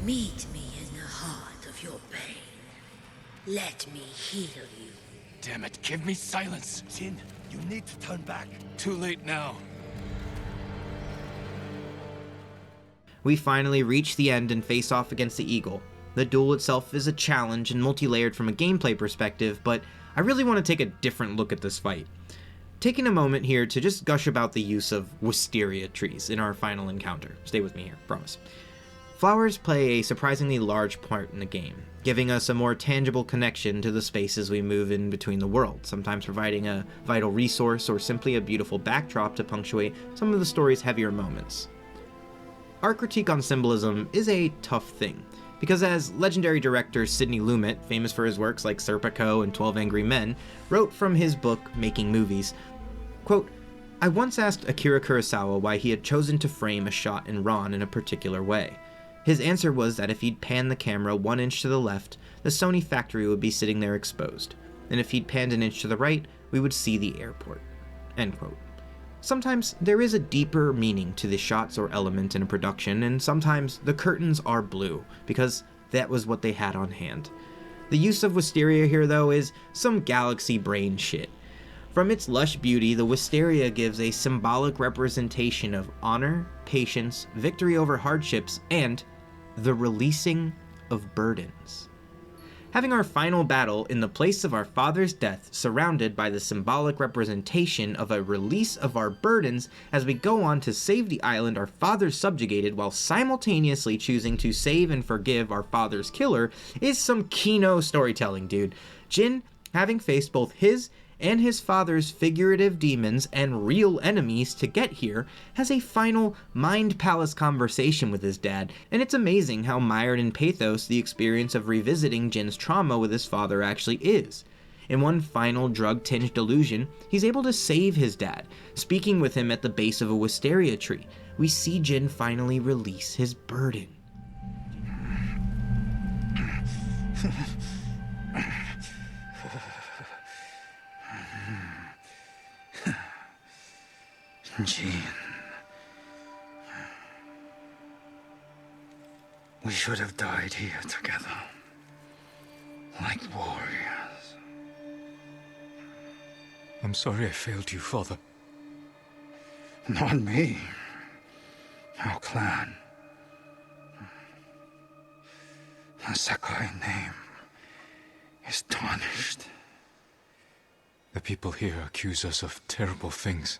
[SPEAKER 18] Meet me in the heart of your pain. Let me heal you.
[SPEAKER 15] Damn it, give me silence.
[SPEAKER 10] Jin, you need to turn back.
[SPEAKER 15] Too late now.
[SPEAKER 1] We finally reach the end and face off against the eagle. The duel itself is a challenge and multi-layered from a gameplay perspective, but I really want to take a different look at this fight. Taking a moment here to just gush about the use of wisteria trees in our final encounter. Stay with me here, promise. Flowers play a surprisingly large part in the game, giving us a more tangible connection to the spaces we move in between the worlds, sometimes providing a vital resource or simply a beautiful backdrop to punctuate some of the story's heavier moments. Our critique on symbolism is a tough thing, because as legendary director Sidney Lumet, famous for his works like Serpico and 12 Angry Men, wrote from his book Making Movies, quote, "I once asked Akira Kurosawa why he had chosen to frame a shot in Ron in a particular way. His answer was that if he'd panned the camera 1 inch to the left, the Sony factory would be sitting there exposed, and if he'd panned an inch to the right, we would see the airport." End quote. Sometimes there is a deeper meaning to the shots or element in a production, and sometimes the curtains are blue, because that was what they had on hand. The use of wisteria here, though, is some galaxy brain shit. From its lush beauty, the wisteria gives a symbolic representation of honor, patience, victory over hardships, and the releasing of burdens. Having our final battle in the place of our father's death, surrounded by the symbolic representation of a release of our burdens as we go on to save the island our father subjugated while simultaneously choosing to save and forgive our father's killer, is some Kino storytelling, dude. Jin, having faced both his and his father's figurative demons and real enemies to get here, has a final mind palace conversation with his dad, and it's amazing how mired in pathos the experience of revisiting Jin's trauma with his father actually is. In one final drug-tinged delusion, he's able to save his dad, speaking with him at the base of a wisteria tree. We see Jin finally release his burden.
[SPEAKER 3] Jin. We should have died here together. Like warriors.
[SPEAKER 7] I'm sorry I failed you, Father.
[SPEAKER 3] Not me. Our clan. The Sakai name is tarnished.
[SPEAKER 7] The people here accuse us of terrible things.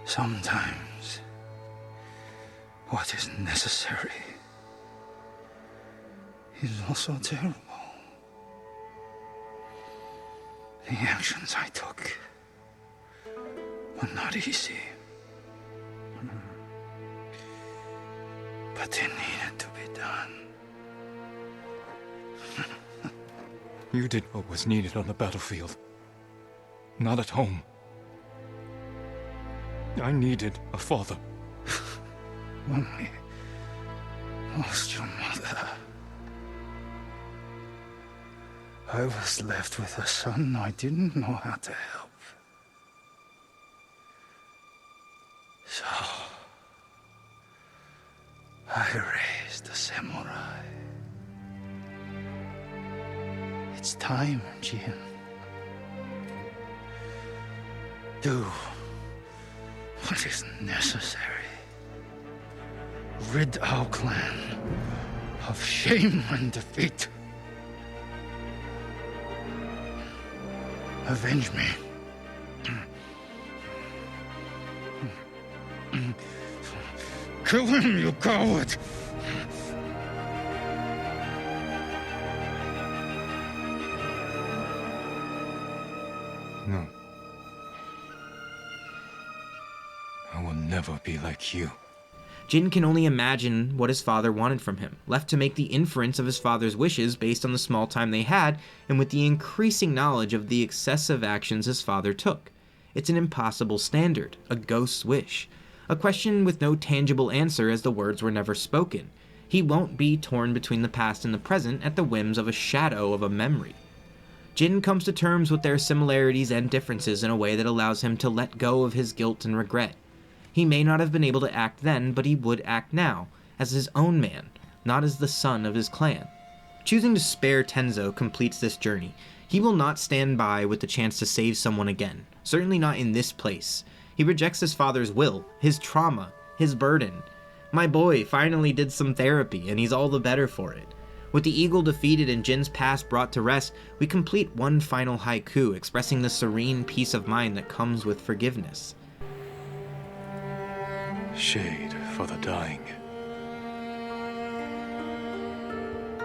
[SPEAKER 3] Sometimes, what is necessary is also terrible. The actions I took were not easy. But they needed to be done.
[SPEAKER 7] You did what was needed on the battlefield. Not at home. I needed a father.
[SPEAKER 10] When we lost your mother, I was left with a son I didn't know how to help. So, I raised a samurai. It's time, Jin. Do what is necessary. Rid our clan of shame and defeat. Avenge me. Kill him, you coward!
[SPEAKER 7] No. I will never be like you.
[SPEAKER 1] Jin can only imagine what his father wanted from him, left to make the inference of his father's wishes based on the small time they had, and with the increasing knowledge of the excessive actions his father took. It's an impossible standard, a ghost's wish, a question with no tangible answer as the words were never spoken. He won't be torn between the past and the present at the whims of a shadow of a memory. Jin comes to terms with their similarities and differences in a way that allows him to let go of his guilt and regret. He may not have been able to act then, but he would act now, as his own man, not as the son of his clan. Choosing to spare Tenzo completes this journey. He will not stand by with the chance to save someone again, certainly not in this place. He rejects his father's will, his trauma, his burden. My boy finally did some therapy, and he's all the better for it. With the eagle defeated and Jin's past brought to rest, we complete one final haiku expressing the serene peace of mind that comes with forgiveness.
[SPEAKER 7] Shade for the dying.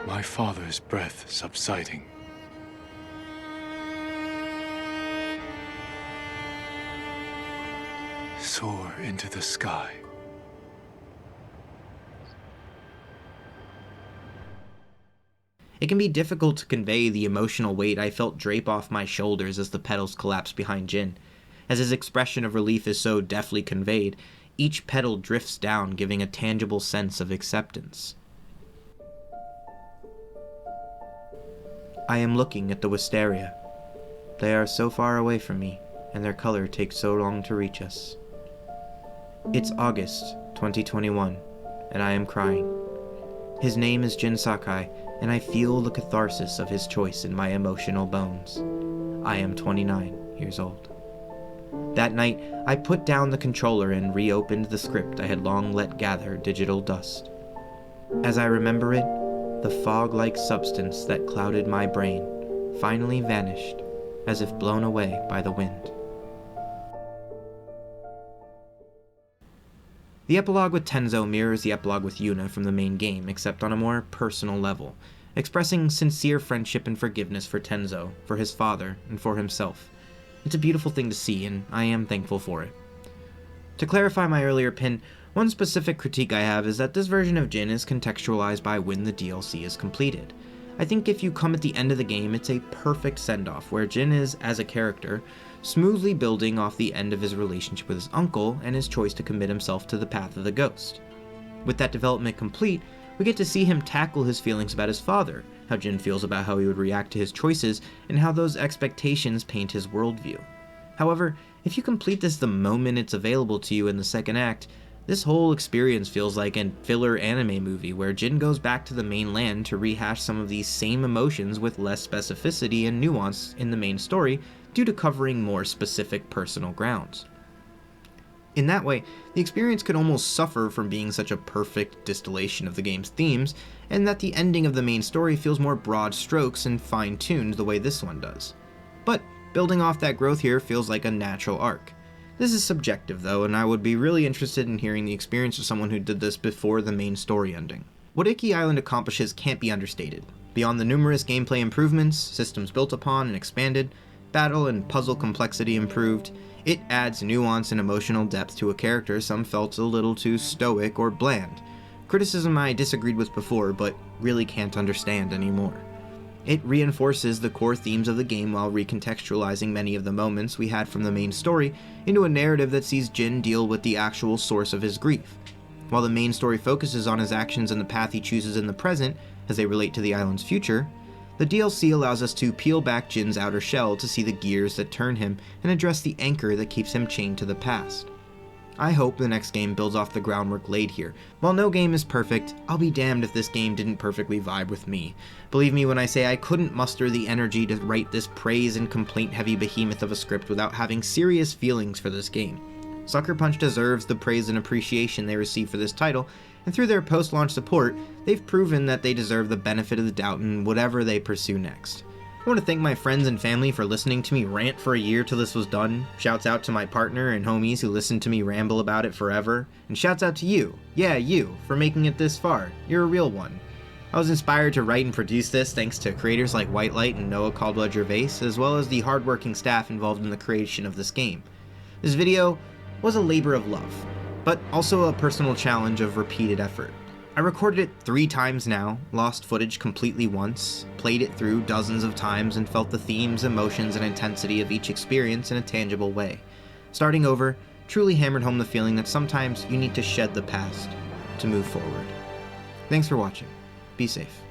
[SPEAKER 7] My father's breath subsiding. Soar into the sky.
[SPEAKER 1] It can be difficult to convey the emotional weight I felt drape off my shoulders as the petals collapsed behind Jin. As his expression of relief is so deftly conveyed, each petal drifts down, giving a tangible sense of acceptance. I am looking at the wisteria. They are so far away from me, and their color takes so long to reach us. It's August 2021, and I am crying. His name is Jin Sakai, and I feel the catharsis of his choice in my emotional bones. I am 29 years old. That night, I put down the controller and reopened the script I had long let gather digital dust. As I remember it, the fog-like substance that clouded my brain finally vanished, as if blown away by the wind. The epilogue with Tenzo mirrors the epilogue with Yuna from the main game, except on a more personal level, expressing sincere friendship and forgiveness for Tenzo, for his father, and for himself. It's a beautiful thing to see, and I am thankful for it. To clarify my earlier pin, one specific critique I have is that this version of Jin is contextualized by when the DLC is completed. I think if you come at the end of the game, it's a perfect send-off, where Jin is, as a character, smoothly building off the end of his relationship with his uncle and his choice to commit himself to the path of the ghost. With that development complete, we get to see him tackle his feelings about his father, how Jin feels about how he would react to his choices, and how those expectations paint his worldview. However, if you complete this the moment it's available to you in the second act, this whole experience feels like a filler anime movie where Jin goes back to the mainland to rehash some of these same emotions with less specificity and nuance in the main story due to covering more specific personal grounds. In that way, the experience could almost suffer from being such a perfect distillation of the game's themes, and that the ending of the main story feels more broad strokes and fine-tuned the way this one does. But building off that growth here feels like a natural arc. This is subjective though, and I would be really interested in hearing the experience of someone who did this before the main story ending. What Iki Island accomplishes can't be understated. Beyond the numerous gameplay improvements, systems built upon and expanded, battle and puzzle complexity improved, it adds nuance and emotional depth to a character some felt a little too stoic or bland. Criticism I disagreed with before, but really can't understand anymore. It reinforces the core themes of the game while recontextualizing many of the moments we had from the main story into a narrative that sees Jin deal with the actual source of his grief. While the main story focuses on his actions and the path he chooses in the present as they relate to the island's future, the DLC allows us to peel back Jin's outer shell to see the gears that turn him and address the anchor that keeps him chained to the past. I hope the next game builds off the groundwork laid here. While no game is perfect, I'll be damned if this game didn't perfectly vibe with me. Believe me when I say I couldn't muster the energy to write this praise and complaint-heavy behemoth of a script without having serious feelings for this game. Sucker Punch deserves the praise and appreciation they receive for this title, and through their post-launch support, they've proven that they deserve the benefit of the doubt in whatever they pursue next. I want to thank my friends and family for listening to me rant for a year till this was done. Shouts out to my partner and homies who listened to me ramble about it forever. And shouts out to you, yeah you, for making it this far. You're a real one. I was inspired to write and produce this thanks to creators like White Light and Noah Caldwell-Gervais, as well as the hardworking staff involved in the creation of this game. This video was a labor of love, but also a personal challenge of repeated effort. I recorded it 3 times now, lost footage completely once, played it through dozens of times, and felt the themes, emotions, and intensity of each experience in a tangible way. Starting over truly hammered home the feeling that sometimes you need to shed the past to move forward. Thanks for watching. Be safe.